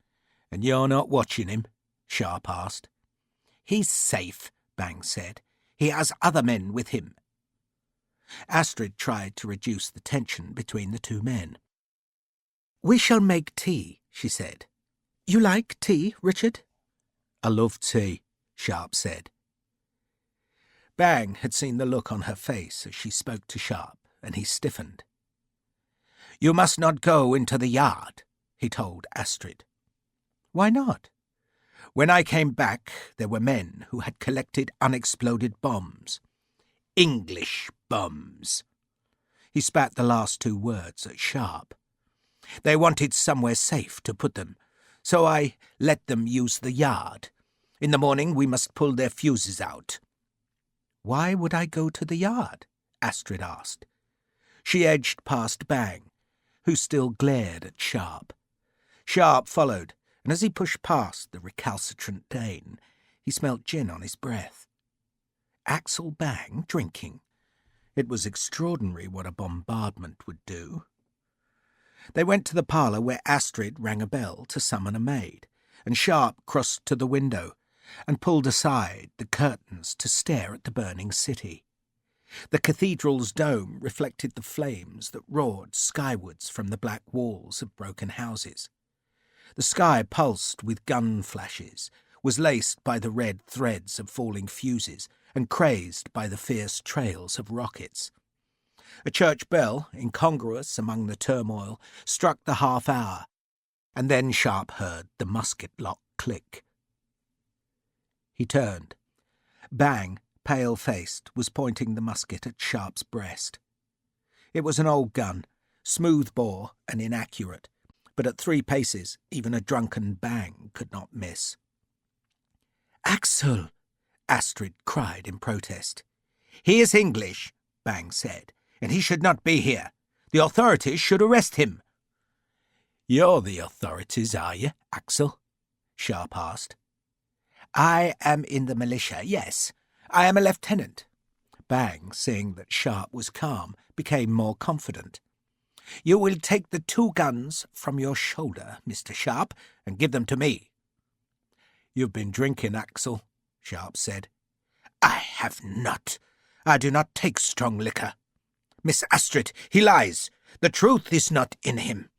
[SPEAKER 3] "And you're not watching him?" Sharpe asked. "He's safe," Bang said. "He has other men with him." Astrid tried to reduce the tension between the two men. "We shall make tea," she said. "You like tea, Richard?" "I love tea," Sharpe said. Bang had seen the look on her face as she spoke to Sharpe, and he stiffened. "You must not go into the yard," he told Astrid. "Why not?" "When I came back, there were men who had collected unexploded bombs. English bombs." He spat the last two words at Sharpe. "They wanted somewhere safe to put them, so I let them use the yard. In the morning we must pull their fuses out." "Why would I go to the yard?" Astrid asked. She edged past Bang, who still glared at Sharpe. Sharpe followed, and as he pushed past the recalcitrant Dane, he smelt gin on his breath. Axel Bang drinking. It was extraordinary what a bombardment would do. They went to the parlour where Astrid rang a bell to summon a maid, and Sharpe crossed to the window and pulled aside the curtains to stare at the burning city. The cathedral's dome reflected the flames that roared skywards from the black walls of broken houses. The sky pulsed with gun flashes, was laced by the red threads of falling fuses, and crazed by the fierce trails of rockets. A church bell, incongruous among the turmoil, struck the half-hour, and then Sharpe heard the musket-lock click. He turned. Bang, pale-faced, was pointing the musket at Sharpe's breast. It was an old gun, smooth-bore and inaccurate, but at 3 paces even a drunken Bang could not miss. "Axel!" Astrid cried in protest. "He is English," Bang said, "and he should not be here. The authorities should arrest him." "You're the authorities, are you, Axel?" Sharpe asked. "I am in the militia, yes. I am a lieutenant." Bang, seeing that Sharpe was calm, became more confident. "You will take the 2 guns from your shoulder, Mr. Sharpe, and give them to me." "You've been drinking, Axel," Sharpe said. "I have not. I do not take strong liquor. Miss Astrid, he lies. The truth is not in him."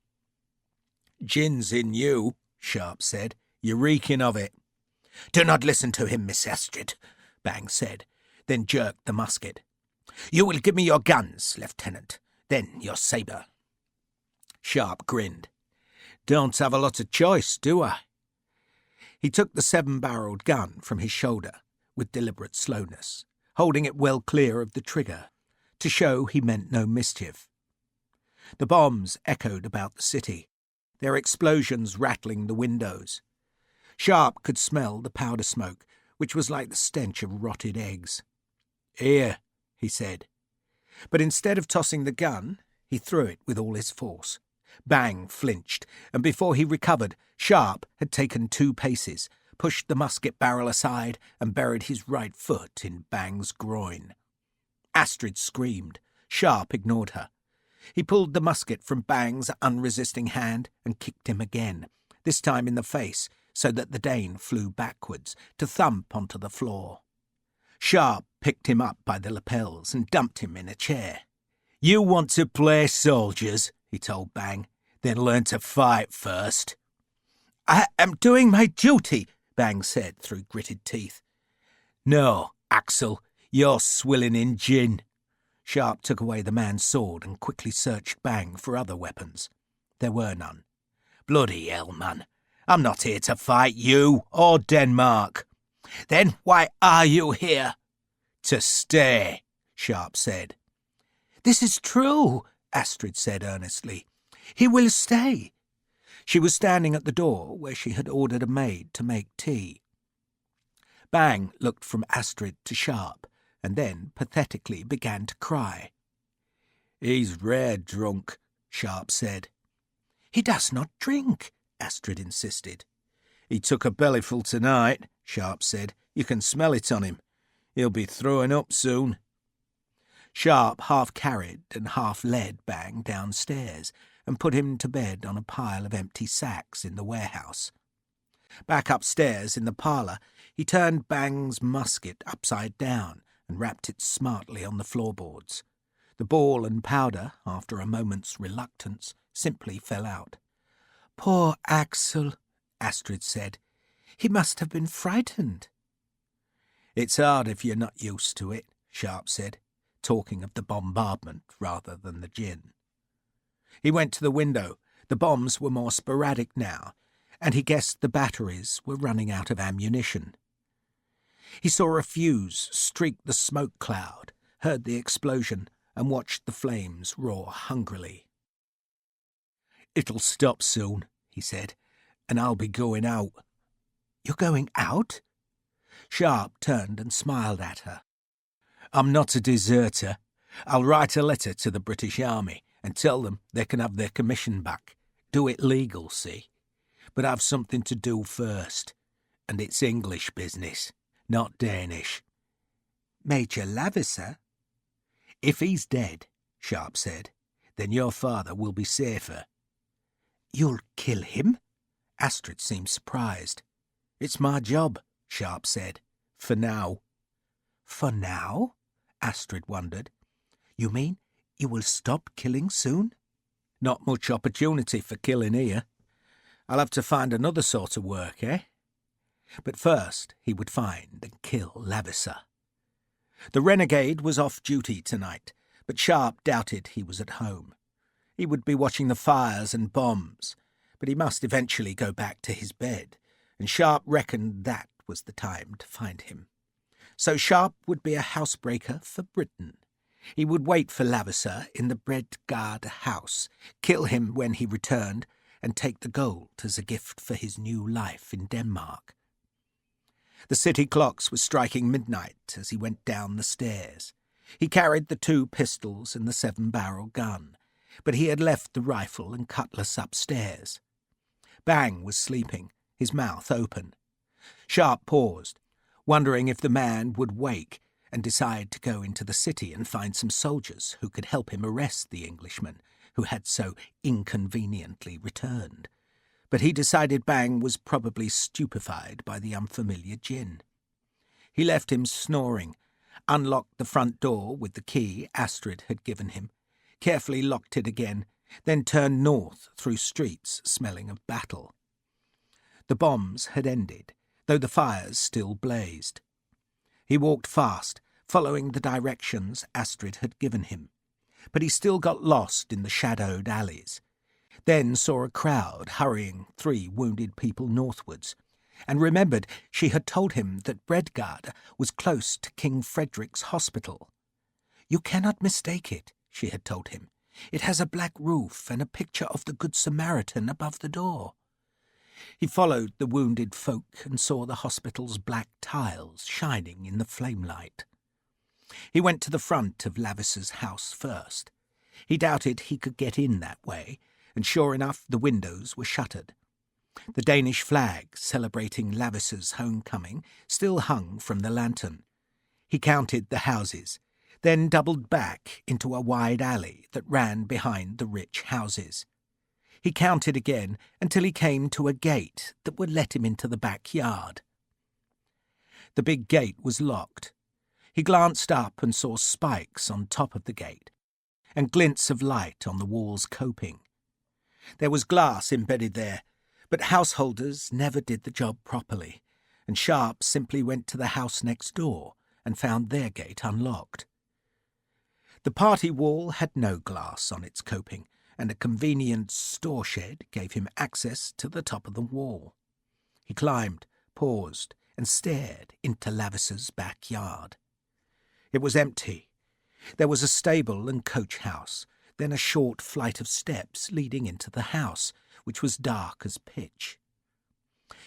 [SPEAKER 3] "Gin's in you," Sharpe said. "You're reeking of it." "Do not listen to him, Miss Astrid," Bang said, then jerked the musket. "You will give me your guns, Lieutenant, then your sabre." Sharpe grinned. "Don't have a lot of choice, do I?" He took the 7-barreled gun from his shoulder with deliberate slowness, holding it well clear of the trigger, to show he meant no mischief. The bombs echoed about the city, their explosions rattling the windows.
[SPEAKER 2] Sharpe could smell the powder smoke, which was like the stench of rotted eggs. "Here," he said. But instead of tossing the gun, he threw it with all his force. Bang flinched, and before he recovered, Sharpe had taken 2 paces, pushed the musket barrel aside, and buried his right foot in Bang's groin. Astrid screamed. Sharpe ignored her. He pulled the musket from Bang's unresisting hand and kicked him again, this time in the face, so that the Dane flew backwards, to thump onto the floor. Sharpe picked him up by the lapels and dumped him in a chair. "You want to play soldiers," he told Bang, "then learn to fight first." "I am doing my duty," Bang said through gritted teeth. "No, Axel, you're swilling in gin." Sharpe took away the man's sword and quickly searched Bang for other weapons. There were none. "Bloody hell, man. I'm not here to fight you or Denmark." "Then why are you here?" "To stay," Sharpe said. "This is true," Astrid said earnestly. "He will stay." She was standing at the door where she had ordered a maid to make tea. Bang looked from Astrid to Sharpe, and then pathetically began to cry. "He's rare drunk," Sharpe said. "He does not drink," Astrid insisted. "He took a bellyful tonight," Sharpe said. "You can smell it on him. He'll be throwing up soon." Sharpe half carried and half led Bang downstairs and put him to bed on a pile of empty sacks in the warehouse. Back upstairs in the parlour, he turned Bang's musket upside down and wrapped it smartly on the floorboards. The ball and powder, after a moment's reluctance, simply fell out. "Poor Axel," Astrid said. "He must have been frightened." "It's hard if you're not used to it," Sharpe said, talking of the bombardment rather than the gin. He went to the window. The bombs were more sporadic now, and he guessed the batteries were running out of ammunition. He saw a fuse streak the smoke cloud, heard the explosion, and watched the flames roar hungrily. "It'll stop soon," he said, "and I'll be going out." "You're going out?" Sharpe turned and smiled at her. "I'm not a deserter. I'll write a letter to the British Army and tell them they can have their commission back. Do it legal, see? But I've something to do first, and it's English business, not Danish." "Major Lavisser?" "If he's dead," Sharpe said, "then your father will be safer." "You'll kill him?" Astrid seemed surprised. "It's my job," Sharpe said, "for now." "For now?" Astrid wondered. "You mean you will stop killing soon?" "Not much opportunity for killing here. I'll have to find another sort of work, eh?" But first he would find and kill Lavisser. The renegade was off duty tonight, but Sharpe doubted he was at home. He would be watching the fires and bombs, but he must eventually go back to his bed, and Sharpe reckoned that was the time to find him. So Sharpe would be a housebreaker for Britain. He would wait for Lavisser in the Bread Guard house, kill him when he returned, and take the gold as a gift for his new life in Denmark. The city clocks were striking midnight as he went down the stairs. He carried the 2 pistols and the 7-barrel gun, but he had left the rifle and cutlass upstairs. Bang was sleeping, his mouth open. Sharpe paused, wondering if the man would wake and decide to go into the city and find some soldiers who could help him arrest the Englishman who had so inconveniently returned. But he decided Bang was probably stupefied by the unfamiliar gin. He left him snoring, unlocked the front door with the key Astrid had given him, carefully locked it again, then turned north through streets smelling of battle. The bombs had ended, though the fires still blazed. He walked fast, following the directions Astrid had given him, but he still got lost in the shadowed alleys, then saw a crowd hurrying 3 wounded people northwards, and remembered she had told him that Bredgard was close to King Frederick's hospital. "You cannot mistake it," she had told him. "It has a black roof and a picture of the Good Samaritan above the door."
[SPEAKER 3] He followed the wounded folk and saw the hospital's black tiles shining in the flamelight. He went to the front of Lavis's house first. He doubted he could get in that way, and sure enough the windows were shuttered. The Danish flag celebrating Lavis's homecoming still hung from the lantern. He counted the houses, then doubled back into a wide alley that ran behind the rich houses. He counted again until he came to a gate that would let him into the backyard. The big gate was locked. He glanced up and saw spikes on top of the gate, and glints of light on the wall's coping. There was glass embedded there, but householders never did the job properly, and Sharpe simply went to the house next door and found their gate unlocked. The party wall had no glass on its coping, and a convenient store shed gave him access to the top of the wall. He climbed, paused, and stared into Lavis's backyard. It was empty. There was a stable and coach house, then a short flight of steps leading into the house, which was dark as pitch.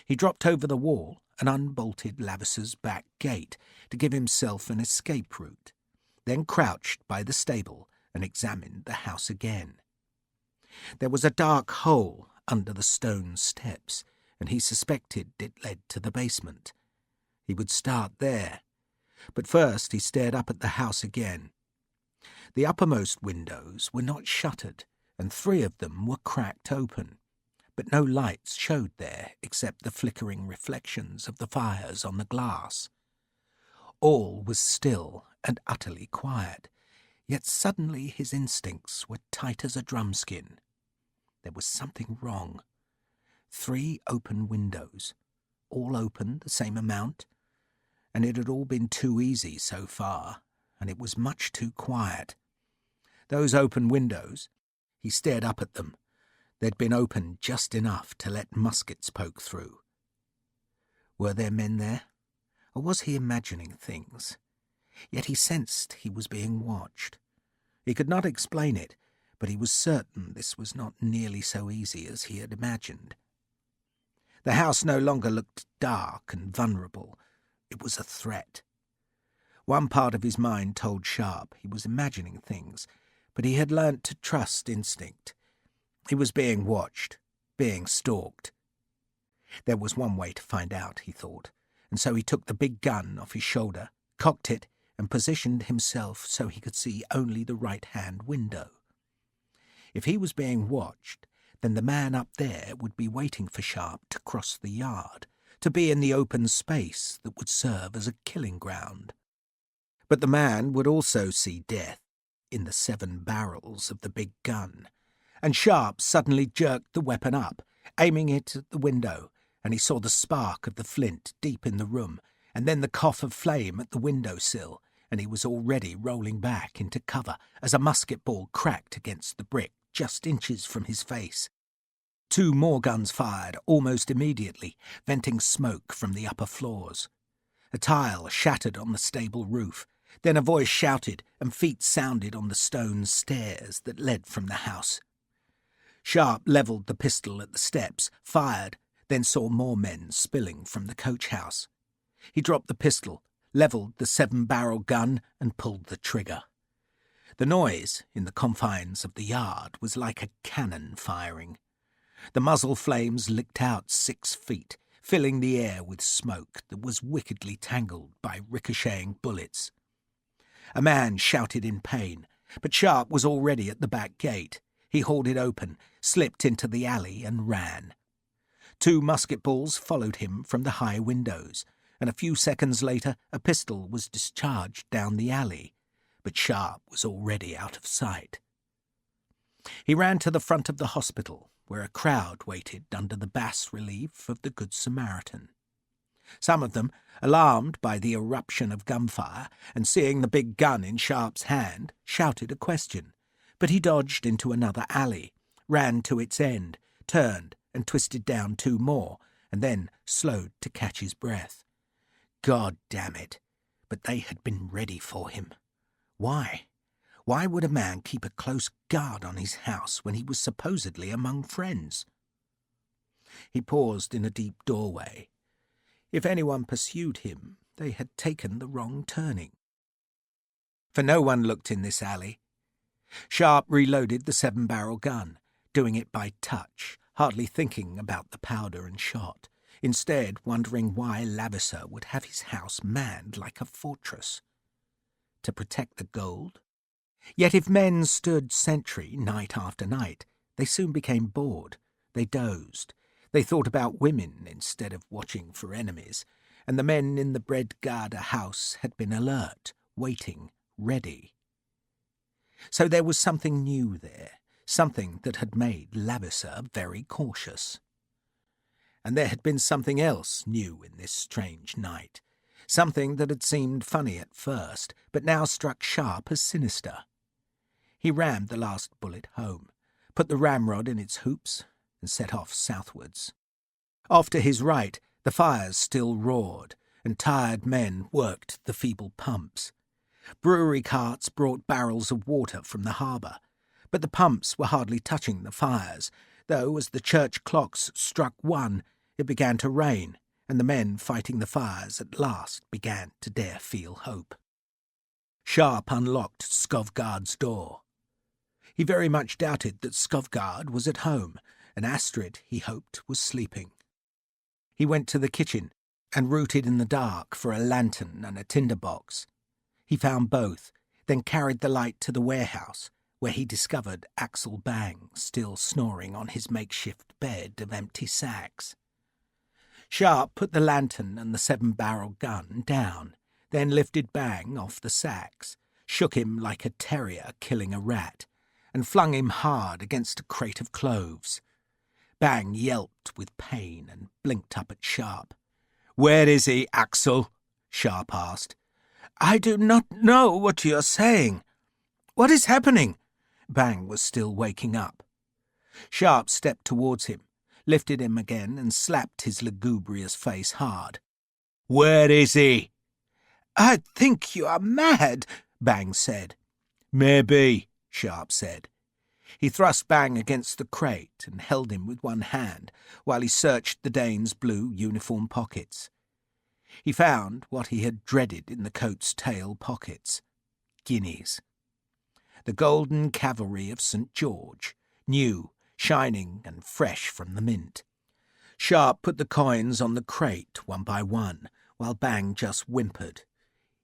[SPEAKER 3] He dropped over the wall and unbolted Lavis's back gate to give himself an escape route, then crouched by the stable and examined the house again. There was a dark hole under the stone steps, and he suspected it led to the basement. He would start there, but first he stared up at the house again. The uppermost windows were not shuttered, and 3 of them were cracked open, but no lights showed there except the flickering reflections of the fires on the glass. All was still and utterly quiet, yet suddenly his instincts were tight as a drumskin. There was something wrong. 3 open windows, all open the same amount, and it had all been too easy so far, and it was much too quiet. Those open windows, he stared up at them. They'd been opened just enough to let muskets poke through. Were there men there, or was he imagining things? Yet he sensed he was being watched. He could not explain it, but he was certain this was not nearly so easy as he had imagined. The house no longer looked dark and vulnerable. It was a threat. One part of his mind told Sharpe he was imagining things, but he had learnt to trust instinct. He was being watched, being stalked. There was one way to find out, he thought, and so he took the big gun off his shoulder, cocked it, and positioned himself so he could see only the right-hand window. If he was being watched, then the man up there would be waiting for Sharpe to cross the yard, to be in the open space that would serve as a killing ground. But the man would also see death in the 7 barrels of the big gun, and Sharpe suddenly jerked the weapon up, aiming it at the window, and he saw the spark of the flint deep in the room, and then the cough of flame at the window-sill, and he was already rolling back into cover as a musket ball cracked against the brick just inches from his face. 2 more guns fired almost immediately, venting smoke from the upper floors. A tile shattered on the stable roof. Then a voice shouted, and feet sounded on the stone stairs that led from the house. Sharpe levelled the pistol at the steps, fired, then saw more men spilling from the coach house. He dropped the pistol, levelled the 7-barrel gun, and pulled the trigger. The noise in the confines of the yard was like a cannon firing. The muzzle flames licked out 6 feet, filling the air with smoke that was wickedly tangled by ricocheting bullets. A man shouted in pain, but Sharpe was already at the back gate. He hauled it open, slipped into the alley and ran. 2 musket balls followed him from the high windows, and a few seconds later a pistol was discharged down the alley, but Sharpe was already out of sight. He ran to the front of the hospital, where a crowd waited under the bas-relief of the Good Samaritan. Some of them, alarmed by the eruption of gunfire and seeing the big gun in Sharpe's hand, shouted a question, but he dodged into another alley, ran to its end, turned and twisted down 2 more, and then slowed to catch his breath. God damn it! But they had been ready for him. Why? Why would a man keep a close guard on his house when he was supposedly among friends? He paused in a deep doorway. If anyone pursued him, they had taken the wrong turning. For no one looked in this alley. Sharpe reloaded the 7-barrel gun, doing it by touch, hardly thinking about the powder and shot, instead wondering why Lavisser would have his house manned like a fortress. To protect the gold? Yet if men stood sentry night after night, they soon became bored. They dozed. They thought about women instead of watching for enemies, and the men in the Bredgade house had been alert, waiting, ready. So there was something new there, something that had made Lavisser very cautious. And there had been something else new in this strange night, something that had seemed funny at first, but now struck Sharpe as sinister. He rammed the last bullet home, put the ramrod in its hoops, and set off southwards. Off to his right, the fires still roared, and tired men worked the feeble pumps. Brewery carts brought barrels of water from the harbour, but the pumps were hardly touching the fires, though as the church clocks struck 1, it began to rain, and the men fighting the fires at last began to dare feel hope. Sharpe unlocked Skovgaard's door. He very much doubted that Skovgaard was at home, and Astrid, he hoped, was sleeping. He went to the kitchen and rooted in the dark for a lantern and a tinderbox. He found both, then carried the light to the warehouse, where he discovered Axel Bang still snoring on his makeshift bed of empty sacks. Sharpe put the lantern and the 7-barrel gun down, then lifted Bang off the sacks, shook him like a terrier killing a rat, and flung him hard against a crate of cloves. Bang yelped with pain and blinked up at Sharpe. "Where is he, Axel?" Sharpe asked. "I do not know what you are saying. What is happening?" Bang was still waking up. Sharpe stepped towards him, lifted him again, and slapped his lugubrious face hard. "Where is he?" "I think you are mad," Bang said. "Maybe," Sharpe said. He thrust Bang against the crate and held him with one hand while he searched the Dane's blue uniform pockets. He found what he had dreaded in the coat's tail pockets: guineas. The golden cavalry of St. George, new, shining and fresh from the mint. Sharpe put the coins on the crate one by one, while Bang just whimpered.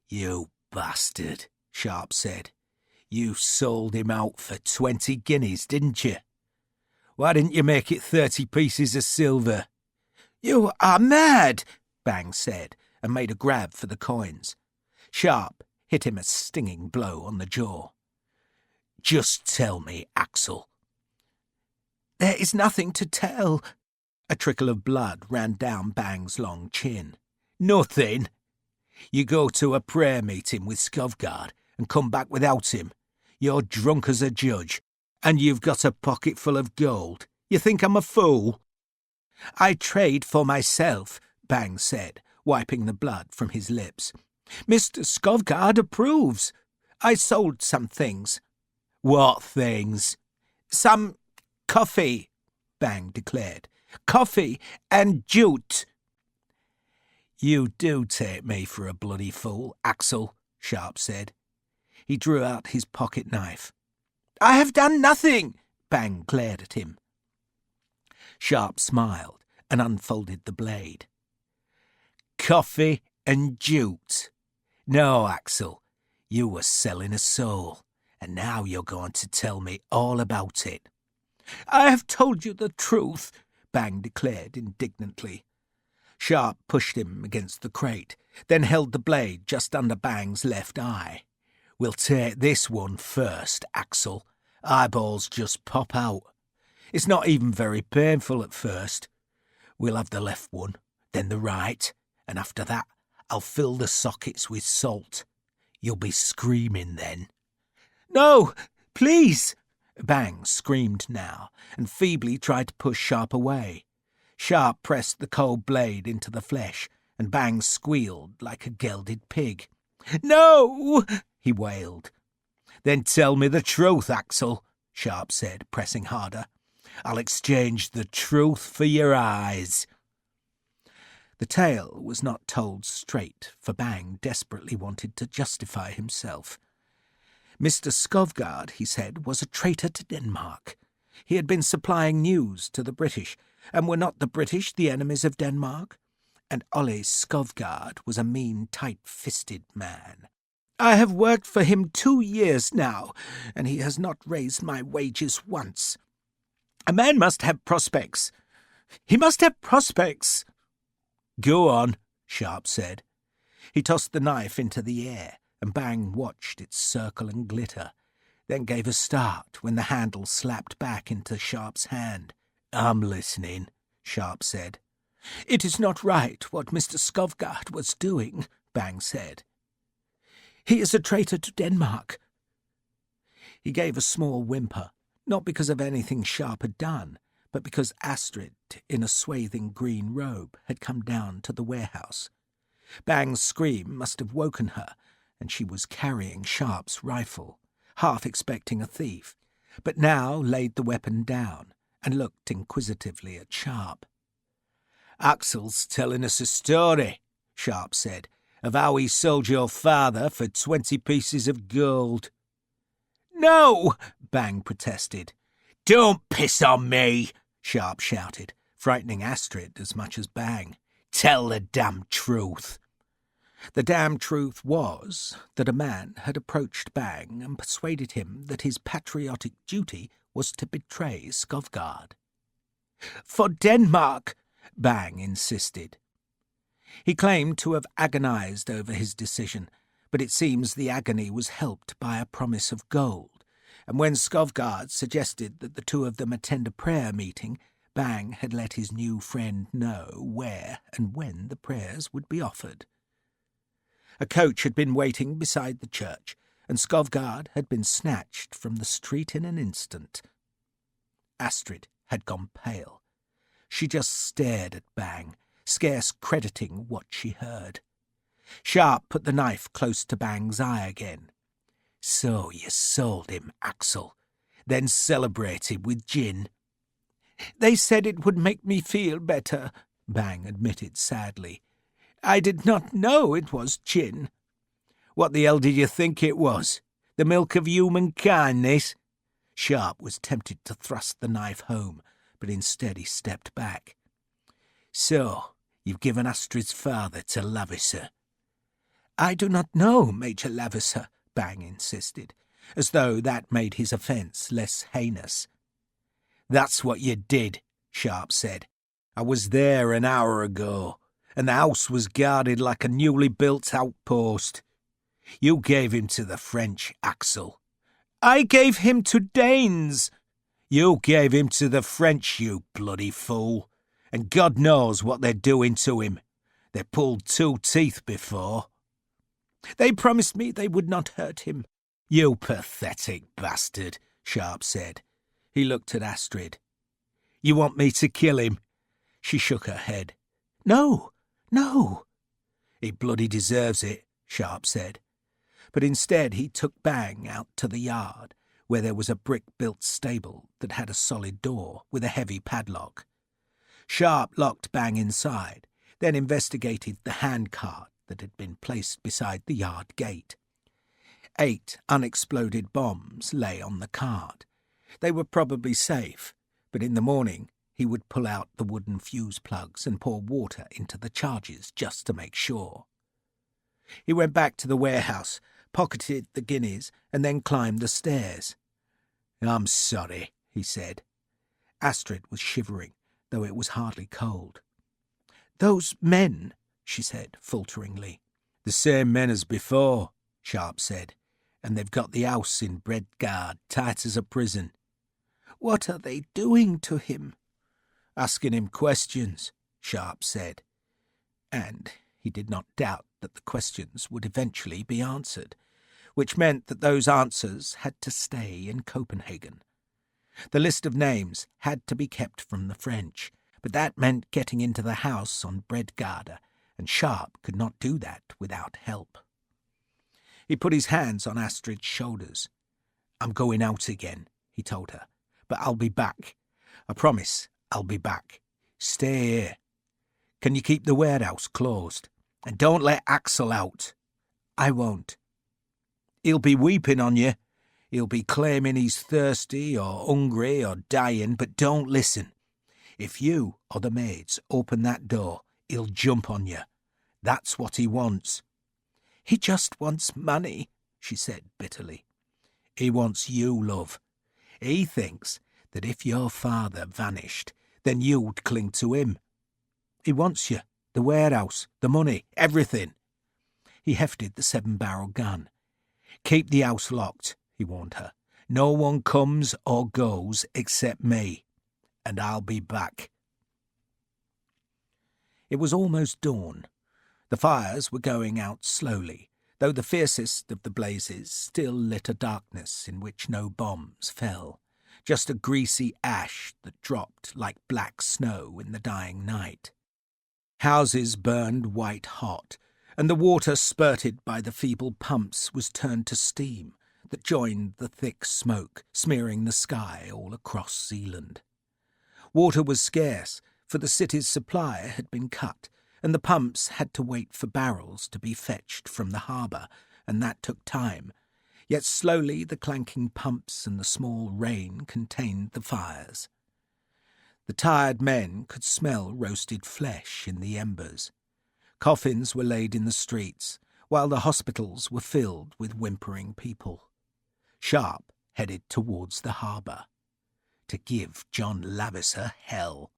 [SPEAKER 3] "You bastard," Sharpe said. "You sold him out for 20 guineas, didn't you? Why didn't you make it 30 pieces of silver?" "You are mad," Bang said, and made a grab for the coins. Sharpe hit him a stinging blow on the jaw. "Just tell me, Axel." "There is nothing to tell." A trickle of blood ran down Bang's long chin. "Nothing? You go to a prayer meeting with Skovgaard and come back without him. You're drunk as a judge, and you've got a pocket full of gold. You think I'm a fool?" "I trade for myself," Bang said, wiping the blood from his lips. "Mr. Skovgaard approves. I sold some things." "What things?" "Some coffee," Bang declared. "Coffee and jute." "You do take me for a bloody fool, Axel," Sharpe said. He drew out his pocket knife. "I have done nothing," Bang glared at him. Sharpe smiled and unfolded the blade. "Coffee and jute. No, Axel, you were selling a soul, and now you're going to tell me all about it." "I have told you the truth," Bang declared indignantly. Sharpe pushed him against the crate, then held the blade just under Bang's left eye. "We'll take this one first, Axel. Eyeballs just pop out. It's not even very painful at first. We'll have the left one, then the right, and after that I'll fill the sockets with salt. You'll be screaming then." "No, please!" Bang screamed now, and feebly tried to push Sharpe away. Sharpe pressed the cold blade into the flesh, and Bang squealed like a gelded pig. "No!" he wailed. "Then tell me the truth, Axel," Sharpe said, pressing harder. I'll exchange the truth for your eyes." The tale was not told straight, for Bang desperately wanted to justify himself. Mr. Skovgard, he said, was a traitor to Denmark. He had been supplying news to the British, and were not the British the enemies of Denmark? And Ole Skovgard was a mean, tight-fisted man. "I have worked for him 2 years now, and he has not raised my wages once. A man must have prospects. He must have prospects." "Go on," Sharpe said. He tossed the knife into the air, and Bang watched it circle and glitter, then gave a start when the handle slapped back into Sharpe's hand. "I'm listening," Sharpe said. "It is not right what Mr. Skovgard was doing," Bang said. "He is a traitor to Denmark." He gave a small whimper, not because of anything Sharpe had done, but because Astrid, in a swathing green robe, had come down to the warehouse. Bang's scream must have woken her, and she was carrying Sharpe's rifle, half expecting a thief, but now laid the weapon down and looked inquisitively at Sharpe. "Axel's telling us a story," Sharpe said, "of how he sold your father for 20 pieces of gold." "No!" Bang protested. "Don't piss on me!" Sharpe shouted, frightening Astrid as much as Bang. "Tell the damn truth." The damn truth was that a man had approached Bang and persuaded him that his patriotic duty was to betray Skovgard. "For Denmark," Bang insisted. He claimed to have agonized over his decision, but it seems the agony was helped by a promise of gold, and when Skovgard suggested that the two of them attend a prayer meeting, Bang had let his new friend know where and when the prayers would be offered. A coach had been waiting beside the church, and Skovgard had been snatched from the street in an instant. Astrid had gone pale. She just stared at Bang, scarce crediting what she heard. Sharpe put the knife close to Bang's eye again. "So you sold him, Axel, then celebrated with gin?" "They said it would make me feel better," Bang admitted sadly. "I did not know it was gin." "What the hell did you think it was? The milk of human kindness?" Sharpe was tempted to thrust the knife home, but instead he stepped back. "So, you've given Astrid's father to Lavisser?" "I do not know Major Lavisser," Bang insisted, as though that made his offence less heinous. "That's what you did," Sharpe said. "I was there an hour ago, and the house was guarded like a newly built outpost. You gave him to the French, Axel." "I gave him to Danes." "You gave him to the French, you bloody fool, and God knows what they're doing to him. They pulled 2 teeth before." "They promised me they would not hurt him." "You pathetic bastard," Sharpe said. He looked at Astrid. "You want me to kill him?" She shook her head. "No, no." "He bloody deserves it," Sharpe said. But instead he took Bang out to the yard, where there was a brick-built stable that had a solid door with a heavy padlock. Sharpe locked Bang inside, then investigated the handcart that had been placed beside the yard gate. 8 unexploded bombs lay on the cart. They were probably safe, but in the morning he would pull out the wooden fuse plugs and pour water into the charges just to make sure. He went back to the warehouse, pocketed the guineas, and then climbed the stairs. "I'm sorry," he said. Astrid was shivering, though it was hardly cold. "Those men," she said falteringly. "The same men as before," Sharpe said, "and they've got the house in Bredgard tight as a prison." "What are they doing to him?" "Asking him questions," Sharpe said. And he did not doubt that the questions would eventually be answered, which meant that those answers had to stay in Copenhagen. The list of names had to be kept from the French, but that meant getting into the house on Bredgard, and Sharpe could not do that without help. He put his hands on Astrid's shoulders. "I'm going out again," he told her, "but I'll be back. I promise I'll be back. Stay here. Can you keep the warehouse closed? And don't let Axel out." "I won't." "He'll be weeping on you. He'll be claiming he's thirsty or hungry or dying, but don't listen. If you or the maids open that door, he'll jump on you. That's what he wants." "He just wants money," she said bitterly. "He wants you, love. He thinks that if your father vanished, then you'd cling to him. He wants you, the warehouse, the money, everything." He hefted the 7-barrel gun. "Keep the house locked," he warned her. "No one comes or goes except me, and I'll be back." It was almost dawn. The fires were going out slowly, though the fiercest of the blazes still lit a darkness in which no bombs fell, just a greasy ash that dropped like black snow in the dying night. Houses burned white hot, and the water spurted by the feeble pumps was turned to steam that joined the thick smoke, smearing the sky all across Zealand. Water was scarce, for the city's supply had been cut, and the pumps had to wait for barrels to be fetched from the harbour, and that took time. Yet slowly the clanking pumps and the small rain contained the fires. The tired men could smell roasted flesh in the embers. Coffins were laid in the streets, while the hospitals were filled with whimpering people. Sharpe headed towards the harbour to give John Lavisser hell.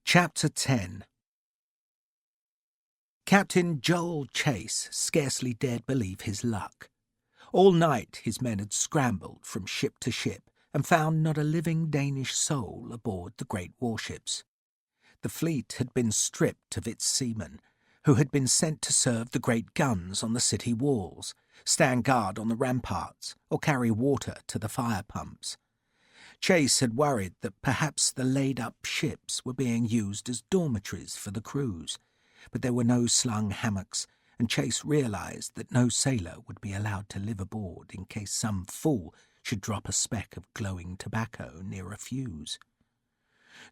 [SPEAKER 3] Chapter 10. Captain Joel Chase scarcely dared believe his luck. All night his men had scrambled from ship to ship and found not a living Danish soul aboard the great warships. The fleet had been stripped of its seamen, who had been sent to serve the great guns on the city walls, stand guard on the ramparts, or carry water to the fire pumps. Chase had worried that perhaps the laid-up ships were being used as dormitories for the crews, but there were no slung hammocks, and Chase realised that no sailor would be allowed to live aboard in case some fool should drop a speck of glowing tobacco near a fuse.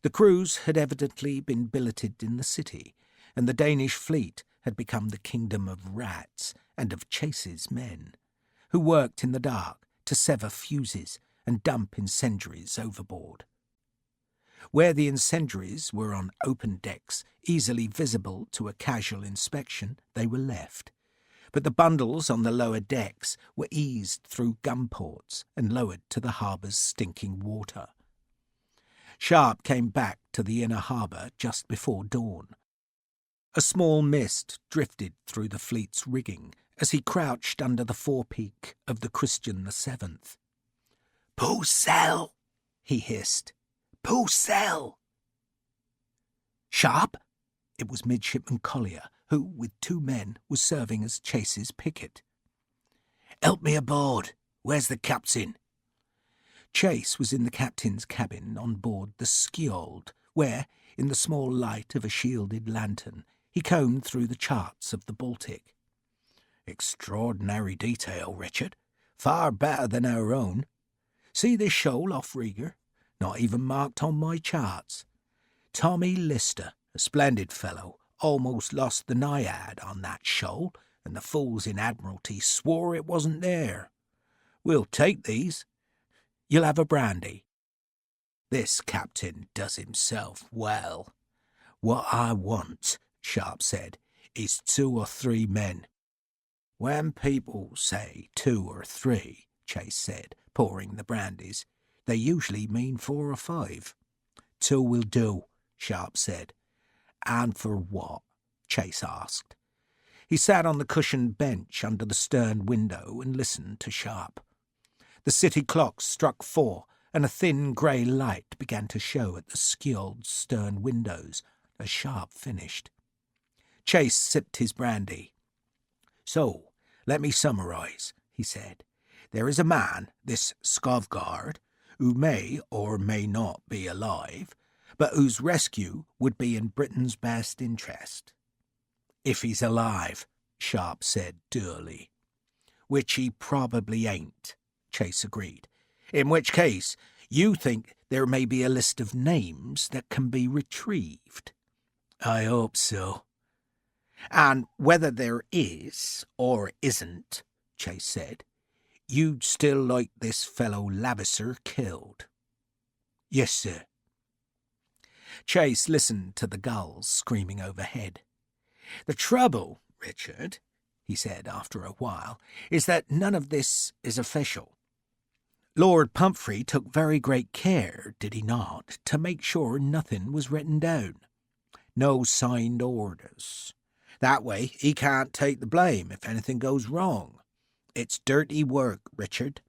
[SPEAKER 3] The crews had evidently been billeted in the city, and the Danish fleet had become the kingdom of rats and of Chase's men, who worked in the dark to sever fuses and dump incendiaries overboard. Where the incendiaries were on open decks, easily visible to a casual inspection, they were left, but the bundles on the lower decks were eased through gun ports and lowered to the harbour's stinking water. Sharpe came back to the inner harbour just before dawn. A small mist drifted through the fleet's rigging as he crouched under the forepeak of the Christian VII. "Pucelle!" he hissed. "Pucelle!" "Sharpe?" It was Midshipman Collier, who, with 2 men, was serving as Chase's picket. "Help me aboard. Where's the captain?" Chase was in the captain's cabin on board the Skjold, where, in the small light of a shielded lantern, he combed through the charts of the Baltic. "Extraordinary detail, Richard. Far better than our own. See this shoal off Rieger? Not even marked on my charts. Tommy Lister, a splendid fellow, almost lost the Naiad on that shoal, and the fools in Admiralty swore it wasn't there. We'll take these. You'll have a brandy." "This captain does himself well. What I want," Sharpe said, "is 2 or 3 men." "When people say 2 or 3, Chase said, pouring the brandies, "they usually mean 4 or 5. 2 will do," Sharpe said. "And for what?" Chase asked. He sat on the cushioned bench under the stern window and listened to Sharpe. The city clocks struck 4, and a thin grey light began to show at the Skjold's stern windows as Sharpe finished. Chase sipped his brandy. "So, let me summarise," he said. "There is a man, this Skovgaard, who may or may not be alive, but whose rescue would be in Britain's best interest." "If he's alive," Sharpe said dully. "Which he probably ain't," Chase agreed. In which case, you think there may be a list of names that can be retrieved. I hope so. And whether there is or isn't, Chase said, you'd still like this fellow Lavisser killed. Yes, sir. Chase listened to the gulls screaming overhead. The trouble, Richard, he said after a while, is that none of this is official. Lord Pumphrey took very great care, did he not, to make sure nothing was written down. No signed orders. That way he can't take the blame if anything goes wrong. It's dirty work, Richard.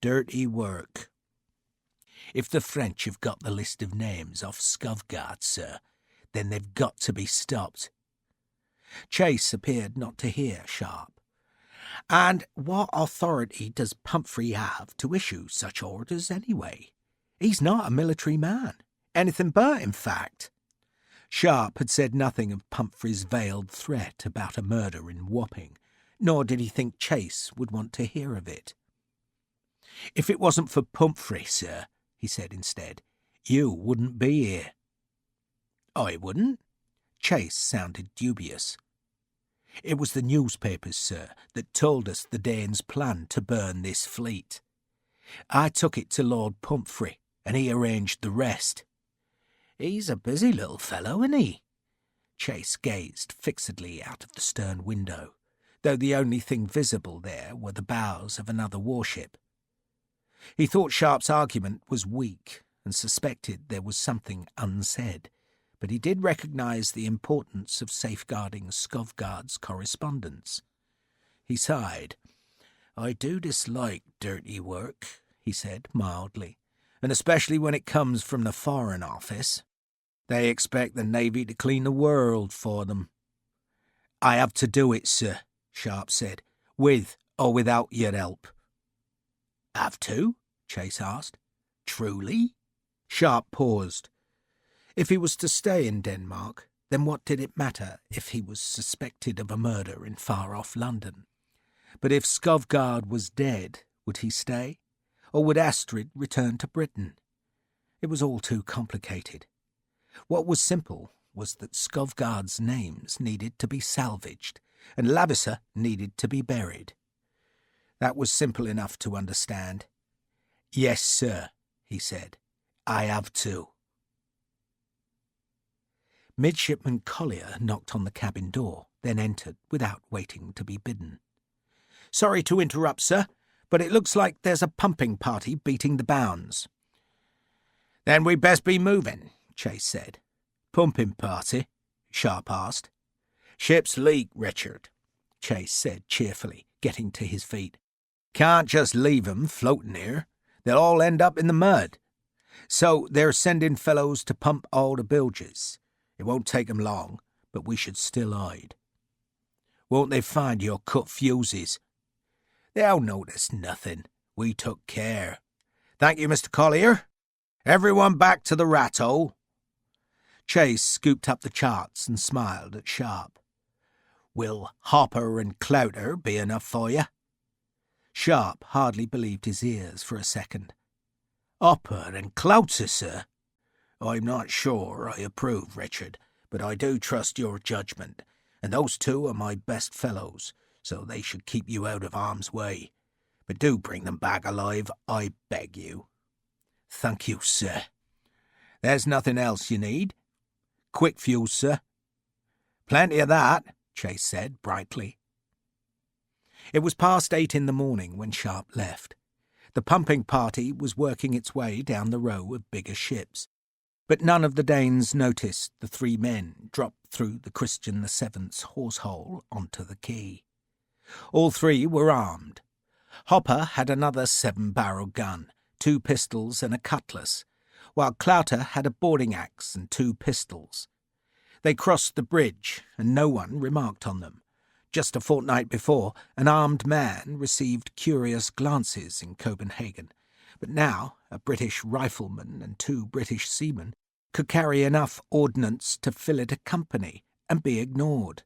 [SPEAKER 3] Dirty work. If the French have got the list of names off Skovgard, sir, then they've got to be stopped. Chase appeared not to hear Sharpe. And what authority does Pumphrey have to issue such orders anyway? He's not a military man. Anything but, in fact. Sharpe had said nothing of Pumphrey's veiled threat about a murder in Wapping, nor did he think Chase would want to hear of it. If it wasn't for Pumphrey, sir, he said instead, you wouldn't be here. I wouldn't? Chase sounded dubious. It was the newspapers, sir, that told us the Danes planned to burn this fleet. I took it to Lord Pumphrey, and he arranged the rest. He's a busy little fellow, isn't he? Chase gazed fixedly out of the stern window, though the only thing visible there were the bows of another warship. He thought Sharpe's argument was weak and suspected there was something unsaid, but he did recognize the importance of safeguarding Skovgard's correspondence. He sighed. I do dislike dirty work, he said mildly, and especially when it comes from the Foreign Office. They expect the Navy to clean the world for them. I have to do it, sir, Sharpe said, with or without your help. Have to? Chase asked. Truly? Sharpe paused. If he was to stay in Denmark, then what did it matter if he was suspected of a murder in far-off London? But if Skovgard was dead, would he stay? Or would Astrid return to Britain? It was all too complicated. What was simple was that Skovgard's names needed to be salvaged, and Lavisser needed to be buried. That was simple enough to understand. Yes, sir, he said. I have to. Midshipman Collier knocked on the cabin door, then entered without waiting to be bidden. Sorry to interrupt, sir, but it looks like there's a pumping party beating the bounds. Then we'd best be moving, Chase said. Pumping party? Sharpe asked. Ship's leak, Richard, Chase said cheerfully, getting to his feet. Can't just leave 'em floating here. They'll all end up in the mud. So they're sending fellows to pump all the bilges. It won't take 'em long, but we should still hide. Won't they find your cut fuses? They'll notice nothing. We took care. Thank you, Mr. Collier. Everyone back to the rat-hole. Chase scooped up the charts and smiled at Sharpe. Will Hopper and Clouter be enough for you? Sharpe hardly believed his ears for a second. Hopper and Clouter, sir? I'm not sure I approve, Richard, but I do trust your judgment, and those two are my best fellows, so they should keep you out of harm's way. But do bring them back alive, I beg you. Thank you, sir. There's nothing else you need? Quick fuse, sir. Plenty of that, Chase said brightly. It was past 8 in the morning when Sharpe left. The pumping party was working its way down the row of bigger ships, but none of the Danes noticed the 3 men drop through the Christian VII's horsehole onto the quay. All 3 were armed. Hopper had another 7-barrel gun, 2 pistols and a cutlass, while Clouter had a boarding axe and 2 pistols. They crossed the bridge, and no one remarked on them. Just a fortnight before, an armed man received curious glances in Copenhagen, but now a British rifleman and 2 British seamen could carry enough ordnance to fillet a company and be ignored.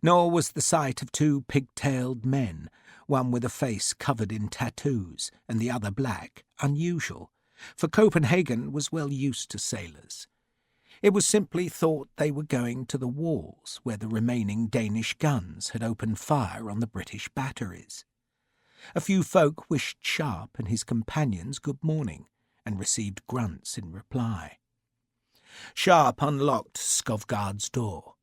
[SPEAKER 3] Nor was the sight of 2 pig-tailed men, one with a face covered in tattoos and the other black, unusual, for Copenhagen was well used to sailors. It was simply thought they were going to the walls where the remaining Danish guns had opened fire on the British batteries. A few folk wished Sharpe and his companions good morning and received grunts in reply. Sharpe unlocked Skovgaard's door.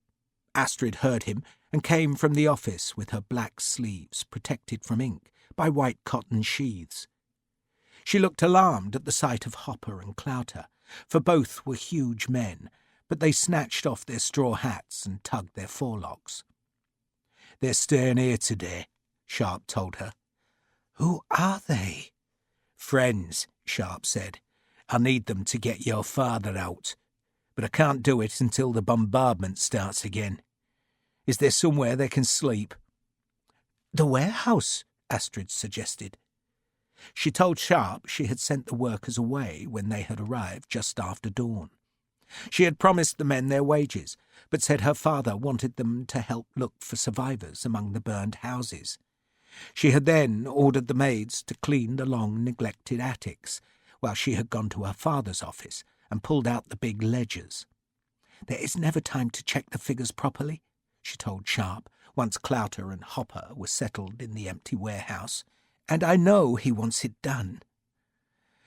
[SPEAKER 3] Astrid heard him and came from the office with her black sleeves protected from ink by white cotton sheaths. She looked alarmed at the sight of Hopper and Clouter, for both were huge men, but they snatched off their straw hats and tugged their forelocks. "They're staying here today," Sharpe told her. "Who are they?" "Friends," Sharpe said. "I need them to get your father out, but I can't do it until the bombardment starts again. Is there somewhere they can sleep?" "The warehouse," Astrid suggested. She told Sharpe she had sent the workers away when they had arrived just after dawn. She had promised the men their wages, but said her father wanted them to help look for survivors among the burned houses. She had then ordered the maids to clean the long neglected attics, while she had gone to her father's office and pulled out the big ledgers. "There is never time to check the figures properly," she told Sharpe, once Clouter and Hopper were settled in the empty warehouse, "and I know he wants it done."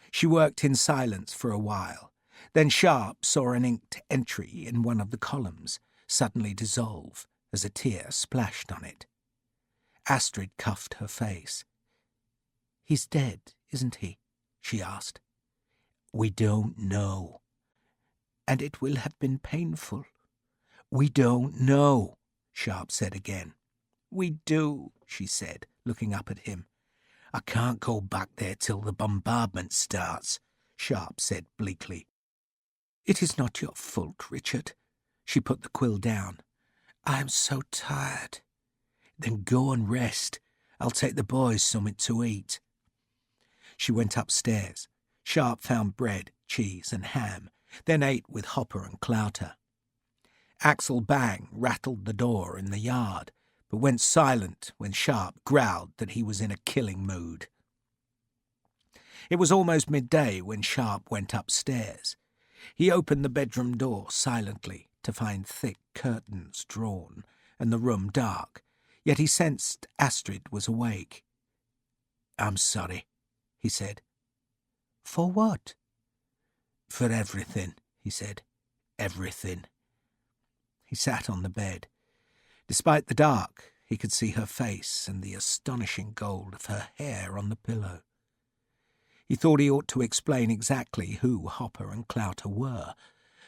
[SPEAKER 3] She worked in silence for a while. Then Sharpe saw an inked entry in one of the columns suddenly dissolve as a tear splashed on it. Astrid cuffed her face. "He's dead, isn't he?" she asked. "We don't know." "And it will have been painful." "We don't know," Sharpe said again. "We do," she said, looking up at him. "I can't go back there till the bombardment starts," Sharpe said bleakly. "It is not your fault, Richard." She put the quill down. "I am so tired." "Then go and rest. I'll take the boys something to eat." She went upstairs. Sharpe found bread, cheese and ham, then ate with Hopper and Clouter. Axel Bang rattled the door in the yard, but went silent when Sharpe growled that he was in a killing mood. It was almost midday when Sharpe went upstairs. He opened the bedroom door silently to find thick curtains drawn and the room dark, yet he sensed Astrid was awake. "I'm sorry," he said. "For what?" "For everything," he said. "Everything." He sat on the bed. Despite the dark, he could see her face and the astonishing gold of her hair on the pillow. He thought he ought to explain exactly who Hopper and Clouter were,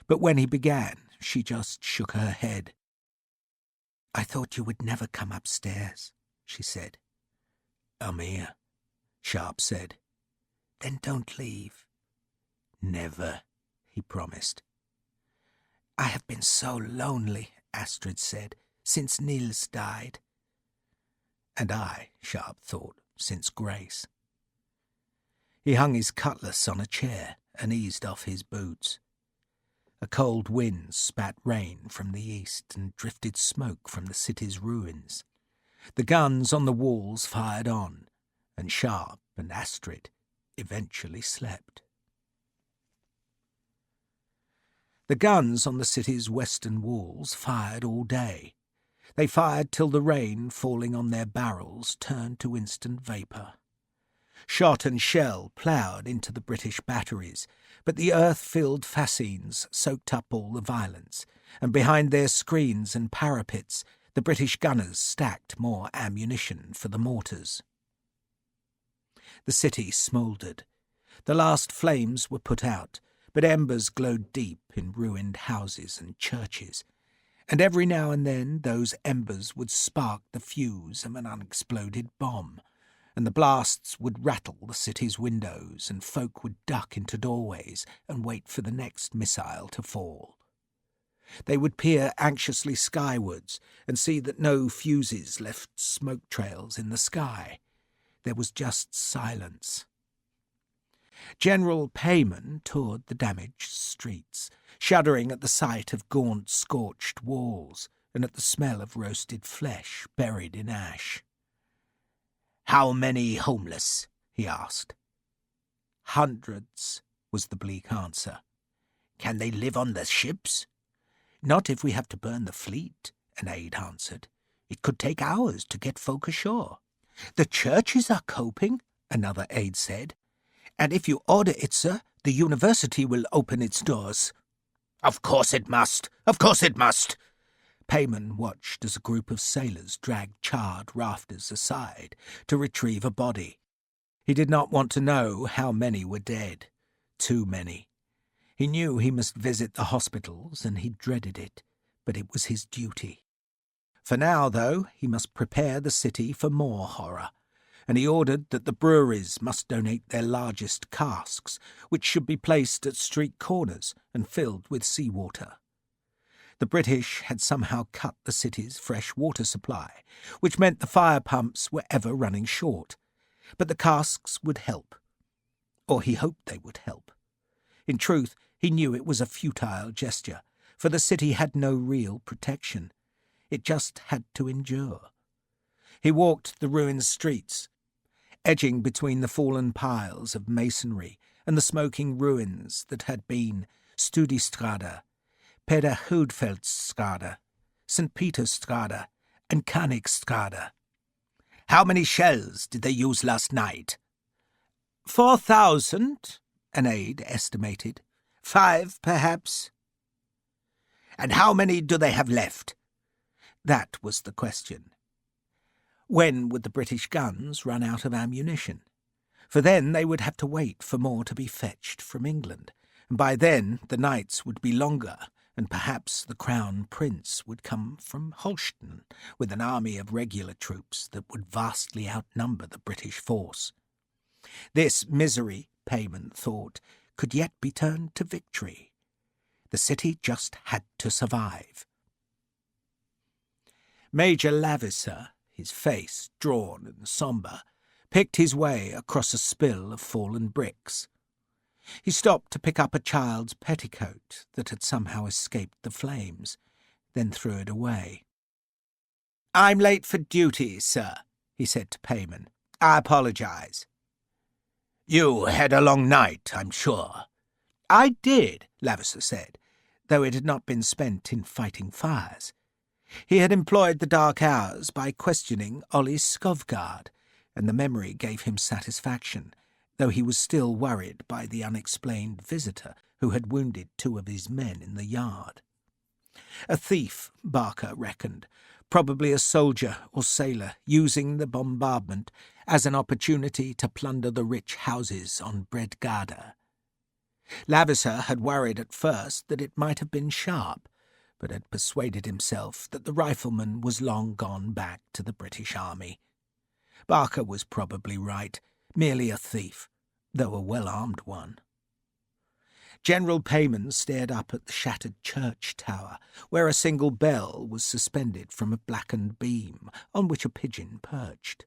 [SPEAKER 3] but when he began, she just shook her head. "I thought you would never come upstairs," she said. "I'm here," Sharpe said. "Then don't leave." "Never," he promised. "I have been so lonely," Astrid said, "since Niels died." And I, Sharpe thought, since Grace. He hung his cutlass on a chair and eased off his boots. A cold wind spat rain from the east and drifted smoke from the city's ruins. The guns on the walls fired on, and Sharpe and Astrid eventually slept. The guns on the city's western walls fired all day. They fired till the rain falling on their barrels turned to instant vapour. Shot and shell ploughed into the British batteries, but the earth-filled fascines soaked up all the violence, and behind their screens and parapets the British gunners stacked more ammunition for the mortars. The city smouldered. The last flames were put out, but embers glowed deep in ruined houses and churches, and every now and then those embers would spark the fuse of an unexploded bomb, and the blasts would rattle the city's windows, and folk would duck into doorways and wait for the next missile to fall. They would peer anxiously skywards and see that no fuses left smoke trails in the sky. There was just silence. General Payman toured the damaged streets, shuddering at the sight of gaunt, scorched walls and at the smell of roasted flesh buried in ash. "How many homeless?" he asked.
[SPEAKER 2] "Hundreds," was the bleak answer.
[SPEAKER 3] "Can they live on the ships?"
[SPEAKER 2] "Not if we have to burn the fleet," an aide answered. "It could take hours to get folk ashore." "The churches are coping," another aide said. "And if you order it, sir, the university will open its doors."
[SPEAKER 3] "Of course it must! Of course it must!"
[SPEAKER 2] Payman watched as a group of sailors dragged charred rafters aside to retrieve a body. He did not want to know how many were dead. Too many. He knew he must visit the hospitals, and he dreaded it, but it was his duty. For now, though, he must prepare the city for more horror, and he ordered that the breweries must donate their largest casks, which should be placed at street corners and filled with seawater. The British had somehow cut the city's fresh water supply, which meant the fire pumps were ever running short. But the casks would help. Or he hoped they would help. In truth, he knew it was a futile gesture, for the city had no real protection. It just had to endure. He walked the ruined streets, edging between the fallen piles of masonry and the smoking ruins that had been Studiestrade, Peder Hoedveldstrade, St. Peterstrade, and Koenigstrade.
[SPEAKER 3] "How many shells did they use last night?"
[SPEAKER 2] 4,000, an aide estimated. 5, perhaps.
[SPEAKER 3] "And how many do they have left?"
[SPEAKER 2] That was the question. When would the British guns run out of ammunition? For then they would have to wait for more to be fetched from England, and by then the nights would be longer, and perhaps the Crown Prince would come from Holstein with an army of regular troops that would vastly outnumber the British force. This misery, Payman thought, could yet be turned to victory. The city just had to survive. Major Lavisser, his face drawn and sombre, picked his way across a spill of fallen bricks. He stopped to pick up a child's petticoat that had somehow escaped the flames, then threw it away. "I'm late for duty, sir," he said to Payman. "I apologize."
[SPEAKER 3] "You had a long night, I'm sure."
[SPEAKER 2] "I did," Lavisser said, though it had not been spent in fighting fires. He had employed the dark hours by questioning Ollie Skovgaard, and the memory gave him satisfaction, though he was still worried by the unexplained visitor who had wounded 2 of his men in the yard. A thief, Barker reckoned, probably a soldier or sailor, using the bombardment as an opportunity to plunder the rich houses on Bredgade. Lavisser had worried at first that it might have been Sharpe, but had persuaded himself that the rifleman was long gone back to the British Army. Barker was probably right, merely a thief, though a well-armed one. General Payman stared up at the shattered church tower, where a single bell was suspended from a blackened beam on which a pigeon perched.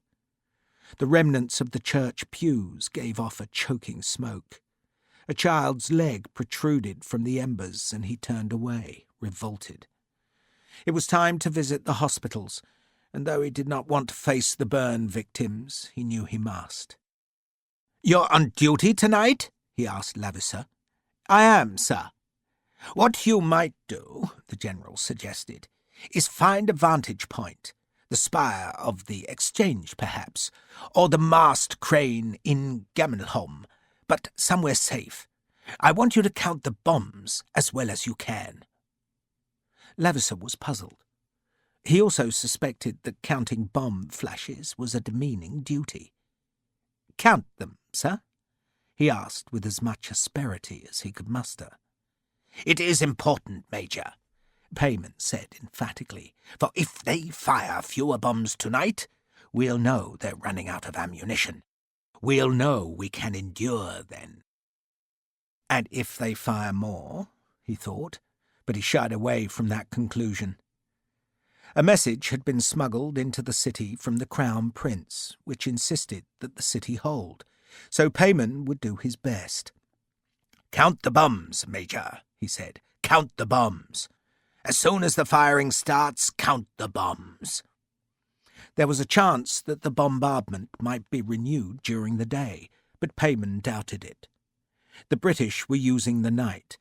[SPEAKER 2] The remnants of the church pews gave off a choking smoke. A child's leg protruded from the embers, and he turned away, revolted. It was time to visit the hospitals, and though he did not want to face the burn victims, he knew he must.
[SPEAKER 3] "You're on duty tonight?" he asked Lavisser.
[SPEAKER 2] "I am, sir."
[SPEAKER 3] "What you might do," the general suggested, "is find a vantage point. The spire of the Exchange, perhaps, or the mast crane in Gammelholm, but somewhere safe. I want you to count the bombs as well as you can."
[SPEAKER 2] Lavisser was puzzled. He also suspected that counting bomb flashes was a demeaning duty. "Count them, sir?" he asked with as much asperity as he could muster.
[SPEAKER 3] "It is important, Major," Payman said emphatically, "for if they fire fewer bombs tonight, we'll know they're running out of ammunition. We'll know we can endure then."
[SPEAKER 2] And if they fire more, he thought, but he shied away from that conclusion. A message had been smuggled into the city from the Crown Prince, which insisted that the city hold, so Payman would do his best.
[SPEAKER 3] "Count the bombs, Major," he said. "Count the bombs. As soon as the firing starts, count the bombs." There was a chance that the bombardment might be renewed during the day, but Payman doubted it. The British were using the night.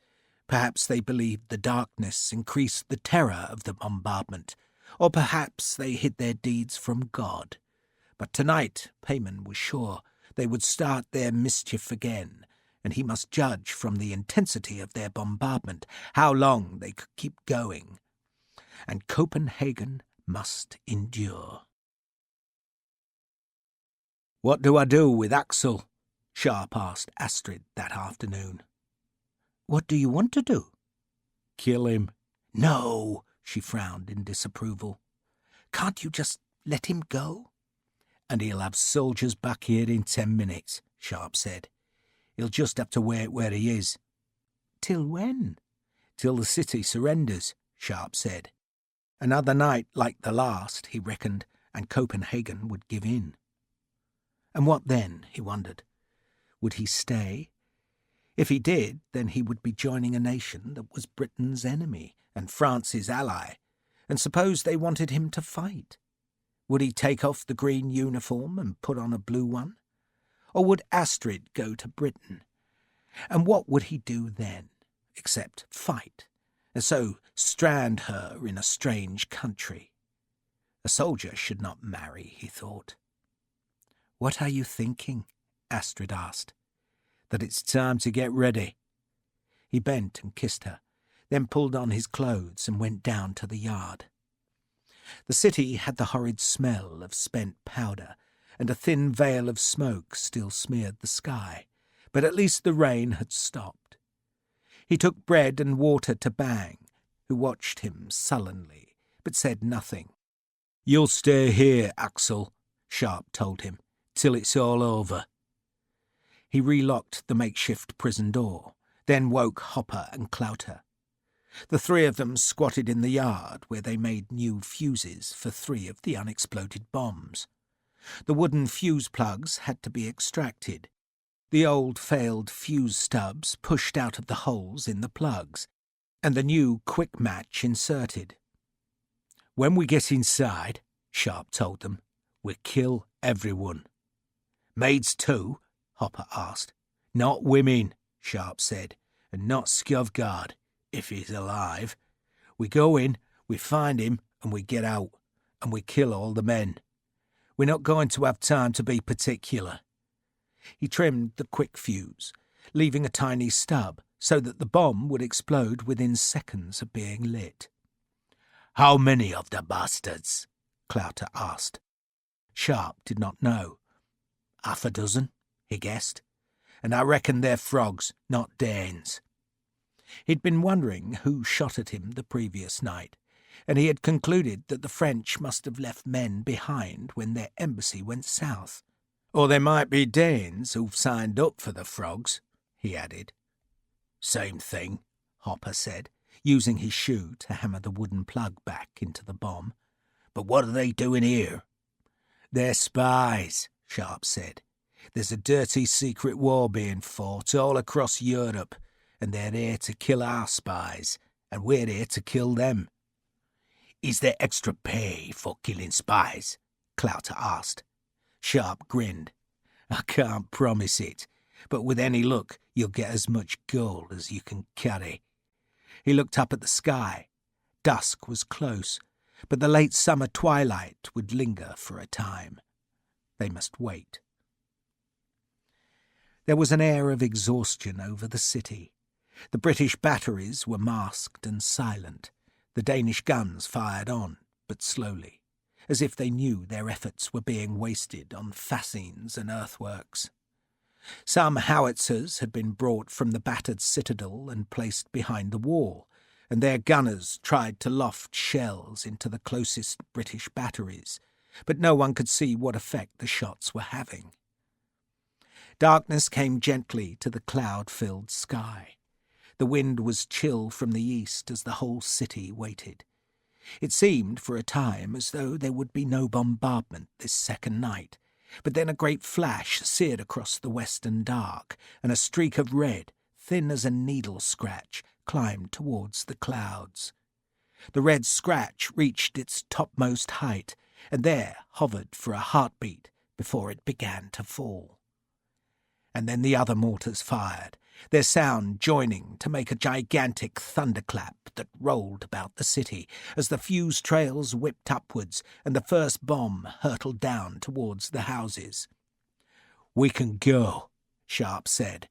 [SPEAKER 3] Perhaps they believed the darkness increased the terror of the bombardment, or perhaps they hid their deeds from God. But tonight, Payman was sure, they would start their mischief again, and he must judge from the intensity of their bombardment how long they could keep going. And Copenhagen must endure. "What do I do with Axel?" Sharpe asked Astrid that afternoon. "What do you want to do?" "Kill him." "No," she frowned in disapproval. "Can't you just let him go?" "And he'll have soldiers back here in 10 minutes, Sharpe said. "He'll just have to wait where he is." "Till when?" "Till the city surrenders," Sharpe said. Another night like the last, he reckoned, and Copenhagen would give in. And what then, he wondered? Would he stay? If he did, then he would be joining a nation that was Britain's enemy and France's ally, and suppose they wanted him to fight? Would he take off the green uniform and put on a blue one? Or would Astrid go to Britain? And what would he do then, except fight, and so strand her in a strange country? A soldier should not marry, he thought. "What are you thinking?" Astrid asked. "That it's time to get ready." He bent and kissed her, then pulled on his clothes and went down to the yard. The city had the horrid smell of spent powder, and a thin veil of smoke still smeared the sky, but at least the rain had stopped. He took bread and water to Bang, who watched him sullenly, but said nothing. "You'll stay here, Axel," Sharpe told him, "till it's all over." He relocked the makeshift prison door, then woke Hopper and Clouter. The three of them squatted in the yard where they made new fuses for 3 of the unexploded bombs. The wooden fuse plugs had to be extracted, the old failed fuse stubs pushed out of the holes in the plugs, and the new quick match inserted. "When we get inside," Sharpe told them, "we'll kill everyone." "Maids too?" Hopper asked. "Not women," Sharpe said, "and not Skovgard, if he's alive. We go in, we find him, and we get out, and we kill all the men. We're not going to have time to be particular." He trimmed the quick fuse, leaving a tiny stub so that the bomb would explode within seconds of being lit. "How many of the bastards?" Clouter asked. Sharpe did not know. "Half a dozen," he guessed, "and I reckon they're frogs, not Danes." He'd been wondering who shot at him the previous night, and he had concluded that the French must have left men behind when their embassy went south. "Or there might be Danes who've signed up for the frogs," he added. "Same thing," Hopper said, using his shoe to hammer the wooden plug back into the bomb. "But what are they doing here?" "They're spies," Sharpe said. "There's a dirty secret war being fought all across Europe, and they're here to kill our spies, and we're here to kill them." "Is there extra pay for killing spies?" Clouter asked. Sharpe grinned. "I can't promise it, but with any luck you'll get as much gold as you can carry." He looked up at the sky. Dusk was close, but the late summer twilight would linger for a time. They must wait. There was an air of exhaustion over the city. The British batteries were masked and silent. The Danish guns fired on, but slowly, as if they knew their efforts were being wasted on fascines and earthworks. Some howitzers had been brought from the battered citadel and placed behind the wall, and their gunners tried to loft shells into the closest British batteries, but no one could see what effect the shots were having. Darkness came gently to the cloud-filled sky. The wind was chill from the east as the whole city waited. It seemed for a time as though there would be no bombardment this second night, but then a great flash seared across the western dark, and a streak of red, thin as a needle scratch, climbed towards the clouds. The red scratch reached its topmost height, and there hovered for a heartbeat before it began to fall. And then the other mortars fired, their sound joining to make a gigantic thunderclap that rolled about the city as the fuse trails whipped upwards and the first bomb hurtled down towards the houses. "We can go," Sharpe said.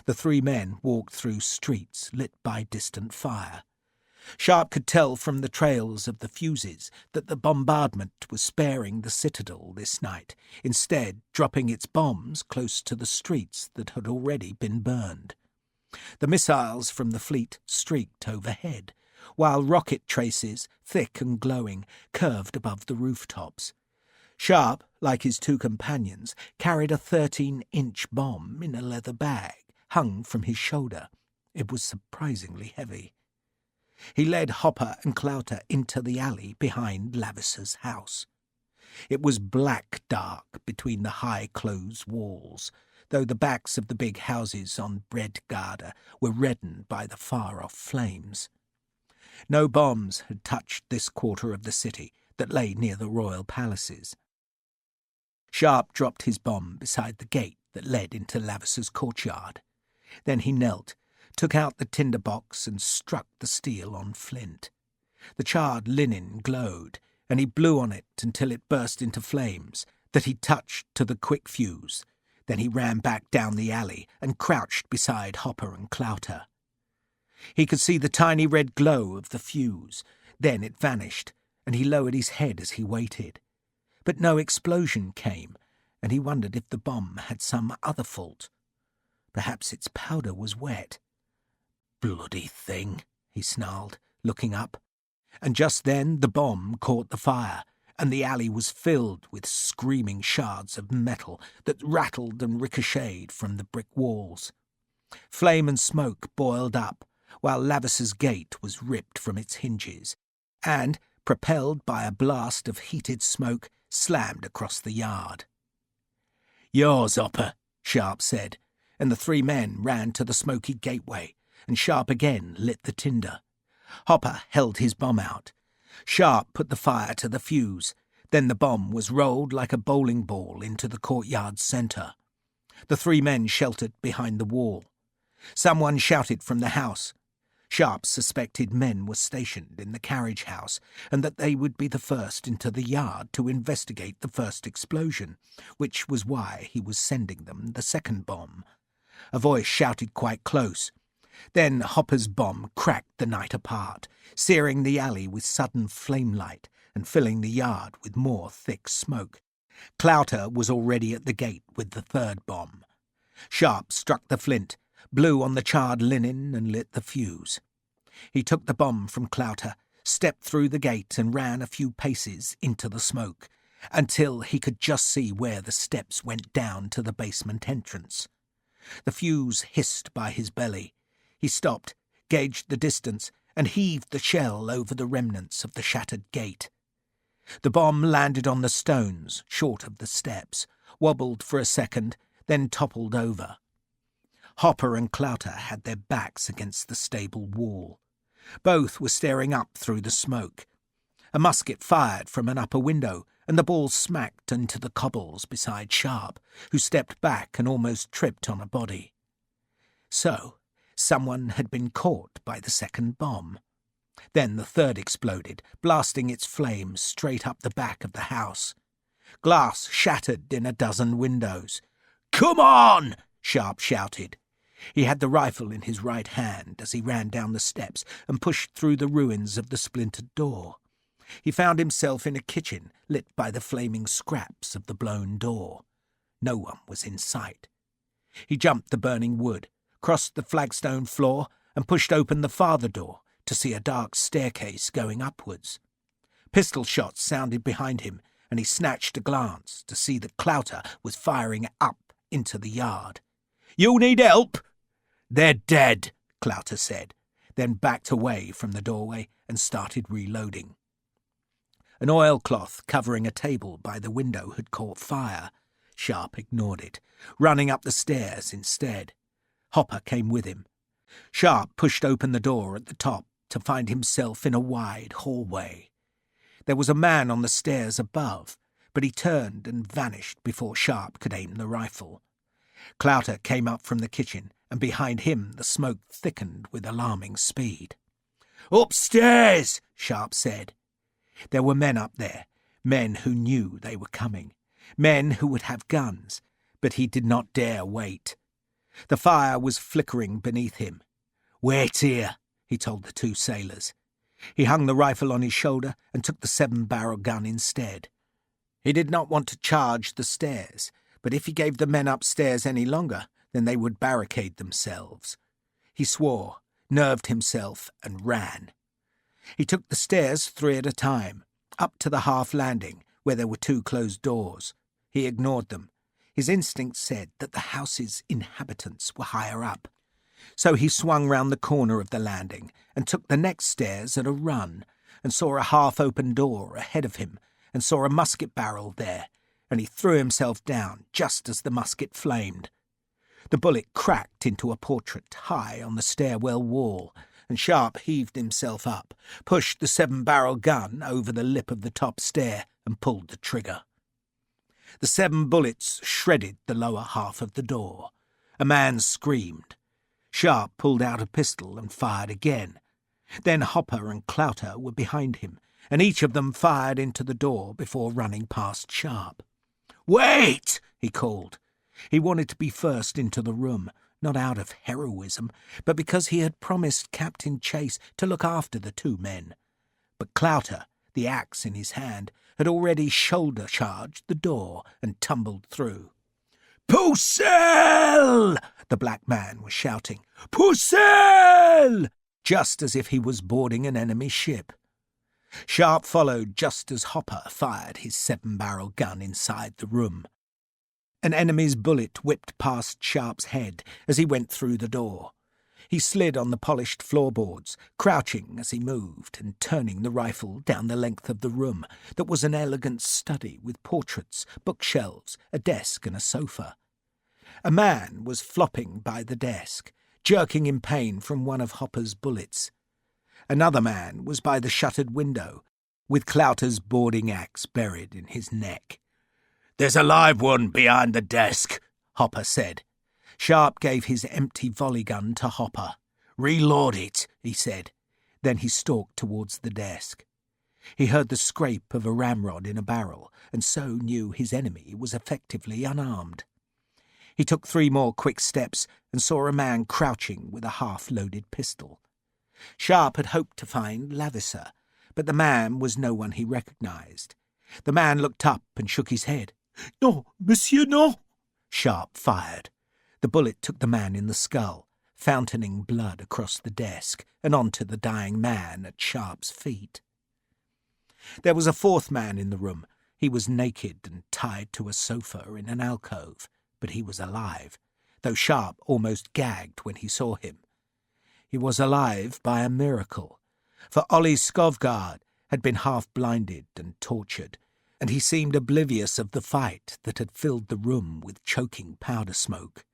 [SPEAKER 3] The three men walked through streets lit by distant fire. Sharpe could tell from the trails of the fuses that the bombardment was sparing the citadel this night, instead dropping its bombs close to the streets that had already been burned. The missiles from the fleet streaked overhead, while rocket traces, thick and glowing, curved above the rooftops. Sharpe, like his two companions, carried a 13-inch bomb in a leather bag, hung from his shoulder. It was surprisingly heavy. He led Hopper and Clouter into the alley behind Lavisser's house. It was black dark between the high closed walls, though the backs of the big houses on Bredgarda were reddened by the far-off flames. No bombs had touched this quarter of the city that lay near the royal palaces. Sharpe dropped his bomb beside the gate that led into Lavisser's courtyard. Then he knelt, took out the tinder box and struck the steel on flint. The charred linen glowed, and he blew on it until it burst into flames that he touched to the quick fuse. Then he ran back down the alley and crouched beside Hopper and Clouter. He could see the tiny red glow of the fuse. Then it vanished, and he lowered his head as he waited. But no explosion came, and he wondered if the bomb had some other fault. Perhaps its powder was wet. "Bloody thing," he snarled, looking up. And just then the bomb caught the fire, and the alley was filled with screaming shards of metal that rattled and ricocheted from the brick walls. Flame and smoke boiled up, while Lavisser's gate was ripped from its hinges, and, propelled by a blast of heated smoke, slammed across the yard. "Yours, Hopper," Sharpe said, and the three men ran to the smoky gateway, and Sharpe again lit the tinder. Hopper held his bomb out. Sharpe put the fire to the fuse. Then the bomb was rolled like a bowling ball into the courtyard's centre. The three men sheltered behind the wall. Someone shouted from the house. Sharpe suspected men were stationed in the carriage house, and that they would be the first into the yard to investigate the first explosion, which was why he was sending them the second bomb. A voice shouted quite close. Then Hopper's bomb cracked the night apart, searing the alley with sudden flame light and filling the yard with more thick smoke. Clouter was already at the gate with the third bomb. Sharpe struck the flint, blew on the charred linen and lit the fuse. He took the bomb from Clouter, stepped through the gate and ran a few paces into the smoke, until he could just see where the steps went down to the basement entrance. The fuse hissed by his belly. He stopped, gauged the distance, and heaved the shell over the remnants of the shattered gate. The bomb landed on the stones, short of the steps, wobbled for a second, then toppled over. Hopper and Clouter had their backs against the stable wall. Both were staring up through the smoke. A musket fired from an upper window, and the ball smacked into the cobbles beside Sharpe, who stepped back and almost tripped on a body. So, someone had been caught by the second bomb. Then the third exploded, blasting its flames straight up the back of the house. Glass shattered in a dozen windows. "Come on!" Sharpe shouted. He had the rifle in his right hand as he ran down the steps and pushed through the ruins of the splintered door. He found himself in a kitchen lit by the flaming scraps of the blown door. No one was in sight. He jumped the burning wood, crossed the flagstone floor, and pushed open the farther door to see a dark staircase going upwards. Pistol shots sounded behind him, and he snatched a glance to see that Clouter was firing up into the yard. "You need help?" "They're dead," Clouter said, then backed away from the doorway and started reloading. An oilcloth covering a table by the window had caught fire. Sharpe ignored it, running up the stairs instead. Hopper came with him. Sharpe pushed open the door at the top to find himself in a wide hallway. There was a man on the stairs above, but he turned and vanished before Sharpe could aim the rifle. Clouter came up from the kitchen, and behind him the smoke thickened with alarming speed. "Upstairs!" Sharpe said. There were men up there, men who knew they were coming, men who would have guns, but he did not dare wait. The fire was flickering beneath him. "Wait here," he told the two sailors. He hung the rifle on his shoulder and took the 7-barrel gun instead. He did not want to charge the stairs, but if he gave the men upstairs any longer, then they would barricade themselves. He swore, nerved himself, and ran. He took the stairs 3 at a time, up to the half-landing, where there were 2 closed doors. He ignored them. His instinct said that the house's inhabitants were higher up. So he swung round the corner of the landing and took the next stairs at a run, and saw a half-open door ahead of him, and saw a musket barrel there, and he threw himself down just as the musket flamed. The bullet cracked into a portrait high on the stairwell wall, and Sharpe heaved himself up, pushed the 7-barrel gun over the lip of the top stair, and pulled the trigger. The 7 bullets shredded the lower half of the door. A man screamed. Sharpe pulled out a pistol and fired again. Then Hopper and Clouter were behind him, and each of them fired into the door before running past Sharpe. "Wait!" he called. He wanted to be first into the room, not out of heroism, but because he had promised Captain Chase to look after the 2 men. But Clouter, the axe in his hand, had already shoulder-charged the door and tumbled through. "Pousselle!" the black man was shouting. "Pousselle!" just as if he was boarding an enemy ship. Sharpe followed just as Hopper fired his 7-barrel gun inside the room. An enemy's bullet whipped past Sharpe's head as he went through the door. He slid on the polished floorboards, crouching as he moved and turning the rifle down the length of the room that was an elegant study with portraits, bookshelves, a desk and a sofa. A man was flopping by the desk, jerking in pain from one of Hopper's bullets. Another man was by the shuttered window, with Clouter's boarding axe buried in his neck. "There's a live one behind the desk," Hopper said. Sharpe gave his empty volley gun to Hopper. "Reload it," he said. Then he stalked towards the desk. He heard the scrape of a ramrod in a barrel, and so knew his enemy was effectively unarmed. He took 3 more quick steps and saw a man crouching with a half-loaded pistol. Sharpe had hoped to find Lavisa, but the man was no one he recognized. The man looked up and shook his head. "No, monsieur, no!" Sharpe fired. The bullet took the man in the skull, fountaining blood across the desk and onto the dying man at Sharpe's feet. There was a 4th man in the room. He was naked and tied to a sofa in an alcove, but he was alive, though Sharpe almost gagged when he saw him. He was alive by a miracle, for Ollie Skovgaard had been half-blinded and tortured, and he seemed oblivious of the fight that had filled the room with choking powder smoke.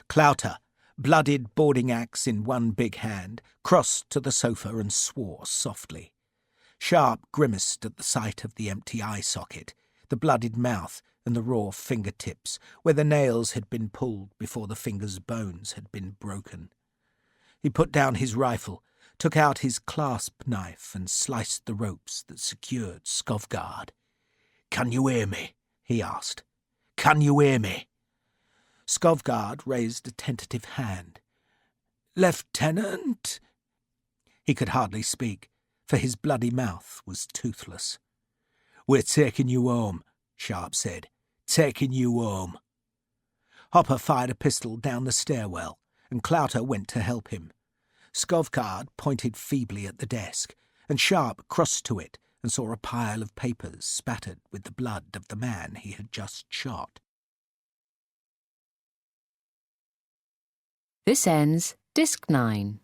[SPEAKER 3] Clouter, blooded boarding axe in one big hand, crossed to the sofa and swore softly. Sharpe grimaced at the sight of the empty eye socket, the blooded mouth and the raw fingertips, where the nails had been pulled before the fingers' bones had been broken. He put down his rifle, took out his clasp knife and sliced the ropes that secured Skovgaard. "Can you hear me?" he asked. "Can you hear me?" Skovgaard raised a tentative hand. "Lieutenant?" He could hardly speak, for his bloody mouth was toothless. "We're taking you home," Sharpe said. "Taking you home." Hopper fired a pistol down the stairwell, and Clouter went to help him. Skovgaard pointed feebly at the desk, and Sharpe crossed to it and saw a pile of papers spattered with the blood of the man he had just shot.
[SPEAKER 1] This ends Disc 9.